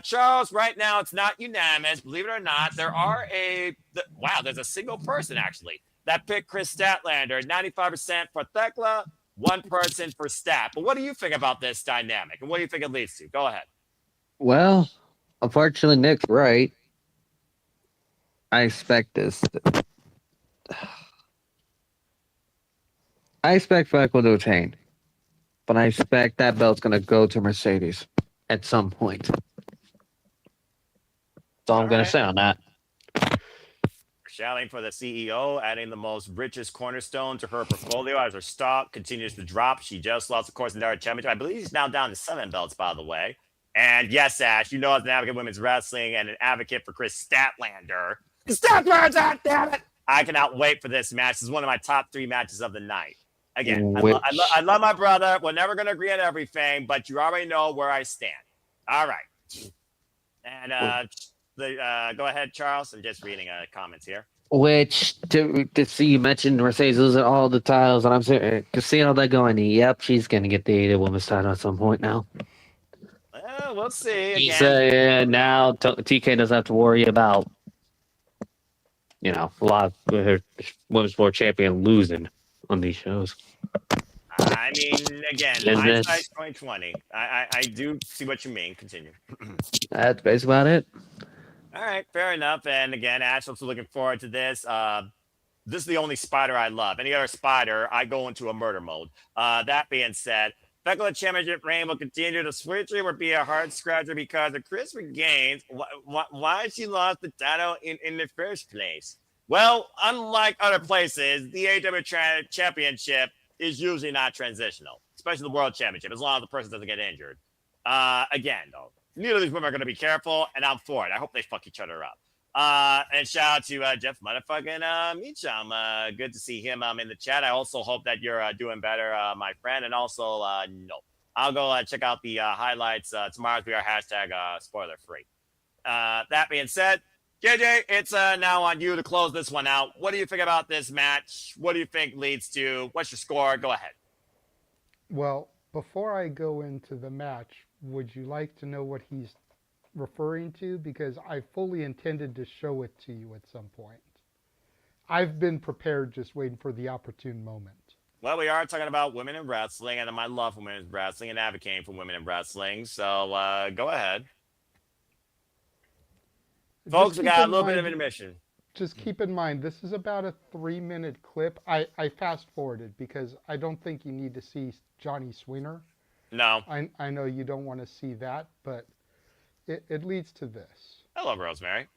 Charles, right now it's not unanimous. Believe it or not, there's a single person actually that picked Kris Statlander, 95% for Thekla, 1 person for Stat. But what do you think about this dynamic, and what do you think it leads to? Go ahead. Well, unfortunately, Nick's right. I expect this. I expect Thekla to retain, but I expect that belt's going to go to Mercedes at some point. That's all I'm going to say on that. Shouting for the CEO, adding the most richest cornerstone to her portfolio as her stock continues to drop. She just lost, of course, another championship. I believe she's now down to 7 belts, by the way. And yes, Ash, as an advocate of women's wrestling and an advocate for Kris Statlander. Statlander, damn it! I cannot wait for this match. This is one of my top 3 matches of the night. Again, I love my brother. We're never going to agree on everything, but you already know where I stand. All right. And go ahead, Charles. I'm just reading comments here. Which to see you mentioned Mercedes losing all the titles, and I'm saying to see how they're going. Yep, she's gonna get the AEW Women's title at some point now. We'll see. Again, now TK doesn't have to worry about a lot of her Women's World Champion losing on these shows. I mean, again, Business. hindsight's 2020. I do see what you mean. Continue. That's basically about it. All right, fair enough. And again, Ash, I'm still looking forward to this. This is the only spider I love. Any other spider, I go into a murder mode. That being said, Thekla Championship reign will continue. The switcher will be a hard scratcher because if Kris regains, why she lost the title in the first place? Well, unlike other places, the AEW Championship is usually not transitional, especially the World Championship, as long as the person doesn't get injured. Again, though, neither of these women are going to be careful, and I'm for it. I hope they fuck each other up. And shout out to Jeff motherfucking Meacham. Good to see him in the chat. I also hope that you're doing better, my friend. And also, no, I'll go check out the highlights tomorrow. We are hashtag spoiler free. That being said, JJ, it's now on you to close this one out. What do you think about this match? What do you think leads to? What's your score? Go ahead. Well, before I go into the match, would you like to know what he's referring to? Because I fully intended to show it to you at some point. I've been prepared, just waiting for the opportune moment. Well, we are talking about women in wrestling, and I love women in wrestling and advocating for women in wrestling. So go ahead. Folks, we got a little bit of intermission. Just keep in mind, this is about a 3-minute clip. I fast forwarded because I don't think you need to see Johnny Sweener. No. I know you don't want to see that, but it leads to this. Hello, Rosemary.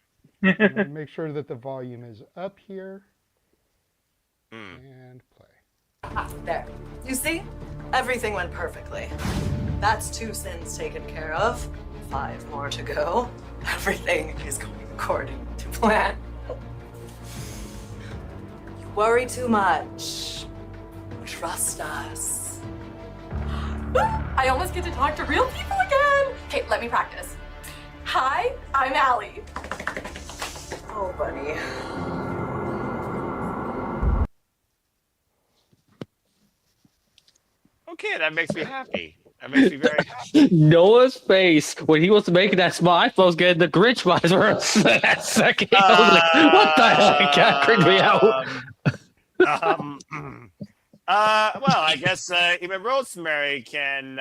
Make sure that the volume is up here. And play. There. You see? Everything went perfectly. That's 2 sins taken care of. 5 more to go. Everything is going according to plan. You worry too much. Trust us. I almost get to talk to real people again. Okay, let me practice. Hi, I'm Allie. Oh, buddy. Okay, that makes me happy. That makes me very happy. Noah's face when he was making that smile, I was getting the Grinch vibes for a second. I was like, what the heck? That creeped me out. Well, I guess even Rosemary can.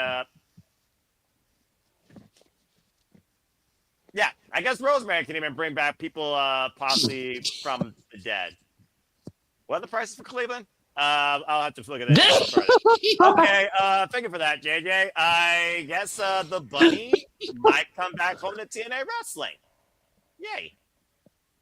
Yeah, I guess Rosemary can even bring back people possibly from the dead. What are the prices for Cleveland? I'll have to look at this. Okay, thank you for that, JJ. I guess the bunny might come back home to TNA Wrestling. Yay.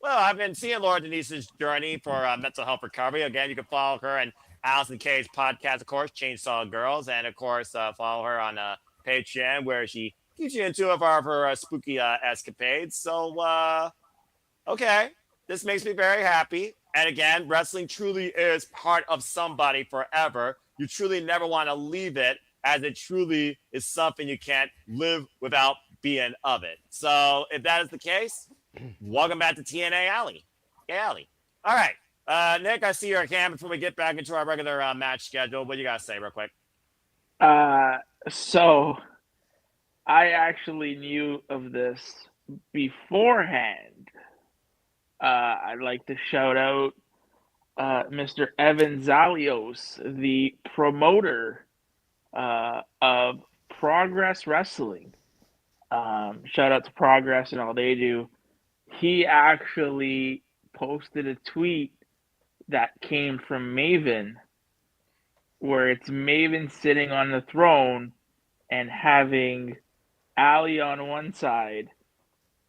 Well, I've been seeing Laura Denise's journey for mental health recovery. Again, you can follow her and Allison K's podcast, of course, Chainsaw Girls, and of course, follow her on Patreon, where she keeps you into her spooky escapades. So, okay, this makes me very happy. And again, wrestling truly is part of somebody forever. You truly never want to leave it, as it truly is something you can't live without being of it. So if that is the case, welcome back to TNA Alley. Hey, Alley. All right. Nick, I see your hand before we get back into our regular match schedule. What do you got to say real quick? So I actually knew of this beforehand. I'd like to shout out Mr. Evan Zalios, the promoter of Progress Wrestling. Shout out to Progress and all they do. He actually posted a tweet that came from Maven, where it's Maven sitting on the throne and having Ali on one side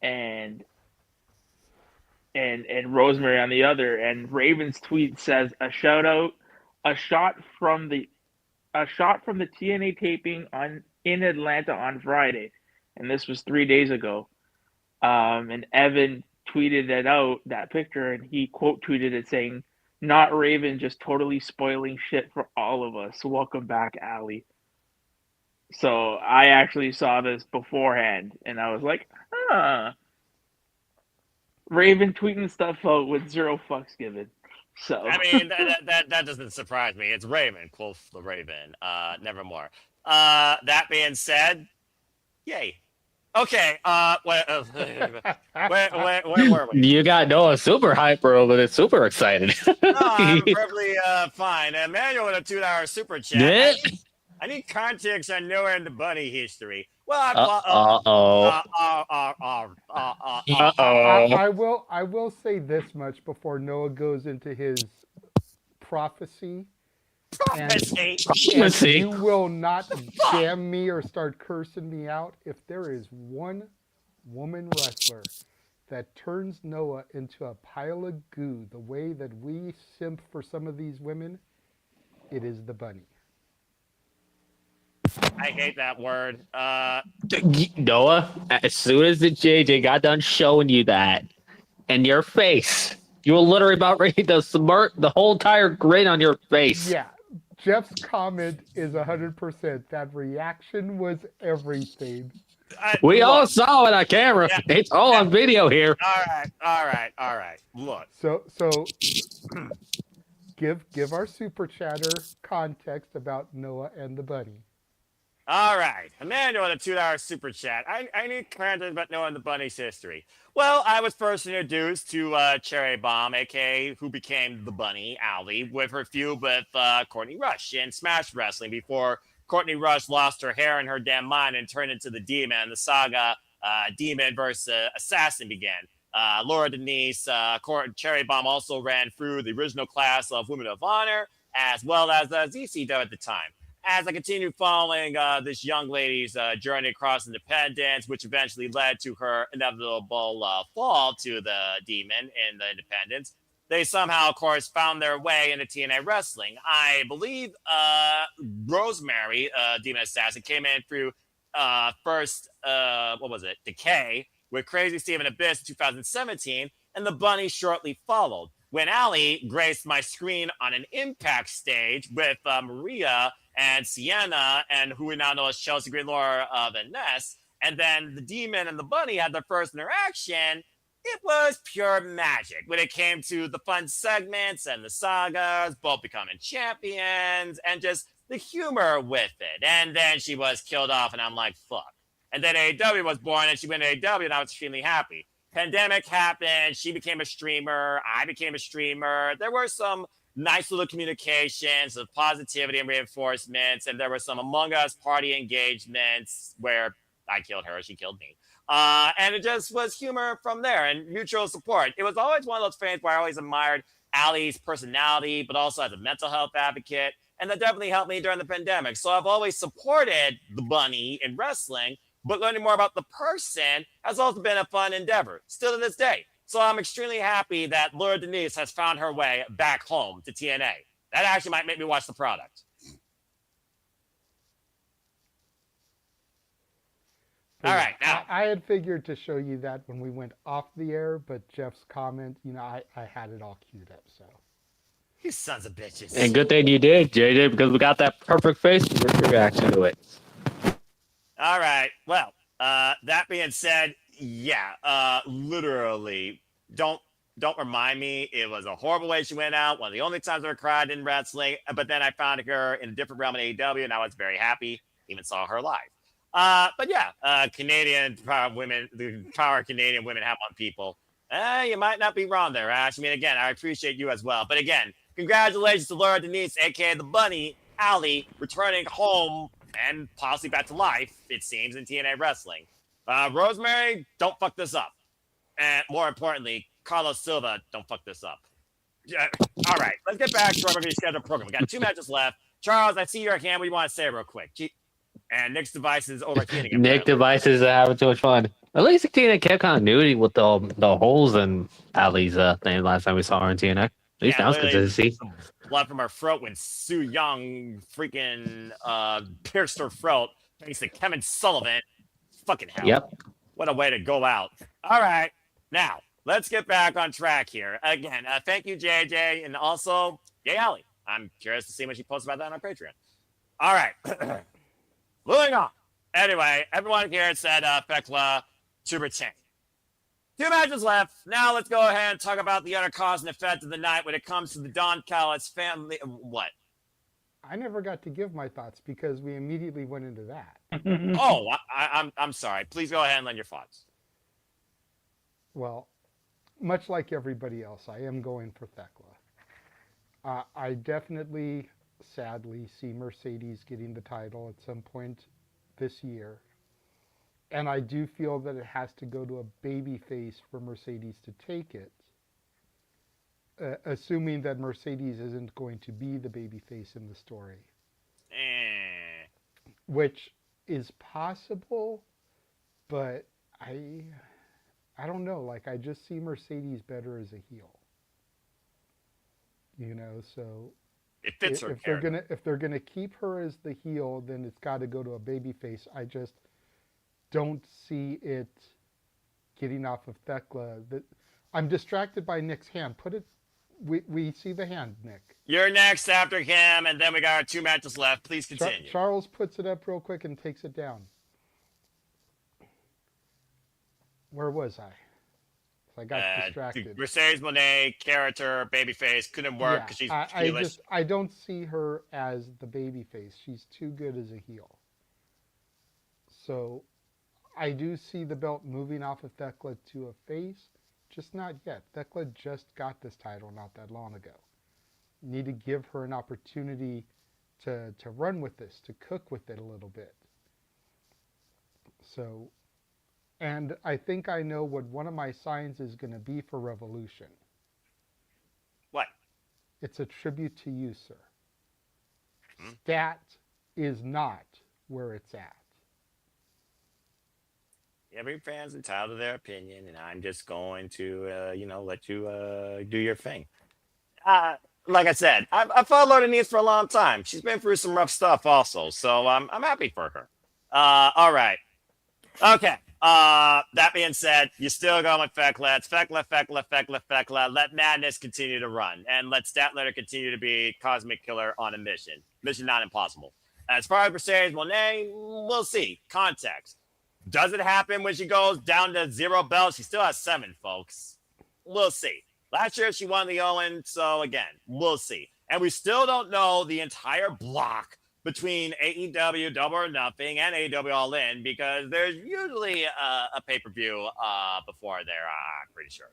and Rosemary on the other, and Raven's tweet says a shot from the TNA taping in Atlanta on Friday, and this was 3 days ago. And Evan tweeted that picture, and he quote tweeted it saying, "Not Raven, just totally spoiling shit for all of us. Welcome back, Ali." So I actually saw this beforehand, and I was like, Raven tweeting stuff out with 0 fucks given. So I mean, that doesn't surprise me. It's Raven, quote the Raven. Nevermore. That being said, yay. Okay. Where were we? You got Noah super hyper over it, super excited. No, I'm perfectly fine. Emmanuel with a $2 super chat. I need context on Noah and the Bunny history. Well, I I will say this much before Noah goes into his prophecy. prophecy. And you will not damn me or start cursing me out. If there is one woman wrestler that turns Noah into a pile of goo the way that we simp for some of these women, it is the Bunny. I hate that word. Noah, as soon as the JJ got done showing you that in your face, you were literally about ready to smirk the whole entire grin on your face. Yeah, Jeff's comment is 100%. That reaction was everything. We all saw it on camera. Yeah, it's all on video here. All right. Look. So give our super chatter context about Noah and the Bunny. All right. Emmanuel, a $2 super chat. I need context about Noah and the Bunny's history. Well, I was first introduced to Cherry Bomb, a.k.a. who became the Bunny, Allie, with her feud with Courtney Rush in Smash Wrestling before Courtney Rush lost her hair and her damn mind and turned into the Demon. The saga Demon versus Assassin began. Laura Denise, Cherry Bomb also ran through the original class of Women of Honor, as well as ZCW at the time. As I continued following this young lady's journey across independence, which eventually led to her inevitable fall to the Demon in the independence, they somehow, of course, found their way into TNA wrestling. I believe Rosemary, Demon Assassin, came in through first, Decay, with Crazy Steve and Abyss in 2017, and the Bunny shortly followed. When Allie graced my screen on an Impact stage with Maria and Sienna, and who we now know as Chelsea Green, Laura Van Ness, and then the Demon and the Bunny had their first interaction, it was pure magic when it came to the fun segments and the sagas, both becoming champions, and just the humor with it. And then she was killed off, and I'm like, fuck. And then AEW was born, and she went to AEW, and I was extremely happy. Pandemic happened, she became a streamer, I became a streamer. There were some nice little communications of positivity and reinforcements, and there were some Among Us party engagements where I killed her, she killed me. And it just was humor from there and mutual support. It was always one of those fans where I always admired Allie's personality, but also as a mental health advocate. And that definitely helped me during the pandemic. So I've always supported the Bunny in wrestling, but learning more about the person has also been a fun endeavor, still to this day. So I'm extremely happy that Laura Denise has found her way back home to TNA. That actually might make me watch the product. All right, now. I had figured to show you that when we went off the air, but Jeff's comment, I had it all queued up, so. You sons of bitches. And good thing you did, JJ, because we got that perfect face reaction to it. All right. Well, that being said, yeah, literally, don't remind me. It was a horrible way she went out. One of the only times I ever cried in wrestling. But then I found her in a different realm in AEW, and I was very happy. Even saw her live. But yeah, Canadian power women, the power Canadian women have on people. You might not be wrong there, Ash. I mean, again, I appreciate you as well. But again, congratulations to Laura Denise, aka the Bunny, Allie, returning home and possibly back to life, it seems, in TNA wrestling. Rosemary, don't fuck this up. And more importantly, Carlos Silva, don't fuck this up. All right, let's get back to our regularly scheduled program. We got 2 matches left. Charles, I see your hand. What do you want to say real quick? And Nick's device is overheating. Nick devices are having too much fun. At least TNA kept continuity with the holes in Allie's thing last time we saw her in TNA. At least that was good to see. Blood from her throat when Sue Young freaking pierced her throat thanks to Kevin Sullivan. Fucking hell. Yep. What a way to go out. All right. Now, let's get back on track here. Again, thank you, JJ. And also, yay, Allie. I'm curious to see what she posts about that on Patreon. All right. Moving on. Anyway, everyone here said Thekla to retain. 2 matches left. Now let's go ahead and talk about the other cause and effect of the night when it comes to the Don Callis family. What? I never got to give my thoughts because we immediately went into that. Oh, I'm sorry. Please go ahead and lend your thoughts. Well, much like everybody else, I am going for Thekla. I definitely sadly see Mercedes getting the title at some point this year. And I do feel that it has to go to a babyface for Mercedes to take it. Assuming that Mercedes isn't going to be the babyface in the story. Which is possible, but I don't know. Like, I just see Mercedes better as a heel. You know, so it fits her character. If they're gonna keep her as the heel, then it's got to go to a babyface. I just don't see it getting off of Thekla. I'm distracted by Nick's hand. Put it. We see the hand, Nick. You're next after him, and then we got our 2 matches left. Please continue. Charles puts it up real quick and takes it down. Where was I? I got distracted. Mercedes Moné character, babyface, couldn't work because she's heelish. I don't see her as the babyface. She's too good as a heel. So I do see the belt moving off of Thekla to a face. Just not yet. Thekla just got this title not that long ago. Need to give her an opportunity to run with this, to cook with it a little bit. So, and I think I know what one of my signs is going to be for Revolution. What? It's a tribute to you, sir. Stat is not where it's at. Every fan's entitled to their opinion, and I'm just going to, let you do your thing. Like I said, I've followed Denise for a long time. She's been through some rough stuff also, so I'm happy for her. All right. Okay. That being said, you're still going with Thekla. It's Thekla. Let Madness continue to run, and let Statlander continue to be Cosmic Killer on a mission. Mission not impossible. As far as Mercedes Moné, we'll see. Context. Does it happen when she goes down to 0 belts? She still has 7, folks. We'll see. Last year, she won the Owen, so again, we'll see. And we still don't know the entire block between AEW Double or Nothing and AEW All In, because there's usually a pay-per-view before there, I'm pretty sure.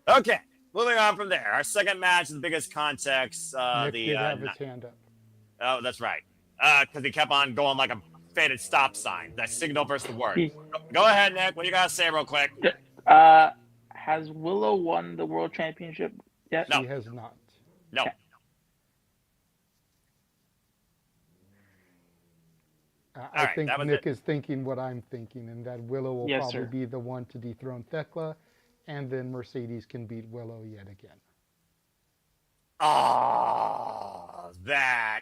Okay, moving on from there. Our second match is the biggest context. Nick did have his hand up. Oh, that's right. Because he kept on going like a faded stop sign. That signal versus the word. Go ahead, Nick. What you got to say real quick? Has Willow won the World Championship yet? No. She has not. No. Okay. I think Nick is thinking what I'm thinking, and that Willow will probably be the one to dethrone Thekla, and then Mercedes can beat Willow yet again. Oh,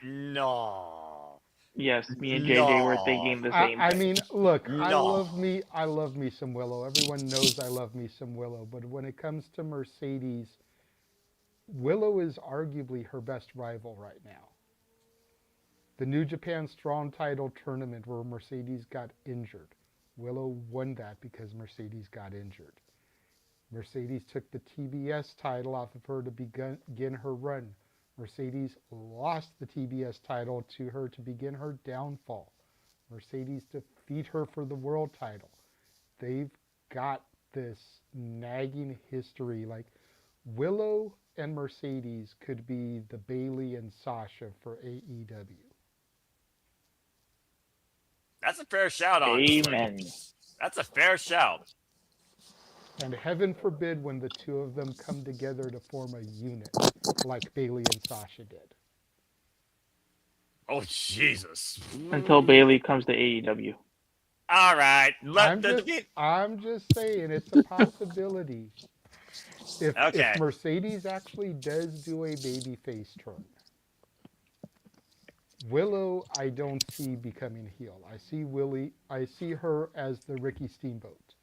no. Yes, me and JJ were thinking the same thing. I mean, look, I love me some Willow. Everyone knows I love me some Willow, but when it comes to Mercedes, Willow is arguably her best rival right now. The New Japan Strong Title tournament where Mercedes got injured. Willow won that because Mercedes got injured. Mercedes took the TBS title off of her to begin her run. Mercedes lost the TBS title to her to begin her downfall. Mercedes defeat her for the world title. They've got this nagging history. Like, Willow and Mercedes could be the Bayley and Sasha for AEW. That's a fair shout, honestly. Amen. That's a fair shout. And heaven forbid when the two of them come together to form a unit like Bayley and Sasha did. Oh, Jesus. Until Bayley comes to AEW. All right. I'm just saying, it's a possibility. If Mercedes actually does do a babyface turn, Willow, I don't see becoming heel. I see her as the Ricky Steamboat,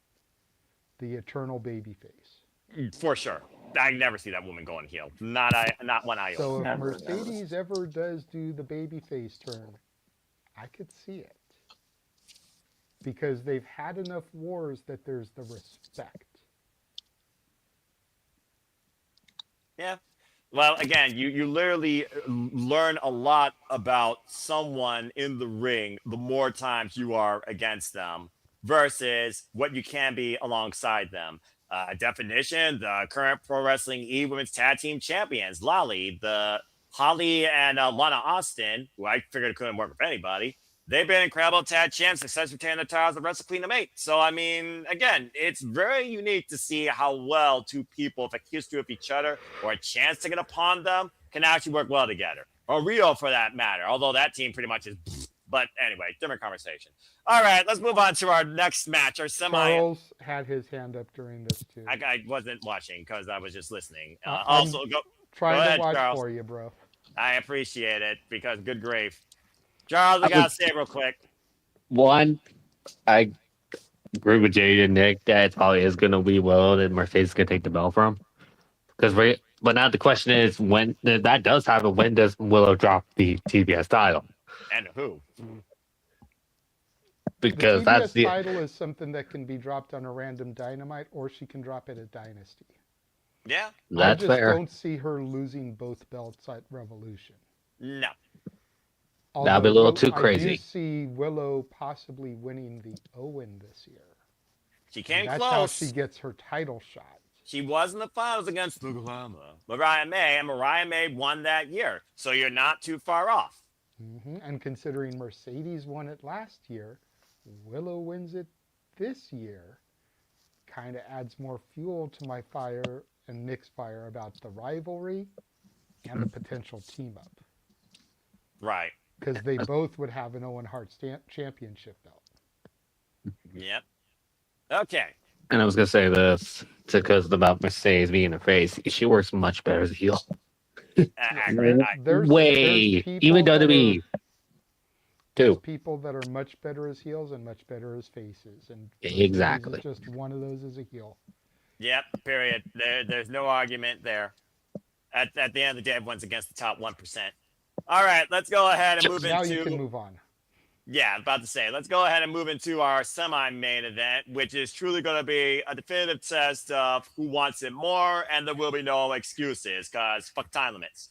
the eternal babyface. For sure. I never see that woman going heel. Not one iota. So if Mercedes ever does do the babyface turn, I could see it. Because they've had enough wars that there's the respect. Yeah. Well, again, you literally learn a lot about someone in the ring the more times you are against them versus what you can be alongside them. Definition, the current Pro Wrestling E Women's Tag Team Champions, Lali, the Holly and Lana Austin, who I figured couldn't work with anybody, they've been incredible tag champs, successfully retaining the titles of Wrestle Kingdom 8. So, I mean, again, it's very unique to see how well two people, with a history with each other or a chance to get upon them, can actually work well together. Or Rio, for that matter, although that team pretty much is... But anyway, different conversation. All right, let's move on to our next match. Our Charles had his hand up during this, too. I wasn't watching because I was just listening. I'm trying ahead, to watch Charles. for you, bro. I appreciate it because good grief. Charles, we got to say it real quick. One, I agree with Jade and Nick that it probably is going to be Willow and Mercedes going to take the belt from. But now the question is, when that does happen, when does Willow drop the TBS title? And who? Because the TBS that's the title is something that can be dropped on a random Dynamite, or she can drop it at Dynasty. Yeah, that's I just fair. don't see her losing both belts at Revolution. No. Although, That'd be a little too I crazy. do see Willow possibly winning the Owen this year. She came That's close. how she gets her title shot. She was in the finals against the Glamour, Mariah May, and Mariah May won that year. So you're not too far off. And considering Mercedes won it last year, Willow wins it this year. Kind of adds more fuel to my fire and Nick's fire about the rivalry and the potential team up. Right. Because they both would have an Owen Hart championship belt. Yep. Okay. And I was going to say this because about Mercedes being a face. She works much better as a heel. There's Way. people Even that WWE. There's Too. people that are much better as heels and much better as faces. And Exactly. Mercedes is just one of those as a heel. Yep. Period. There's no argument there. At the end of the day, everyone's against the top 1%. All right, let's go ahead and move Now into... you can move on. Yeah, I was about to say, let's go ahead and move into our semi-main event, which is truly going to be a definitive test of who wants it more, and there will be no excuses, because fuck time limits.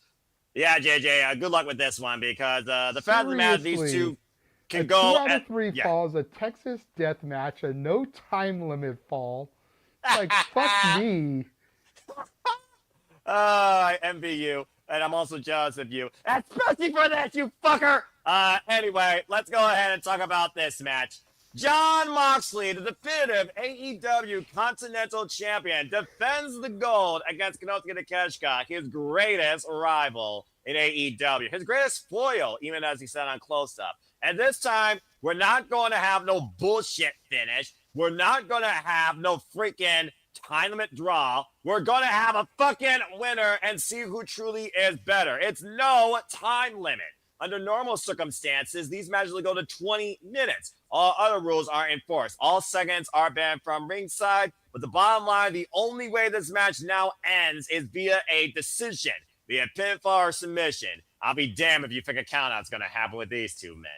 Yeah, JJ, good luck with this one, because the fact of the matter, these two can go... 2 out of 3 falls, a Texas death match, a no time limit fall. Like, fuck me. I envy you, and I'm also jealous of you, especially for that, you fucker! Anyway, let's go ahead and talk about this match. Jon Moxley, the definitive AEW Continental Champion, defends the gold against Konosuke Takeshita, his greatest rival in AEW. His greatest foil, even as he said on Close Up. And this time, we're not going to have no bullshit finish. We're not going to have no freaking time limit draw. We're going to have a fucking winner and see who truly is better. It's no time limit. Under normal circumstances, these matches will go to 20 minutes. All other rules are enforced. All seconds are banned from ringside. But the bottom line, the only way this match now ends is via a decision, via pinfall or submission. I'll be damned if you think a count-out's going to happen with these two men.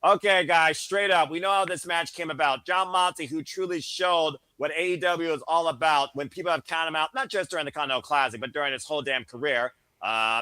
Okay, guys, straight up, we know how this match came about. Jon Moxley, who truly showed what AEW is all about when people have counted him out, not just during the Continental Classic, but during his whole damn career.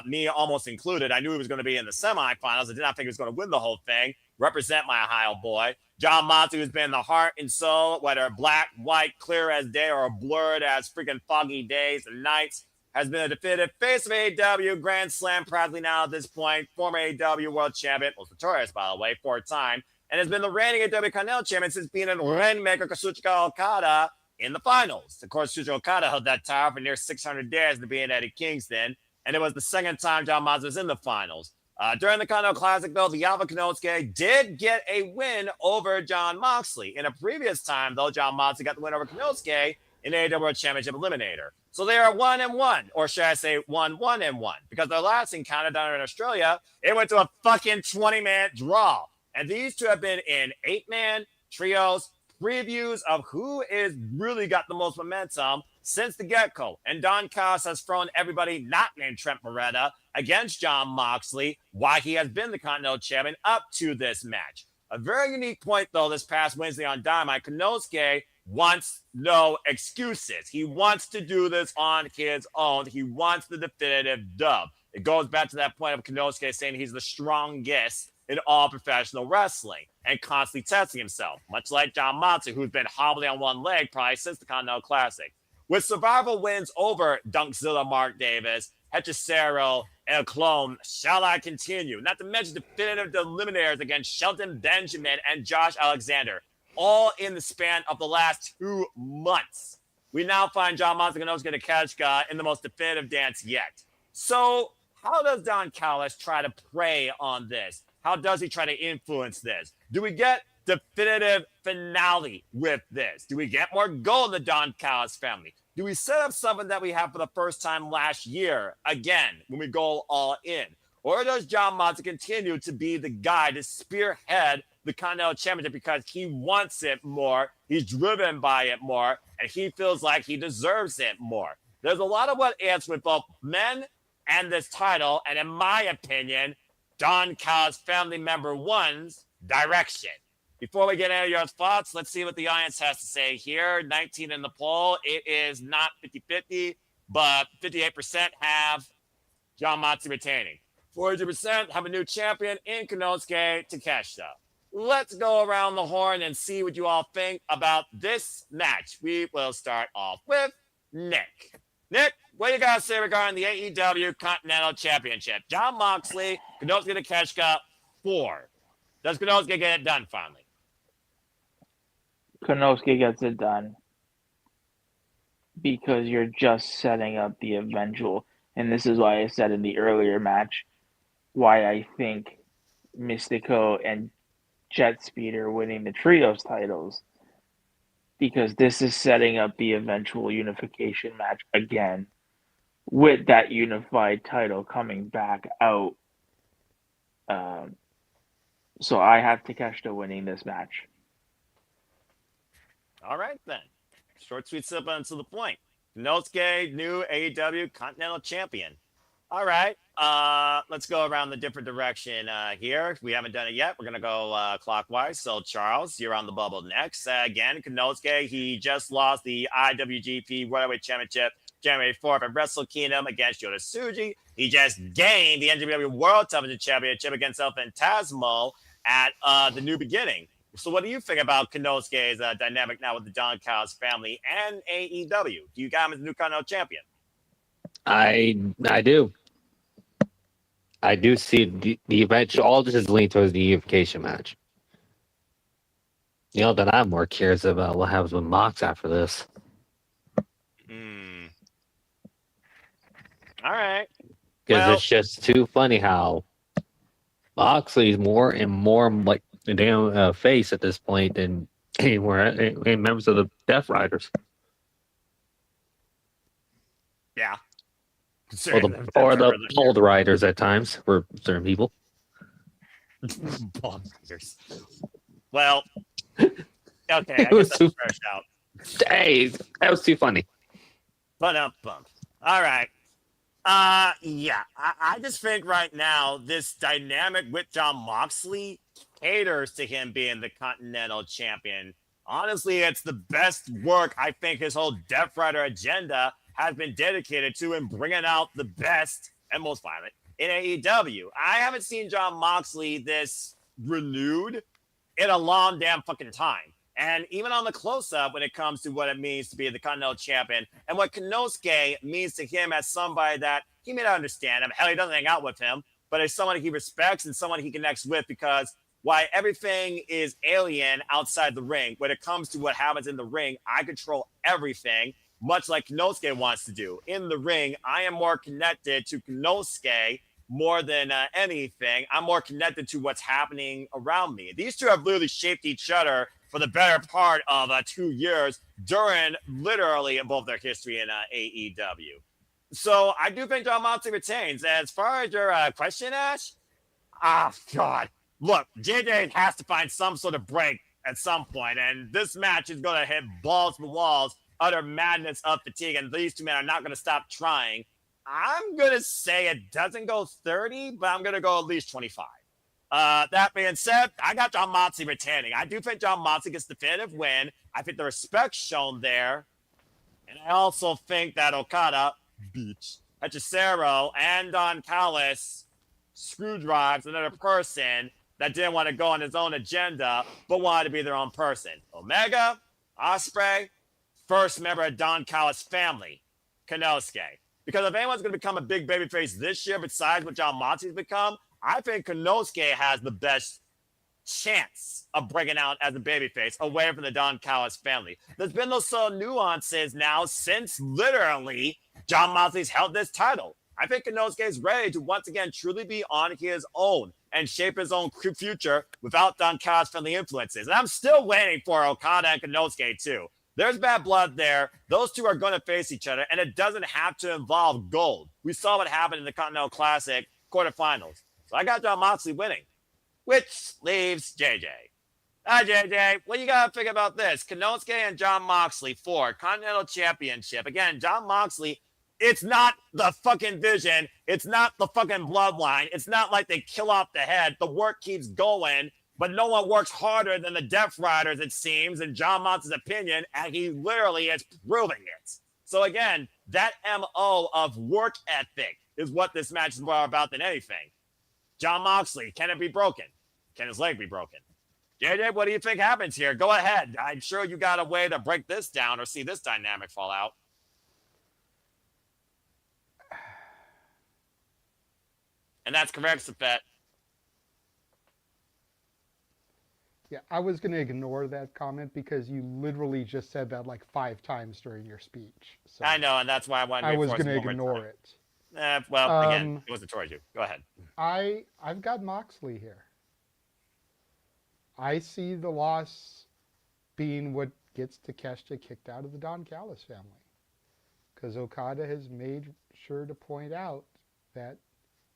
Me almost included. I knew he was going to be in the semifinals. I did not think he was going to win the whole thing. Represent my Ohio boy. Jon Moxley, who's been the heart and soul, whether black, white, clear as day, or blurred as freaking foggy days and nights, has been a definitive face of AEW, Grand Slam proudly now at this point, former AEW World Champion, was notorious, by the way, 4-time, and has been the reigning AEW Continental Champion since being a Rainmaker Kazuchika Okada in the finals. Of course, Kazuchika Okada held that title for near 600 days to being Eddie Kingston, and it was the second time Jon Moxley was in the finals. During the Continental Classic, though, the Alpha Konosuke did get a win over Jon Moxley. In a previous time, though, Jon Moxley got the win over Konosuke in AEW World Championship Eliminator. So they are 1-1, or should I say 1-1-1, because their last encounter down in Australia, it went to a fucking 20-man draw. And these two have been in 8-man trios, previews of who is really got the most momentum since the get-go. And Don Callis has thrown everybody not named Trent Beretta against Jon Moxley, why he has been the Continental Champion up to this match. A very unique point, though, this past Wednesday on Dynamite, Konosuke wants no excuses. He wants to do this on his own. He wants the definitive dub. It goes back to that point of Konosuke saying he's the strongest in all professional wrestling and constantly testing himself, much like Jon Moxley, who's been hobbling on one leg probably since the Continental Classic. With Survival wins over Dunkzilla Mark Davis, Hechicero, El Clone, Shall I Continue? Not to mention definitive eliminators against Shelton Benjamin and Josh Alexander, all in the span of the last 2 months. We now find John Moxley and Konosuke Takeshita in the most definitive dance yet. So how does Don Callis try to prey on this? How does he try to influence this? Do we get definitive finale with this? Do we get more gold in the Don Callis family? Do we set up something that we have for the first time last year, again, when we go all in? Or does John Moxley continue to be the guy to spearhead the Continental Championship because he wants it more, he's driven by it more, and he feels like he deserves it more? There's a lot of what ifs with both men and this title, and in my opinion, Don Callis family member one's direction. Before we get into your thoughts, let's see what the audience has to say here. 19 in the poll. It is not 50-50, but 58% have John Moxley retaining. 42% have a new champion in Konosuke Takeshita. Let's go around the horn and see what you all think about this match. We will start off with Nick. Nick, what do you got to say regarding the AEW Continental Championship? John Moxley, Konosuke Takeshita, 4. Does Konosuke get it done finally? Konosuke gets it done because you're just setting up the eventual, and this is why I said in the earlier match why I think Místico and JetSpeed are winning the trios titles, because this is setting up the eventual unification match again with that unified title coming back out. So I have Takeshita winning this match. All right, then. Short, sweet, simple, and to the point. Konosuke, new AEW Continental Champion. All right. Let's go around the different direction here. We haven't done it yet. We're going to go clockwise. So, Charles, you're on the bubble next. Again, Konosuke, he just lost the IWGP Worldwide Championship January 4th at Wrestle Kingdom against Yota Tsuji. He just gained the NWW World Television Championship against El Phantasmo at the New Beginning. So what do you think about Konosuke's dynamic now with the Don Callis family and AEW? Do you got him as the new Continental Champion? I do. I do see the event. All this is leaning towards the unification match. Then I'm more curious about what happens with Mox after this. All right. Because it's just too funny how Moxley's more and more like the damn face at this point than any members of the Death Riders. Yeah. Or the Bald Riders at times for certain people. Bald Riders. Well, okay, I guess that's a fresh out. Hey, that was too funny. Bump. All right. Yeah, I just think right now this dynamic with John Moxley caters to him being the Continental Champion. Honestly, it's the best work I think his whole Death Rider agenda has been dedicated to in bringing out the best and most violent in AEW. I haven't seen John Moxley this renewed in a long damn fucking time. And even on the close-up, when it comes to what it means to be the Continental Champion and what Konosuke means to him as somebody that he may not understand him. Hell, he doesn't hang out with him, but as someone he respects and someone he connects with, because why everything is alien outside the ring. When it comes to what happens in the ring, I control everything, much like Konosuke wants to do. In the ring, I am more connected to Konosuke more than anything. I'm more connected to what's happening around me. These two have literally shaped each other for the better part of 2 years during literally both their history in AEW. So I do think John Moxley retains. As far as your question, Ash, God. Look, JJ has to find some sort of break at some point, and this match is going to hit balls to the walls, utter madness of fatigue, and these two men are not going to stop trying. I'm going to say it doesn't go 30, but I'm going to go at least 25. That being said, I got John Moxley retaining. I do think John Moxley gets the definitive win. I think the respect shown there. And I also think that Okada, Hechicero, and Don Callis screwdrives another person that didn't want to go on his own agenda, but wanted to be their own person. Omega, Ospreay, first member of Don Callis' family, Konosuke. Because if anyone's going to become a big babyface this year, besides what Jon Moxley's become, I think Konosuke has the best chance of breaking out as a babyface away from the Don Callis family. There's been those subtle nuances now since literally Jon Moxley's held this title. I think Konosuke is ready to once again truly be on his own and shape his own future without Don Callis family influences. And I'm still waiting for Okada and Konosuke too. There's bad blood there. Those two are going to face each other, and it doesn't have to involve gold. We saw what happened in the Continental Classic quarterfinals. So I got Jon Moxley winning, which leaves JJ. Hi, JJ. What you got to think about this? Konosuke and Jon Moxley for Continental Championship. Again, Jon Moxley, it's not the fucking Vision. It's not the fucking Bloodline. It's not like they kill off the head. The work keeps going, but no one works harder than the Death Riders, it seems, in Jon Moxley's opinion, and he literally is proving it. So again, that MO of work ethic is what this match is more about than anything. Jon Moxley, can it be broken? Can his leg be broken? JJ, what do you think happens here? Go ahead. I'm sure you got a way to break this down or see this dynamic fall out. And that's correct, Safet. Yeah, I was going to ignore that comment because you literally just said that like 5 times during your speech. So I know, and that's why I wanted to I was going to ignore it. Well, again, it wasn't towards you. Go ahead. I've got Moxley here. I see the loss being what gets Takeshita kicked out of the Don Callis family. Because Okada has made sure to point out that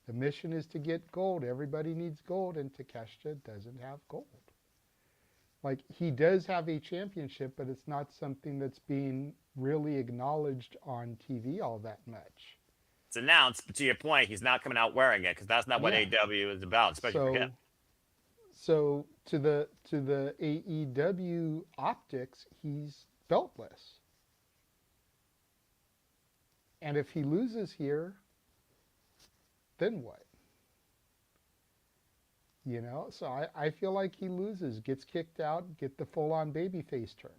the mission is to get gold. Everybody needs gold, and Takeshita doesn't have gold. Like, he does have a championship, but it's not something that's being really acknowledged on TV all that much. It's announced, but to your point, he's not coming out wearing it because that's not what AEW is about, especially for him. So to the AEW optics, he's beltless. And if he loses here, then what? You know, so I feel like he loses, gets kicked out, get the full-on babyface turn.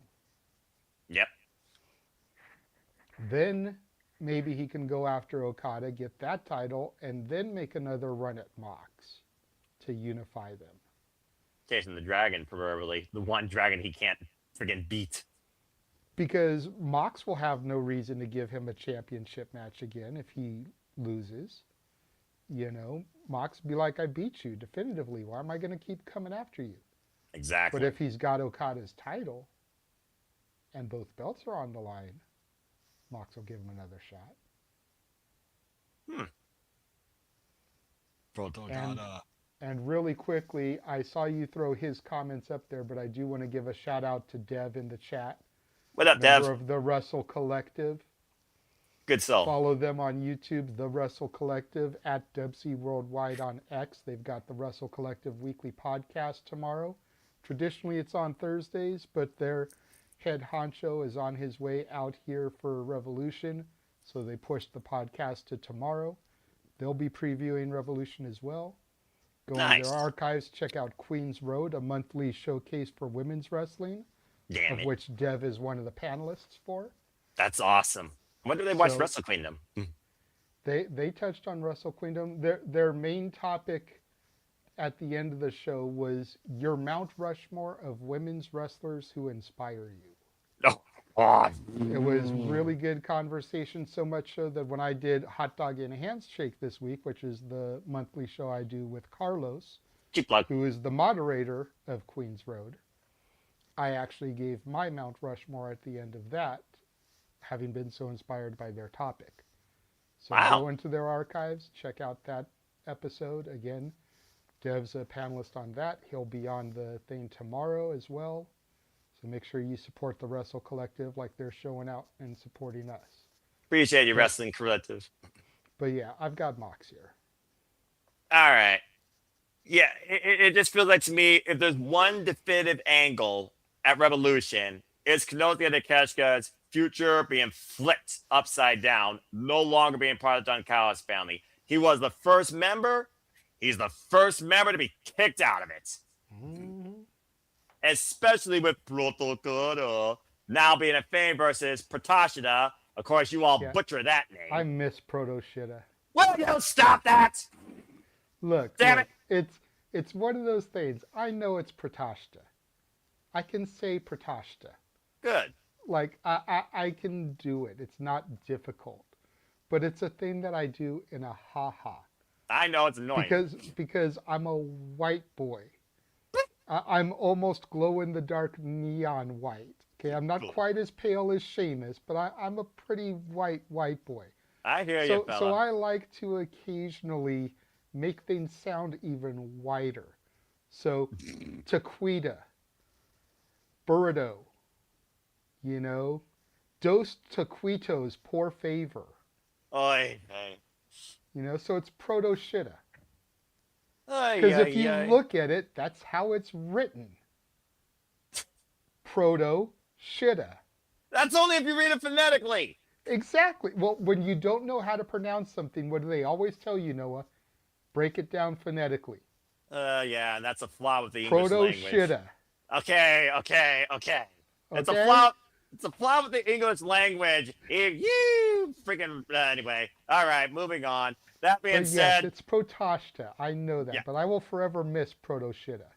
Yep. Then maybe he can go after Okada, get that title, and then make another run at Mox to unify them. Chasing the dragon, proverbially. The one dragon he can't friggin' beat. Because Mox will have no reason to give him a championship match again if he loses. You know, Mox be like, I beat you definitively. Why am I going to keep coming after you? Exactly. But if he's got Okada's title and both belts are on the line, Mox will give him another shot. And really quickly, I saw you throw his comments up there, but I do want to give a shout out to Dev in the chat. What up, Dev? Member of the Wrestle Collective. Good soul. Follow them on YouTube, The Wrestle Collective, at Dubsy Worldwide on X. They've got the Wrestle Collective weekly podcast tomorrow. Traditionally, it's on Thursdays, but their head honcho is on his way out here for Revolution, so they pushed the podcast to tomorrow. They'll be previewing Revolution as well. Go on their archives, check out Queen's Road, a monthly showcase for women's wrestling, of which Dev is one of the panelists for. That's awesome. When do they watch Wrestle Queendom? They touched on Wrestle Queendom. Their main topic at the end of the show was your Mount Rushmore of women's wrestlers who inspire you. Oh, it was really good conversation, so much so that when I did Hot Dog and Handshake this week, which is the monthly show I do with Carlos, who is the moderator of Queen's Road, I actually gave my Mount Rushmore at the end of that, having been so inspired by their topic. So go into their archives, check out that episode. Again, Dev's a panelist on that. He'll be on the thing tomorrow as well. So make sure you support the Wrestle Collective like they're showing out and supporting us. Appreciate you, Wrestling Collective. But yeah, I've got Mox here. All right. Yeah, it just feels like to me, if there's one definitive angle at Revolution, it's Konosuke Takeshita's future being flipped upside down, no longer being part of the Don Callis family. He was the first member. He's the first member to be kicked out of it. Especially with Protocol now being a Fame versus Takeshita, Of course, you all Yeah. butcher that name. I miss Proto Shitta. Will you stop that? Look, Damn it's one of those things. I know it's Pratashta. I can say Pratashta. Good. Like, I can do it. It's not difficult. But it's a thing that I do in a ha-ha. I know it's annoying. Because I'm a white boy. I'm almost glow-in-the-dark neon white. Okay, I'm not quite as pale as Sheamus, but I'm a pretty white boy. I hear you, fella. So I like to occasionally make things sound even whiter. So, Tequita, Burrito, you know, Dos Taquitos, por favor. Oy, hey. You know, so it's Proto Shitta. Because Because if you look at it, that's how it's written. Proto Shitta. That's only if you read it phonetically. Exactly. Well, when you don't know how to pronounce something, what do they always tell you, Noah? Break it down phonetically. Yeah, and that's a flaw with the English Proto language. Shitta. Okay. It's Okay? a flaw. It's a flaw with the English language. If you freaking anyway. All right, moving on. That being But yes, said, it's Protashta. I know that, Yeah. but I will forever miss Proto Shitta.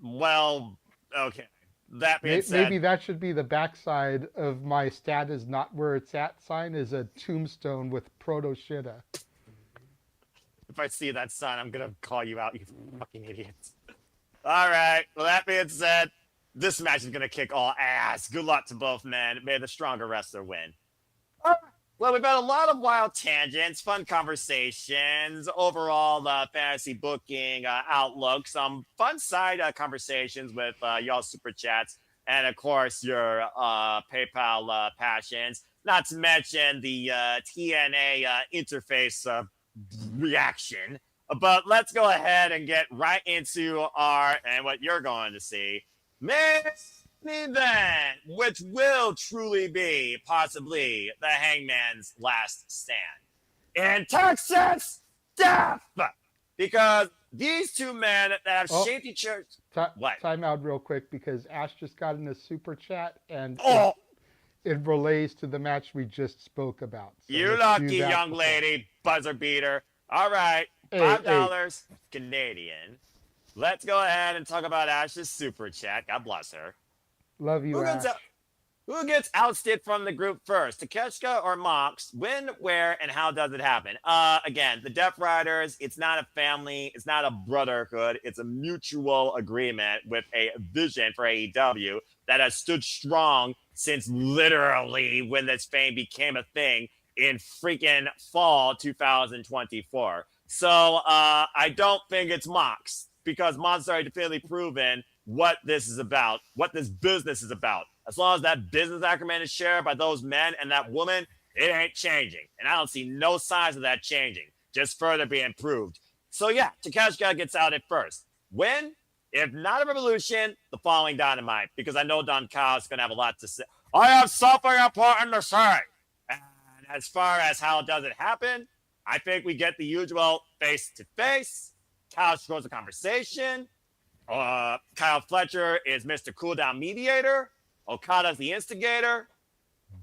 well, okay. That being said, Maybe that should be the backside of my stat is not where it's at sign is a tombstone with Proto Shitta. if I see that sign, I'm gonna call you out, you fucking idiots. All right. Well, that being said, this match is gonna kick all ass. Good luck to both men. May the stronger wrestler win. All right. Well, we've had a lot of wild tangents, fun conversations, overall fantasy booking outlook, some fun side conversations with y'all super chats, and of course your PayPal passions. Not to mention the TNA interface reaction. But let's go ahead and get right into what you're going to see. Main event, which will truly be possibly the Hangman's last stand in Texas Death, because these two men that have shaped each other. What? Time out real quick because Ash just got in a super chat and Oh, it relays to the match we just spoke about. So you let's lucky do that young before. lady, buzzer beater. All right, Hey, $5 Canadian. Let's go ahead and talk about Ash's super chat. God bless her. Love you, Ash. Who gets ousted from the group first, Takeshita or Mox? When, where, and how does it happen? Again, the Death Riders, it's not a family, it's not a brotherhood, it's a mutual agreement with a vision for AEW that has stood strong since literally when this fame became a thing in freaking fall 2024. So I don't think it's Mox, because Mox has already definitively proven what this is about, what this business is about. As long as that business acumen is shared by those men and that woman, it ain't changing. And I don't see no signs of that changing, just further being proved. So yeah, Takeshita gets out at first. When? If not a Revolution, the following Dynamite, because I know Don Kyle's going to have a lot to say. I have something important to say. And as far as how does it happen, I think we get the usual face-to-face. Kyle throws a conversation. Kyle Fletcher is Mr. Cooldown Mediator. Okada's the instigator.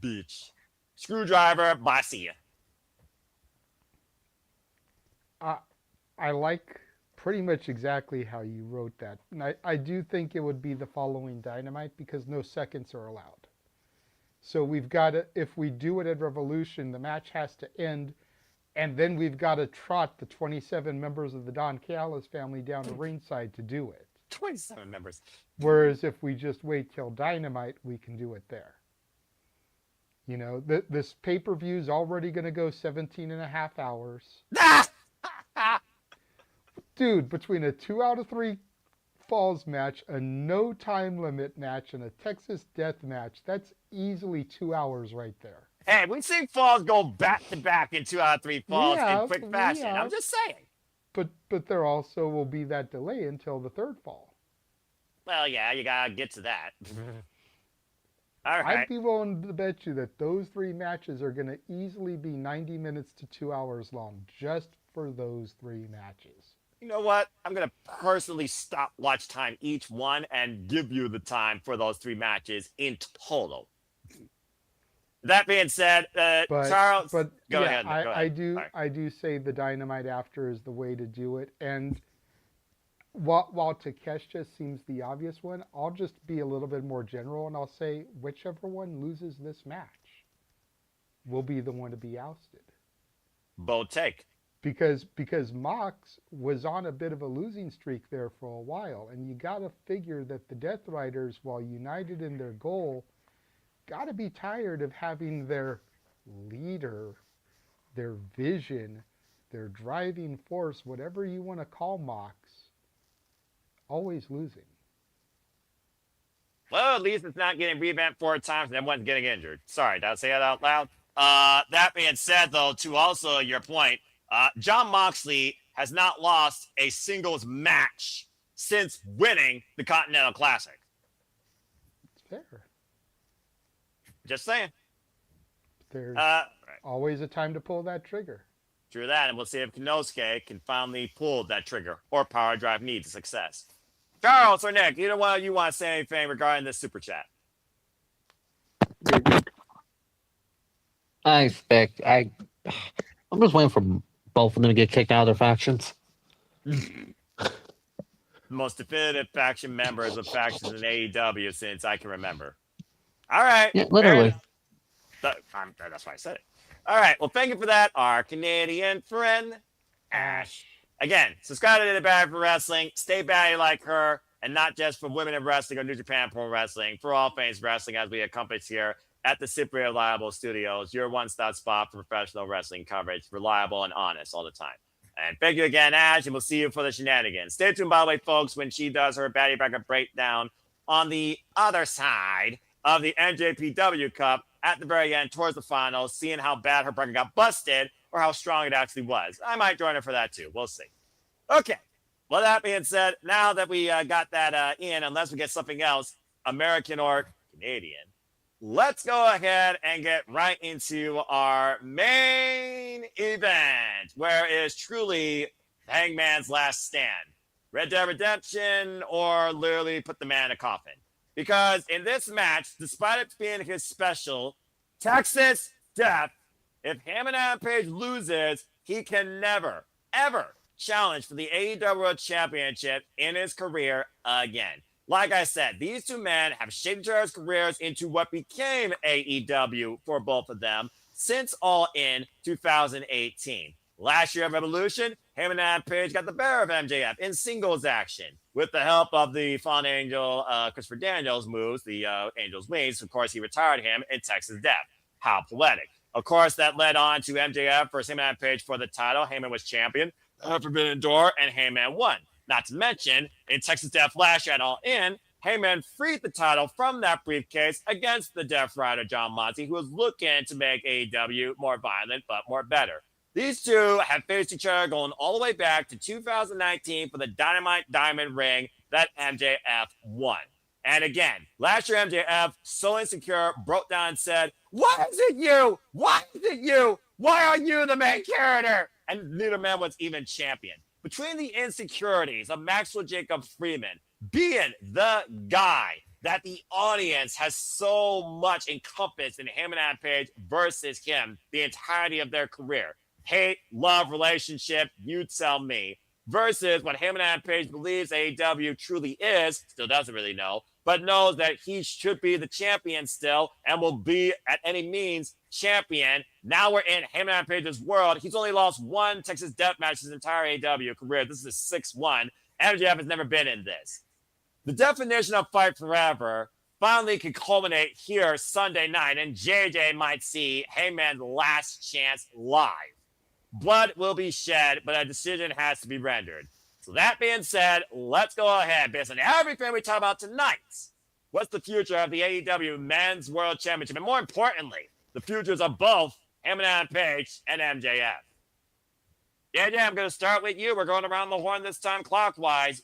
Bitch. Screwdriver. Bye, see ya. I like pretty much exactly how you wrote that. And I do think it would be the following Dynamite because no seconds are allowed. So we've got to, if we do it at Revolution, the match has to end. And then we've got to trot the 27 members of the Don Callis family down to ringside to do it. 27 members. Whereas if we just wait till Dynamite, we can do it there. You know, this pay-per-view is already going to go 17 and a half hours. Dude, between a 2 out of 3 falls match, a no time limit match, and a Texas death match, that's easily 2 hours right there. Hey, we've seen falls go back to back in 2 out of 3 falls in quick fashion. Yeah. I'm just saying. But there also will be that delay until the third fall. Well, yeah, you gotta get to that. All right. I'd be willing to bet you that those 3 matches are going to easily be 90 minutes to 2 hours long, just for those 3 matches. You know what? I'm gonna personally stop watch time each one and give you the time for those 3 matches in total. That being said, Charles, but go yeah, ahead. Go ahead. I do say the Dynamite after is the way to do it. And while Takeshita seems the obvious one, I'll just be a little bit more general and I'll say whichever one loses this match will be the one to be ousted. Bold take. Because Mox was on a bit of a losing streak there for a while, and you got to figure that the Death Riders, while united in their goal, got to be tired of having their leader, their vision, their driving force, whatever you want to call Mox, always losing. Well, at least it's not getting revamped 4 times and everyone's getting injured. Sorry, did I say that out loud? That being said, though, to also your point, Jon Moxley has not lost a singles match since winning the Continental Classic. It's fair. Just saying. There's always a time to pull that trigger. True that, and we'll see if Konosuke can finally pull that trigger or Power Drive need to success. Charles or Nick, either one of you want to say anything regarding this super chat? I'm just waiting for both of them to get kicked out of their factions. Most definitive faction members of factions in AEW since I can remember. All right. Yeah, literally. That's why I said it. All right. Well, thank you for that, our Canadian friend, Ash. Again, subscribe to the Bad for Wrestling. Stay batty like her, and not just for women in wrestling or New Japan Pro Wrestling, for all things wrestling as we accomplish here at the Super Reliable Studios, your one-stop spot for professional wrestling coverage, reliable and honest all the time. And thank you again, Ash, and we'll see you for the shenanigans. Stay tuned, by the way, folks, when she does her Batty Bracket breakdown on the other side of the NJPW Cup at the very end towards the finals, seeing how bad her bracket got busted or how strong it actually was. I might join her for that too. We'll see. Okay. Well, that being said, now that we got that in, unless we get something else, American or Canadian, let's go ahead and get right into our main event, where it is truly Hangman's last stand. Red Dead Redemption, or literally put the man in a coffin. Because in this match, despite it being his special, Texas Death, if Hangman Page loses, he can never, ever challenge for the AEW World Championship in his career again. Like I said, these two men have shaped each other's careers into what became AEW for both of them since All In 2018. Last year at Revolution, Hangman Page got the better of MJF in singles action with the help of the Fallen Angel Christopher Daniels moves, the Angel's Wings. Of course, he retired him in Texas Death. How poetic. Of course, that led on to MJF versus Hangman Page for the title. Heyman was champion, Forbidden Door, and Hangman won. Not to mention, in Texas Death last year at All In, Heyman freed the title from that briefcase against the Death Rider Jon Moxley, who was looking to make AEW more violent but more better. These two have faced each other going all the way back to 2019 for the Dynamite Diamond ring that MJF won. And again, last year MJF, so insecure, broke down and said, "Why is it you? Why is it you? Why are you the main character?" And neither man was even champion. Between the insecurities of Maxwell Jacob Freeman being the guy that the audience has so much encompassed in Hangman Page versus him the entirety of their career, hate, love, relationship, you tell me, versus what Hangman Page believes AEW truly is, still doesn't really know, but knows that he should be the champion still and will be at any means champion. Now we're in Hangman Page's world. He's only lost one Texas Death match his entire AEW career. This is his 6-1. MJF has never been in this. The definition of fight forever finally can culminate here Sunday night, and JJ might see Hangman's last chance live. Blood will be shed, but a decision has to be rendered. So that being said, let's go ahead. Based on everything we talk about tonight, what's the future of the AEW Men's World Championship? And more importantly, the futures of both Hangman Page and MJF. Yeah, I'm going to start with you. We're going around the horn this time clockwise.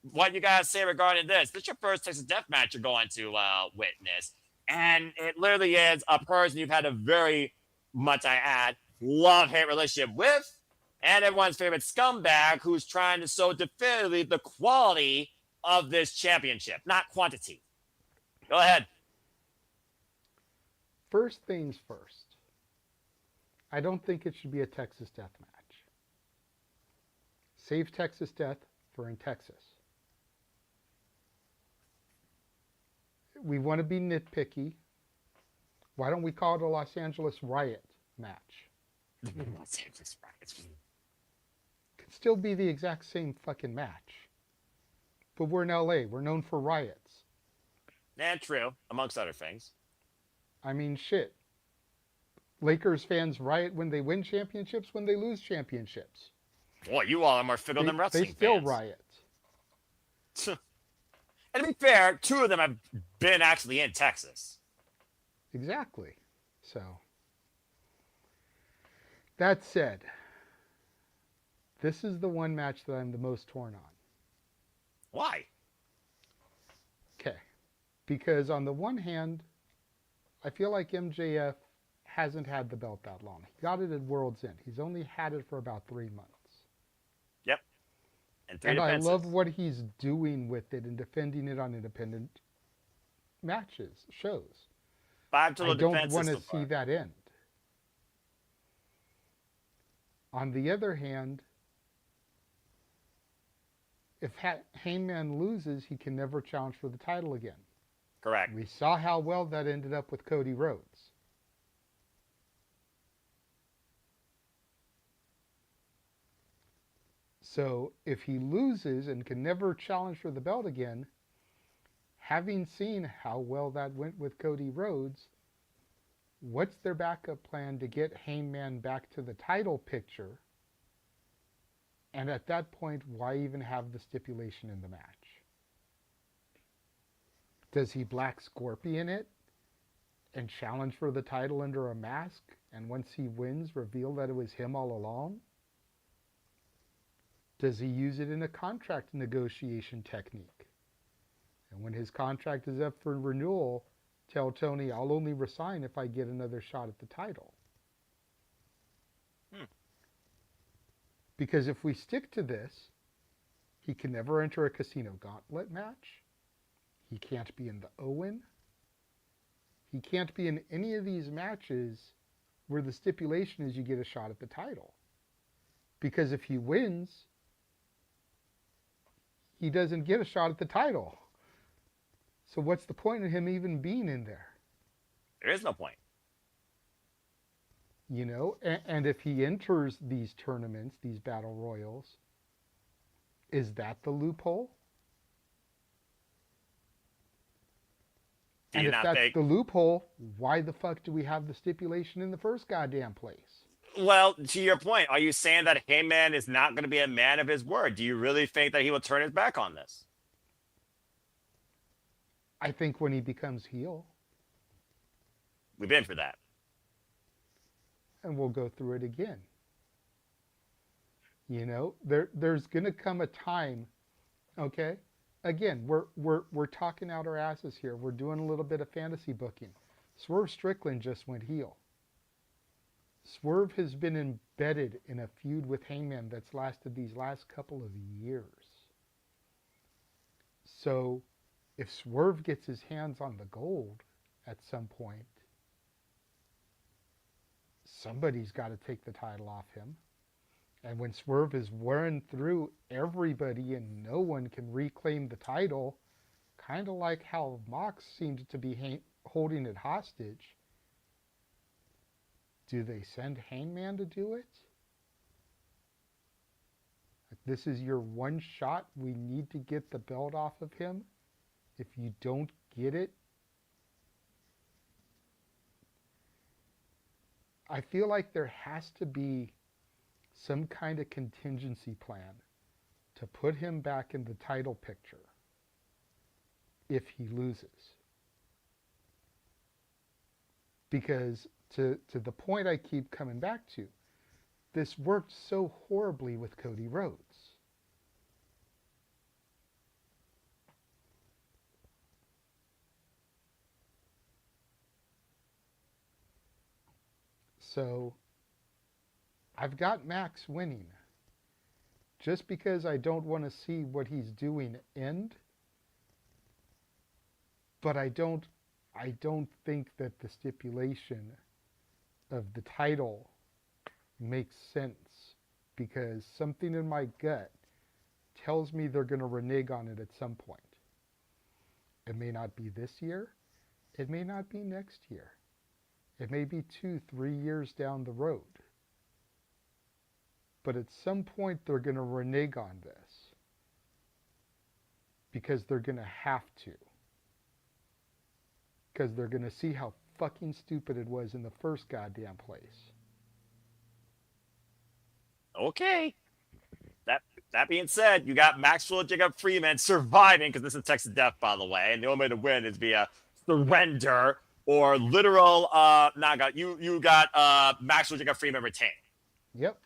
What you guys say regarding this? This is your first Texas Death match you're going to witness. And it literally is a person you've had a very much, I add, love-hate relationship with, and everyone's favorite scumbag who's trying to show definitively the quality of this championship, not quantity. Go ahead. first things first. I don't think it should be a Texas death match. Save Texas death for in Texas. We want to be nitpicky. Why don't we call it a Los Angeles Riot match? Los Angeles Riot. Could still be the exact same fucking match. But we're in LA. We're known for riots. And true, amongst other things. I mean, shit. Lakers fans riot when they win championships, when they lose championships. Boy, you all are more fickle than wrestling They still fans. riot. And to be fair, 2 of them have been actually in Texas. Exactly. So, that said, this is the one match that I'm the most torn on. Why? Okay. Because on the one hand, I feel like MJF hasn't had the belt that long. He got it at World's End. He's only had it for about 3 months. Yep. And 3 And defenses. I love what he's doing with it and defending it on independent matches, shows. 5 total I don't defenses want to so far. see that end. On the other hand, if Hangman loses, he can never challenge for the title again. Correct. We saw how well that ended up with Cody Rhodes. So if he loses and can never challenge for the belt again, having seen how well that went with Cody Rhodes, what's their backup plan to get Hangman back to the title picture? And at that point, why even have the stipulation in the match? Does he Black Scorpion it and challenge for the title under a mask? And once he wins, reveal that it was him all along? Does he use it in a contract negotiation technique? And when his contract is up for renewal, tell Tony, I'll only resign if I get another shot at the title. Because if we stick to this, he can never enter a Casino Gauntlet match. He can't be in the Owen. He can't be in any of these matches where the stipulation is you get a shot at the title. Because if he wins, he doesn't get a shot at the title. So what's the point of him even being in there? There is no point. You know, and if he enters these tournaments, these battle royals, is that the loophole? Do And you if not that's think? the loophole, why the fuck do we have the stipulation in the first goddamn place? Well, to your point, are you saying that Heyman is not going to be a man of his word? Do you really think that he will turn his back on this? I think when he becomes heel, We've been for that. and we'll go through it again. You know, there's going to come a time, okay? Again, we're talking out our asses here. We're doing a little bit of fantasy booking. Swerve Strickland just went heel. Swerve has been embedded in a feud with Hangman that's lasted these last couple of years. So, if Swerve gets his hands on the gold at some point, somebody's got to take the title off him. And when Swerve is wearing through everybody and no one can reclaim the title, kind of like how Mox seemed to be holding it hostage, do they send Hangman to do it? Like, this is your one shot. We need to get the belt off of him. If you don't get it, I feel like there has to be some kind of contingency plan to put him back in the title picture if he loses. Because to the point I keep coming back to, this worked so horribly with Cody Rhodes. So I've got Max winning just because I don't want to see what he's doing end, but I don't I don't think that the stipulation of the title makes sense because something in my gut tells me they're going to renege on it at some point. It may not be this year. It may not be next year. It may be 2-3 years down the road. But at some point, they're going to renege on this because they're going to have to. Because they're going to see how fucking stupid it was in the first goddamn place. Okay. That being said, you got Maxwell Jacob Freeman surviving, because this is Texas Death, by the way, and the only way to win is via surrender or literal knockout. You got Maxwell Jacob Freeman retained. Yep.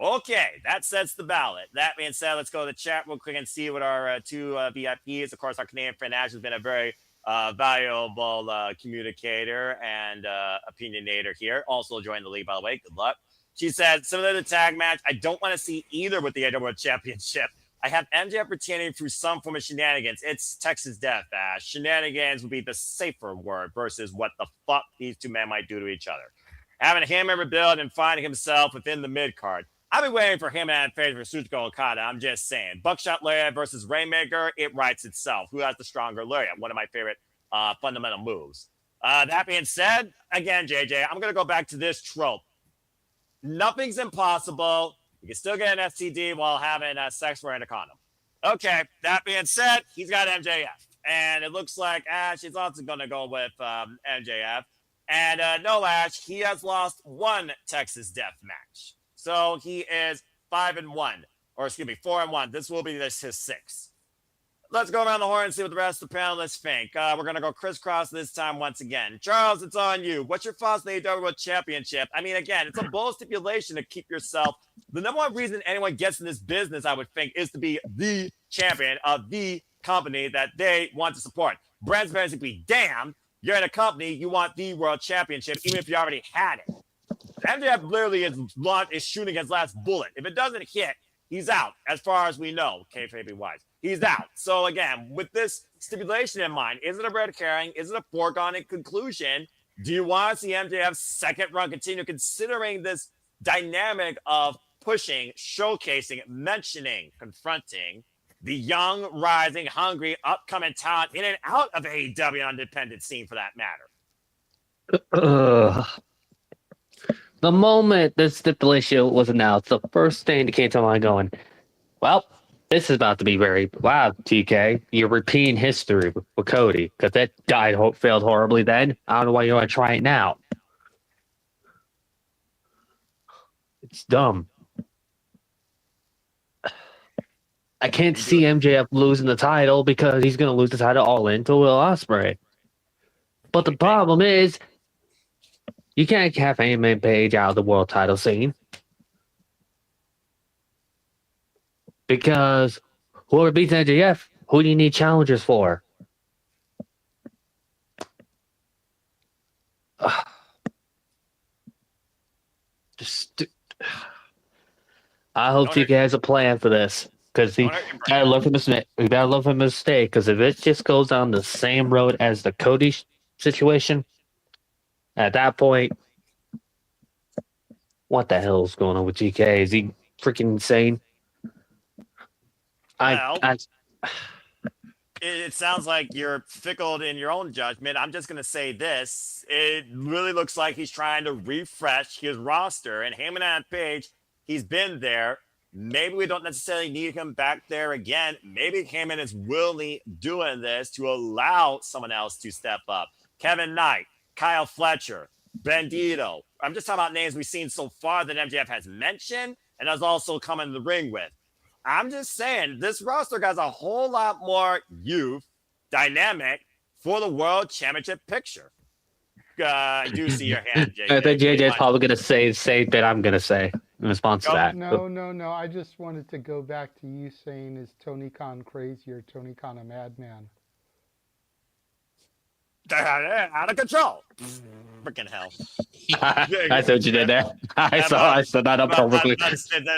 Okay, that sets the ballot. That being said, let's go to the chat real quick and see what our two VIPs. Of course, our Canadian friend Ash has been a very valuable communicator and opinionator here. Also joined the league, by the way. Good luck. She said, similar to the tag match, I don't want to see either with the AEW Championship. I have MJF retaining through some form of shenanigans. It's Texas Death, Ash. Shenanigans would be the safer word versus what the fuck these two men might do to each other. Having Hangman rebuild and finding himself within the mid-card. I've been waiting for Hangman and Fletcher for Kazuchika Okada. I'm just saying. Buckshot Lariat versus Rainmaker, it writes itself. Who has the stronger Lariat? One of my favorite fundamental moves. That being said, again, JJ, I'm going to go back to this trope. Nothing's impossible. You can still get an STD while having sex wearing a condom. Okay, that being said, he's got MJF. And it looks like Ash is also going to go with MJF. And no, Ash, he has lost one Texas Death match. So he is 5-1. Or excuse me, 4-1. This will be his sixth. Let's go around the horn and see what the rest of the panelists think. We're going to go crisscross this time once again. Charles, it's on you. What's your thoughts on the AEW World Championship? I mean, again, it's a bold stipulation to keep yourself. The number one reason anyone gets in this business, I would think, is to be the champion of the company that they want to support. Brands basically, damn, you're in a company, you want the World Championship, even if you already had it. MJF literally is shooting his last bullet. If it doesn't hit, he's out, as far as we know, kayfabe wise. He's out. So again, with this stipulation in mind, is it a red herring? Is it a foregone conclusion? Do you want to see MJF's second run continue, considering this dynamic of pushing, showcasing, mentioning, confronting the young, rising, hungry, upcoming talent in and out of AEW independent scene, for that matter? The moment this stipulation was announced, the first thing that came to mind going, well, this is about to be very, wow, TK, you're repeating history with Cody, because that guy failed horribly then. I don't know why you want to try it now. It's dumb. I can't see MJF losing the title because he's going to lose the title all in to Will Ospreay. But the problem is, you can't have Hangman Page out of the world title scene. Because whoever beats MJF, who do you need challengers for? I hope TK has a plan for this. Because he better learn from his mistake. Because if it just goes down the same road as the Cody situation, at that point, what the hell is going on with TK? Is he freaking insane? It sounds like you're fickle in your own judgment. I'm just going to say this. It really looks like he's trying to refresh his roster. And Hangman and Page, he's been there. Maybe we don't necessarily need him back there again. Maybe Hangman is willingly doing this to allow someone else to step up. Kevin Knight, Kyle Fletcher, Bandito. I'm just talking about names we've seen so far that MJF has mentioned and has also come in the ring with. I'm just saying, this roster has a whole lot more youth, dynamic for the World Championship picture. I do see your hand, JJ. I think JJ's probably going to say the same thing I'm going to say in response to that. No. I just wanted to go back to you saying, is Tony Khan crazy or Tony Khan a madman? Out of control. Freaking hell. I see what you did there. I said that up perfectly.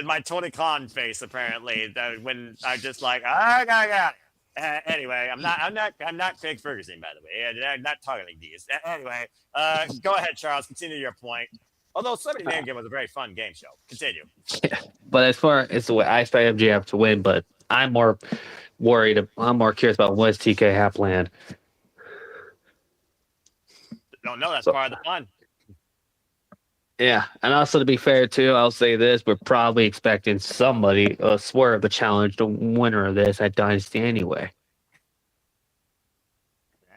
My Tony Khan face, apparently, when I just like, I got it. Anyway, I'm not Craig Ferguson, by the way. I'm not talking like these. Anyway, go ahead, Charles. Continue your point. Although Celebrity Name Game was a very fun game show. Continue. But as far as the way I expect MJF to win, but I'm more worried. I'm more curious about what TK have planned. Don't know. That's part of the fun. Yeah, and also to be fair too, I'll say this: we're probably expecting somebody, Swerve, to challenge the winner of this at Dynasty anyway.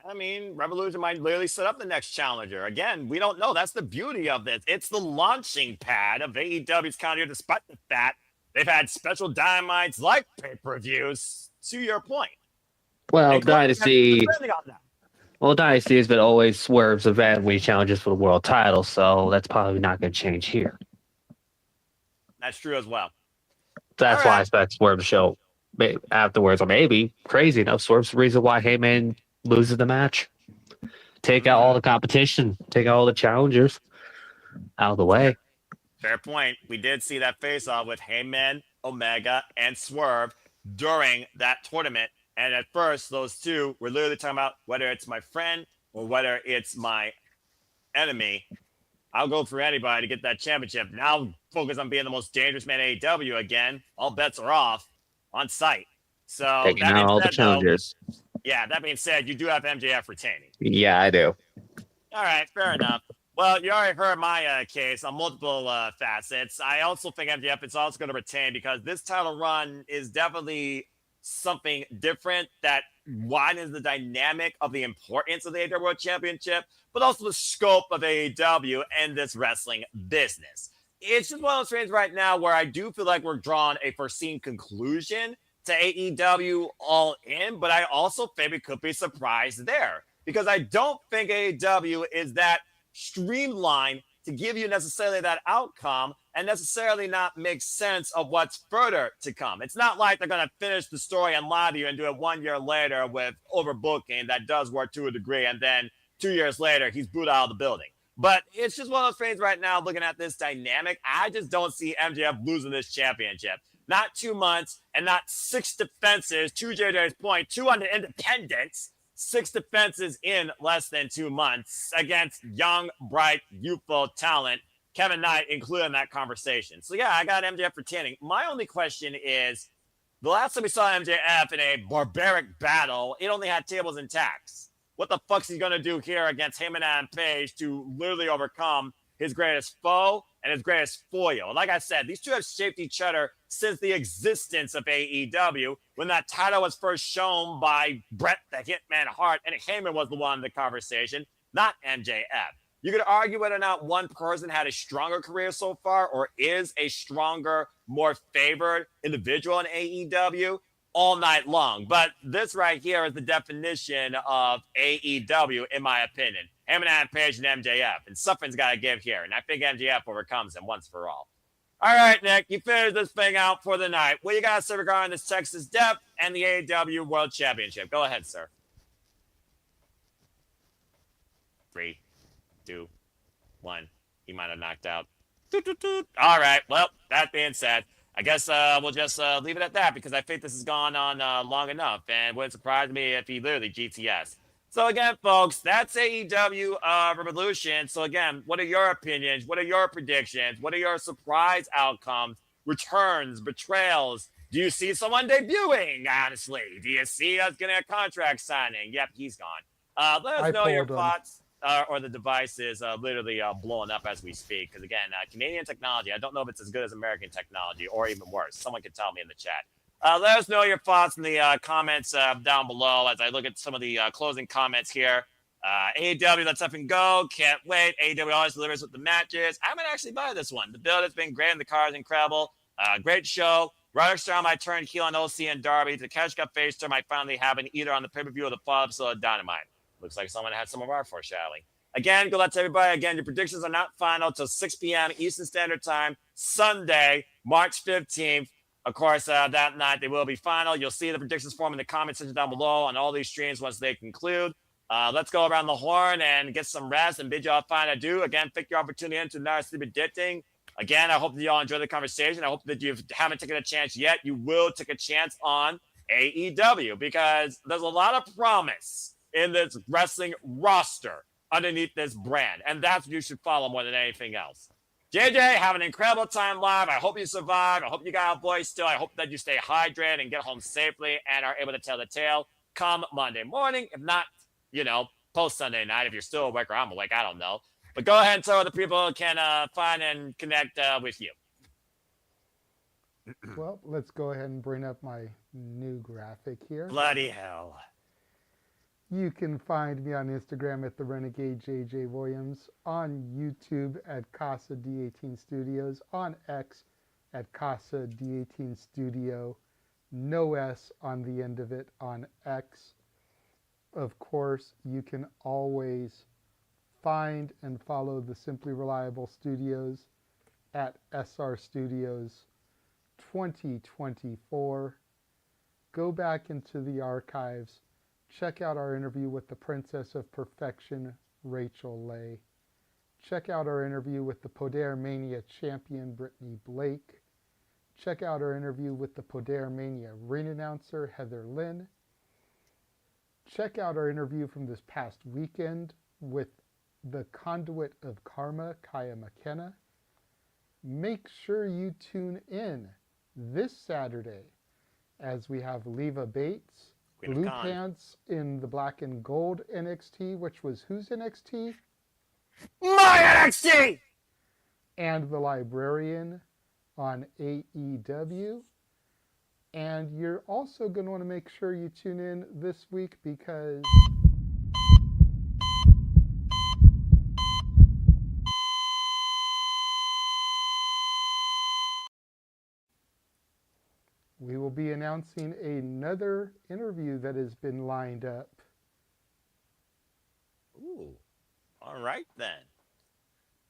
I mean, Revolution might literally set up the next challenger. Again, we don't know. That's the beauty of this. It's the launching pad of AEW's calendar, despite the fact they've had special dynamites like pay-per-views. To your point. Well, Dynasty has been always Swerve's event when he challenges for the world title, so that's probably not going to change here. That's true as well. That's why I expect Swerve to show afterwards, or maybe, crazy enough, Swerve's the reason why Hangman loses the match. Take out all the competition, take out all the challengers out of the way. Fair point. We did see that face-off with Hangman, Omega, and Swerve during that tournament. And at first, those two were literally talking about whether it's my friend or whether it's my enemy. I'll go for anybody to get that championship. Now focus on being the most dangerous man in AEW again. All bets are off on site. So taking out all the challengers. That being said, you do have MJF retaining. Yeah, I do. All right, fair enough. Well, you already heard my case on multiple facets. I also think MJF is also going to retain because this title run is definitely something different that widens the dynamic of the importance of the AEW World Championship, but also the scope of AEW and this wrestling business. It's just one of those things right now where I do feel like we're drawing a foreseen conclusion to AEW All In, but I also think we could be surprised there because I don't think AEW is that streamlined to give you necessarily that outcome and necessarily not make sense of what's further to come. It's not like they're going to finish the story and lie to you and do it 1 year later with overbooking that does work to a degree, and then 2 years later, he's booed out of the building. But it's just one of those things right now, looking at this dynamic, I just don't see MJF losing this championship. Not 2 months and not 6 defenses, to JJ's point, 2 on the independents, 6 defenses in less than 2 months against young, bright, youthful talent, Kevin Knight included in that conversation. So, yeah, I got MJF retaining. My only question is, the last time we saw MJF in a barbaric battle, it only had tables and tacks. What the fuck's he going to do here against Hangman and Page to literally overcome his greatest foe and his greatest foil? Like I said, these two have shaped each other since the existence of AEW, when that title was first shown by Bret the Hitman Hart, and Heyman was the one in the conversation, not MJF. You could argue whether or not one person had a stronger career so far or is a stronger, more favored individual in AEW all night long. But this right here is the definition of AEW, in my opinion. Hangman Page and MJF. And something's got to give here. And I think MJF overcomes him once for all. All right, Nick, you finished this thing out for the night. What you got to say regarding this Texas Death and the AEW World Championship? Go ahead, sir. 3, 2, 1. He might have knocked out. All right. Well, that being said, I guess we'll just leave it at that because I think this has gone on long enough, and wouldn't surprise me if he literally GTS. So again, folks, that's AEW Revolution. So again, what are your opinions? What are your predictions? What are your surprise outcomes, returns, betrayals? Do you see someone debuting, honestly? Do you see us getting a contract signing? Yep, he's gone. Let us know your thoughts. Or the device is literally blowing up as we speak. Because again, Canadian technology, I don't know if it's as good as American technology or even worse. Someone can tell me in the chat. Let us know your thoughts in the comments down below as I look at some of the closing comments here. AEW, let's up and go. Can't wait. AEW always delivers with the matches. I might actually buy this one. The build has been great and the card is incredible. Great show. Roderick Strong might turn heel on OC and Darby. The Takeshita face turn might finally happen either on the pay-per-view or the follow-up episode of Dynamite. Looks like someone had some of our foreshadowing. Again, good luck to everybody. Again, your predictions are not final till 6 p.m. Eastern Standard Time, Sunday, March 15th. Of course, that night they will be final. You'll see the predictions form in the comment section down below on all these streams once they conclude. Let's go around the horn and get some rest and bid y'all fine adieu. Again, pick your opportunity into not sleep addicting. Again, I hope that y'all enjoy the conversation. I hope that you haven't taken a chance yet. You will take a chance on AEW, because there's a lot of promise in this wrestling roster underneath this brand, and that's what you should follow more than anything else. JJ, have an incredible time live. I hope you survive. I hope you got a voice still. I hope that you stay hydrated and get home safely and are able to tell the tale come Monday morning. If not, post Sunday night, if you're still awake or I'm awake, I don't know. But go ahead and tell other people can find and connect with you. Well, let's go ahead and bring up my new graphic here. Bloody hell. You can find me on Instagram at the Renegade JJ Williams, on YouTube at Casa D18 Studios, on X at Casa D18 Studio, no S on the end of it on X. Of course, you can always find and follow the Simply Reliable Studios at SR Studios 2024. Go back into the archives. Check out our interview with the Princess of Perfection, Rachel Leigh. Check out our interview with the Poder Mania champion, Brittany Blake. Check out our interview with the Poder Mania ring announcer, Heather Lynn. Check out our interview from this past weekend with the Conduit of Karma, Kaya McKenna. Make sure you tune in this Saturday as we have Leva Bates, Blue Pants in the Black and Gold NXT, which was whose NXT? My NXT! And the Librarian on AEW. And you're also going to want to make sure you tune in this week because we will be announcing another interview that has been lined up. Ooh, all right then.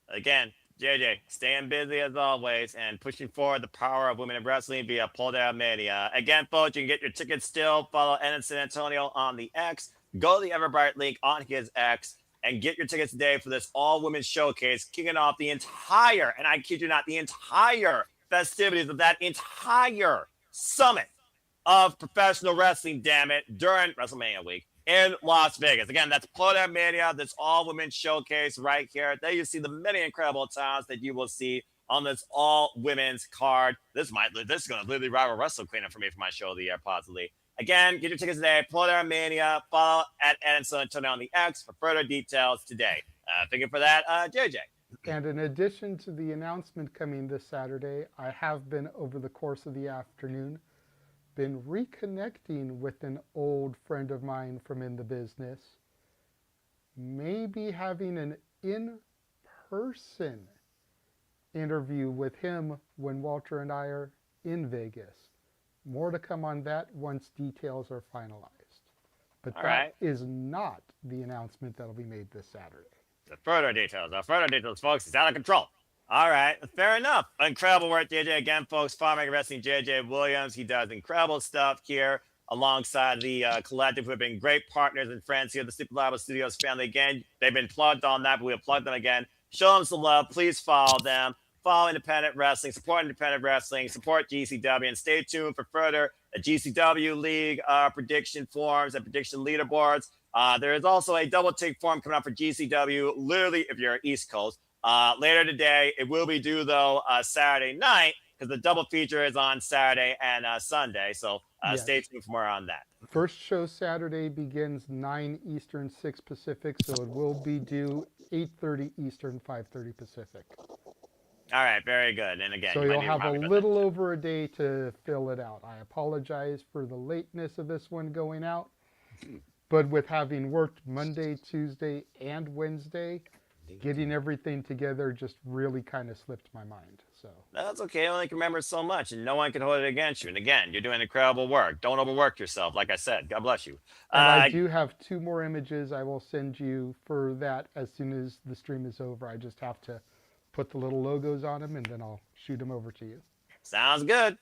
Again, JJ, staying busy as always and pushing forward the power of women in wrestling via Poder Mania. Again, folks, you can get your tickets still. Follow Ed in San Antonio on the X. Go to the Everbright link on his X and get your tickets today for this all-women showcase, kicking off the entire, and I kid you not, the entire festivities of that entire summit of professional wrestling, damn it, during WrestleMania week in Las Vegas. Again, that's Poder Mania, this all-women showcase right here. There you see the many incredible talents that you will see on this all-women's card. This is going to literally rival Wrestle Queen for me for my show of the year, possibly. Again, get your tickets today, Poder Mania. Follow at Ed and San Antonio on the X for further details today. Thank you for that, JJ. And in addition to the announcement coming this Saturday, I have been, over the course of the afternoon, been reconnecting with an old friend of mine from in the business, maybe having an in-person interview with him when Walter and I are in Vegas. More to come on that once details are finalized. But that is not the announcement that'll be made this Saturday. The further details, folks. It's out of control. All right, fair enough. Incredible work, JJ. Again, folks, Farming Wrestling, JJ Williams. He does incredible stuff here alongside the collective who have been great partners and friends here, the Super Liable Studios family. Again, they've been plugged on that, but we'll plug them again. Show them some love. Please follow them. Follow independent wrestling, support independent wrestling, support GCW, and stay tuned for further GCW League prediction forums and prediction leaderboards. There is also a double take form coming up for GCW, literally if you're East Coast. Later today, it will be due, though, Saturday night, because the double feature is on Saturday and Sunday. So Yes. Stay tuned for more on that. First show Saturday begins 9 Eastern, 6 Pacific, so it will be due 8:30 Eastern, 5:30 Pacific. All right, very good. And again, so you'll have a little over a day to fill it out. I apologize for the lateness of this one going out, but with having worked Monday, Tuesday, and Wednesday, getting everything together just really kind of slipped my mind. So that's okay. I only can remember so much, and no one can hold it against you. And again, you're doing incredible work. Don't overwork yourself. Like I said, God bless you. And I do have 2 more images I will send you for that as soon as the stream is over. I just have to put the little logos on them, and then I'll shoot them over to you. Sounds good.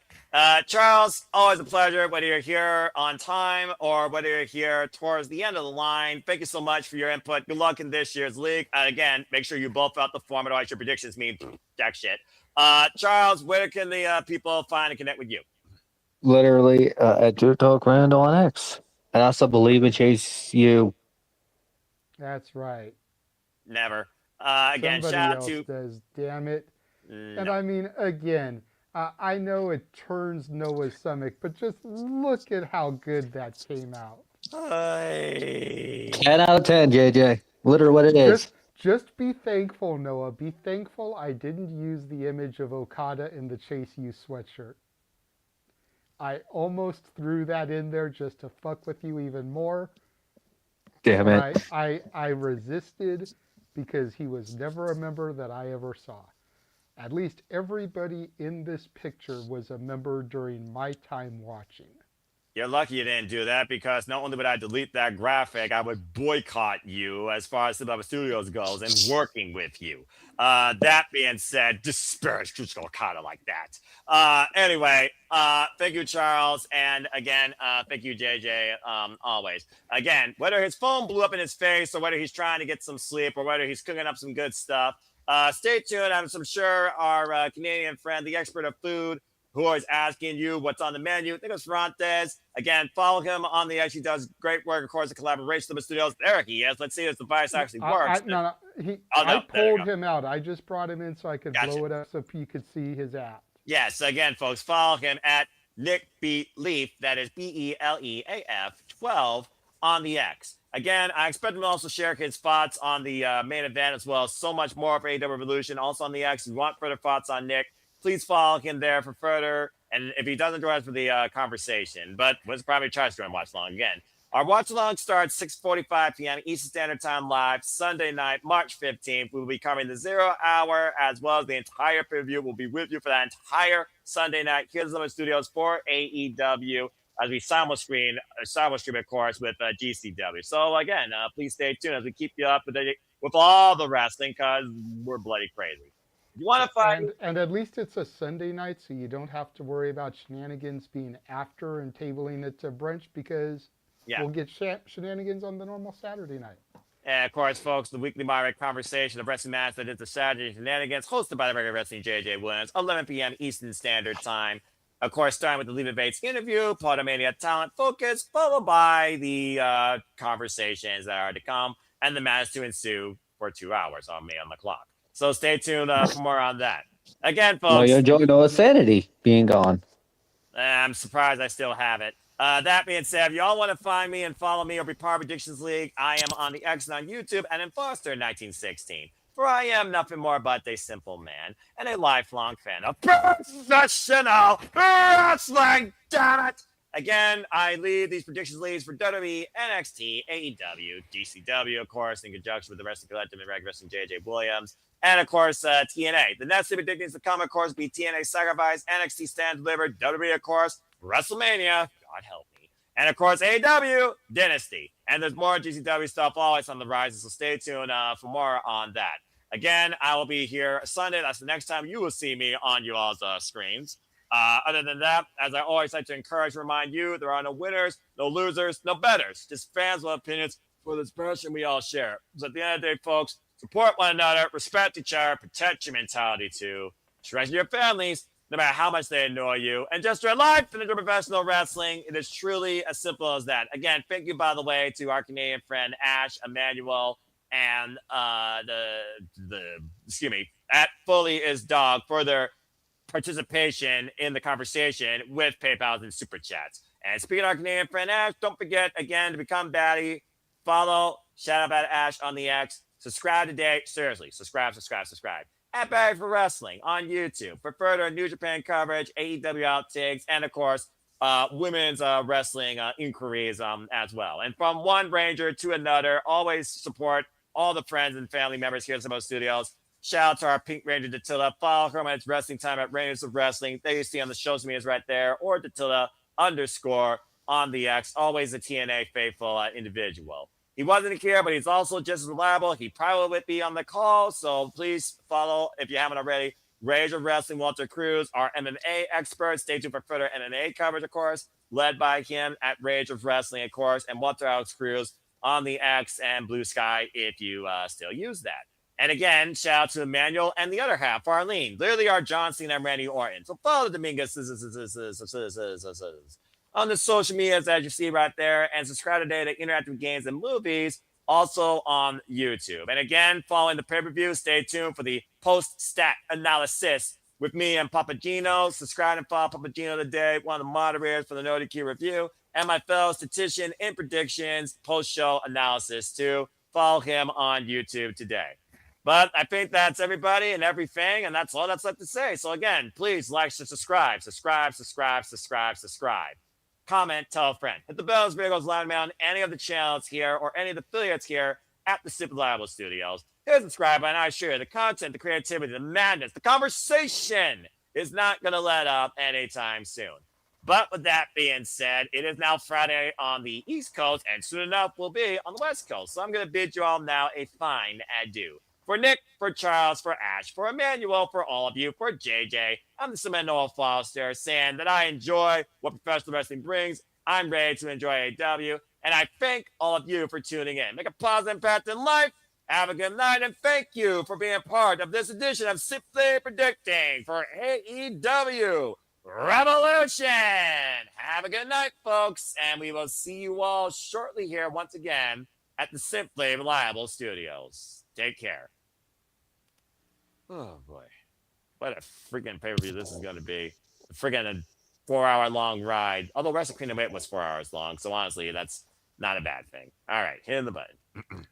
Charles, always a pleasure, whether you're here on time or whether you're here towards the end of the line. Thank you so much for your input. Good luck in this year's league. Again, make sure you both out the form. Otherwise, your predictions mean jack shit. Charles, where can the people find and connect with you? literally at Drew Talk Randall on X. And I also believe in Chase U. That's right. Never. Again, Somebody shout out else to does, damn it. And no. I mean, again, I know it turns Noah's stomach, but just look at how good that came out. 10 out of 10, JJ. Literally what it is. Just be thankful, Noah. Be thankful I didn't use the image of Okada in the Chase U sweatshirt. I almost threw that in there just to fuck with you even more. Damn but it. I resisted because he was never a member that I ever saw. At least everybody in this picture was a member during my time watching. You're lucky you didn't do that, because not only would I delete that graphic, I would boycott you as far as Cinema Studios goes and working with you. That being said, disparage Kazuchika Okada like that. Anyway, thank you, Charles. And again, thank you, JJ, always. Again, whether his phone blew up in his face or whether he's trying to get some sleep or whether he's cooking up some good stuff, stay tuned. I'm sure our Canadian friend, the expert of food, who is asking you what's on the menu, Nicholas Ferrantes. Again, follow him on the X. He does great work, of course, in collaboration with the studios. There he is. Let's see if the device actually works. I pulled him out. I just brought him in so I could blow it up so you could see his app. Yes, again, folks, follow him at Nick B. Leaf. That is BELEAF 12 on the X. Again, I expect him to also share his thoughts on the main event as well as so much more for AEW Revolution. Also on the X, if you want further thoughts on Nick, please follow him there for further. And if he doesn't join us for the conversation, but was probably tries to join watch along again. Our watch along starts 6:45 p.m. Eastern Standard Time live Sunday night, March 15th. We will be covering the 0 hour as well as the entire preview. We'll be with you for that entire Sunday night here at the studios for AEW as we simul stream, of course, with GCW. So again, please stay tuned as we keep you up with all the wrestling because we're bloody crazy. You want to find and at least it's a Sunday night, so you don't have to worry about shenanigans being after and tabling it to brunch because we'll get shenanigans on the normal Saturday night. And of course, folks, the weekly moderate conversation of wrestling match that is the Saturday shenanigans, hosted by the regular wrestling JJ Williams, 11 p.m. Eastern Standard Time. Of course, starting with the Leva Bates interview, Podomania Talent Focus, followed by the conversations that are to come and the match to ensue for 2 hours on the clock. So stay tuned for more on that. Again, folks. Well, you enjoy Noah's sanity being gone. I'm surprised I still have it. That being said, if y'all want to find me and follow me or be part of Predictions League, I am on the X and on YouTube and in Foster 1916. For I am nothing more but a simple man and a lifelong fan of professional wrestling. Damn it! Again, I lead these predictions leagues for WWE, NXT, AEW, GCW, of course, in conjunction with the Wrestling Collective and Regular Wrestling JJ Williams, and of course, TNA. The next predictions to come, of course, be TNA Sacrifice, NXT Stand Delivered, WWE, of course, WrestleMania, God help me, and of course, AEW Dynasty. And there's more GCW stuff always on the rise, so stay tuned for more on that. Again, I will be here Sunday. That's the next time you will see me on you all's screens. Other than that, as I always like to encourage and remind you, there are no winners, no losers, no betters, just fans with opinions for this passion we all share. So at the end of the day, folks, support one another, respect each other, protect your mentality too, treasure your families, no matter how much they annoy you, and just your life in the professional wrestling. It is truly as simple as that. Again, thank you, by the way, to our Canadian friend Ash, Emmanuel, and at Fully Is Dog for their participation in the conversation with PayPal and Super Chats. And speaking of our Canadian friend Ash, don't forget, again, to become baddie, follow, shout out at Ash on the X, subscribe today. Seriously, subscribe. At Barry for Wrestling on YouTube for further New Japan coverage, AEW outtakes, and of course, women's wrestling inquiries as well. And from one Ranger to another, always support all the friends and family members here at Sumo Studios. Shout out to our Pink Ranger, Dattila. Follow her on its wrestling time at Rangers of Wrestling. There you see on the shows me is right there, or Dattila _ on the X. Always a TNA faithful individual. He wasn't here, but he's also just as reliable. He probably would be on the call, so please follow, if you haven't already, Rage of Wrestling, Walter Cruz, our MMA expert. Stay tuned for further MMA coverage, of course, led by him at Rage of Wrestling, of course, and Walter Alex Cruz on the X and Blue Sky if you still use that. And again, shout out to Emmanuel and the other half, Arlene. Literally our John Cena and Randy Orton. So follow the Dominguez on the social medias as you see right there, and subscribe today to Interactive Games and Movies, also on YouTube. And again, following the pay-per-view, stay tuned for the post-stat analysis with me and Papagino. Subscribe and follow Papagino today, one of the moderators for the Noti Key Review, and my fellow statistician in predictions, post-show analysis too. Follow him on YouTube today. But I think that's everybody and everything, and that's all that's left to say. So again, please like, subscribe. Comment, tell a friend. Hit the bell as video goes live on any of the channels here or any of the affiliates here at the Super Reliable Studios. Hit subscribe, and I assure you the content, the creativity, the madness, the conversation is not going to let up anytime soon. But with that being said, it is now Friday on the East Coast, and soon enough will be on the West Coast. So I'm going to bid you all now a fine adieu. For Nick, for Charles, for Ash, for Emmanuel, for all of you, for JJ, I'm the Cement Noah Foster, saying that I enjoy what professional wrestling brings. I'm ready to enjoy AEW, and I thank all of you for tuning in. Make a positive impact in life. Have a good night, and thank you for being part of this edition of Simply Predicting for AEW Revolution. Have a good night, folks, and we will see you all shortly here once again at the Simply Reliable Studios. Take care. Oh, boy. What a freaking pay-per-view this is going to be. A freaking 4-hour-long ride. Although Wrestle Kingdom 8 was 4 hours long, so honestly, that's not a bad thing. All right, hit the button.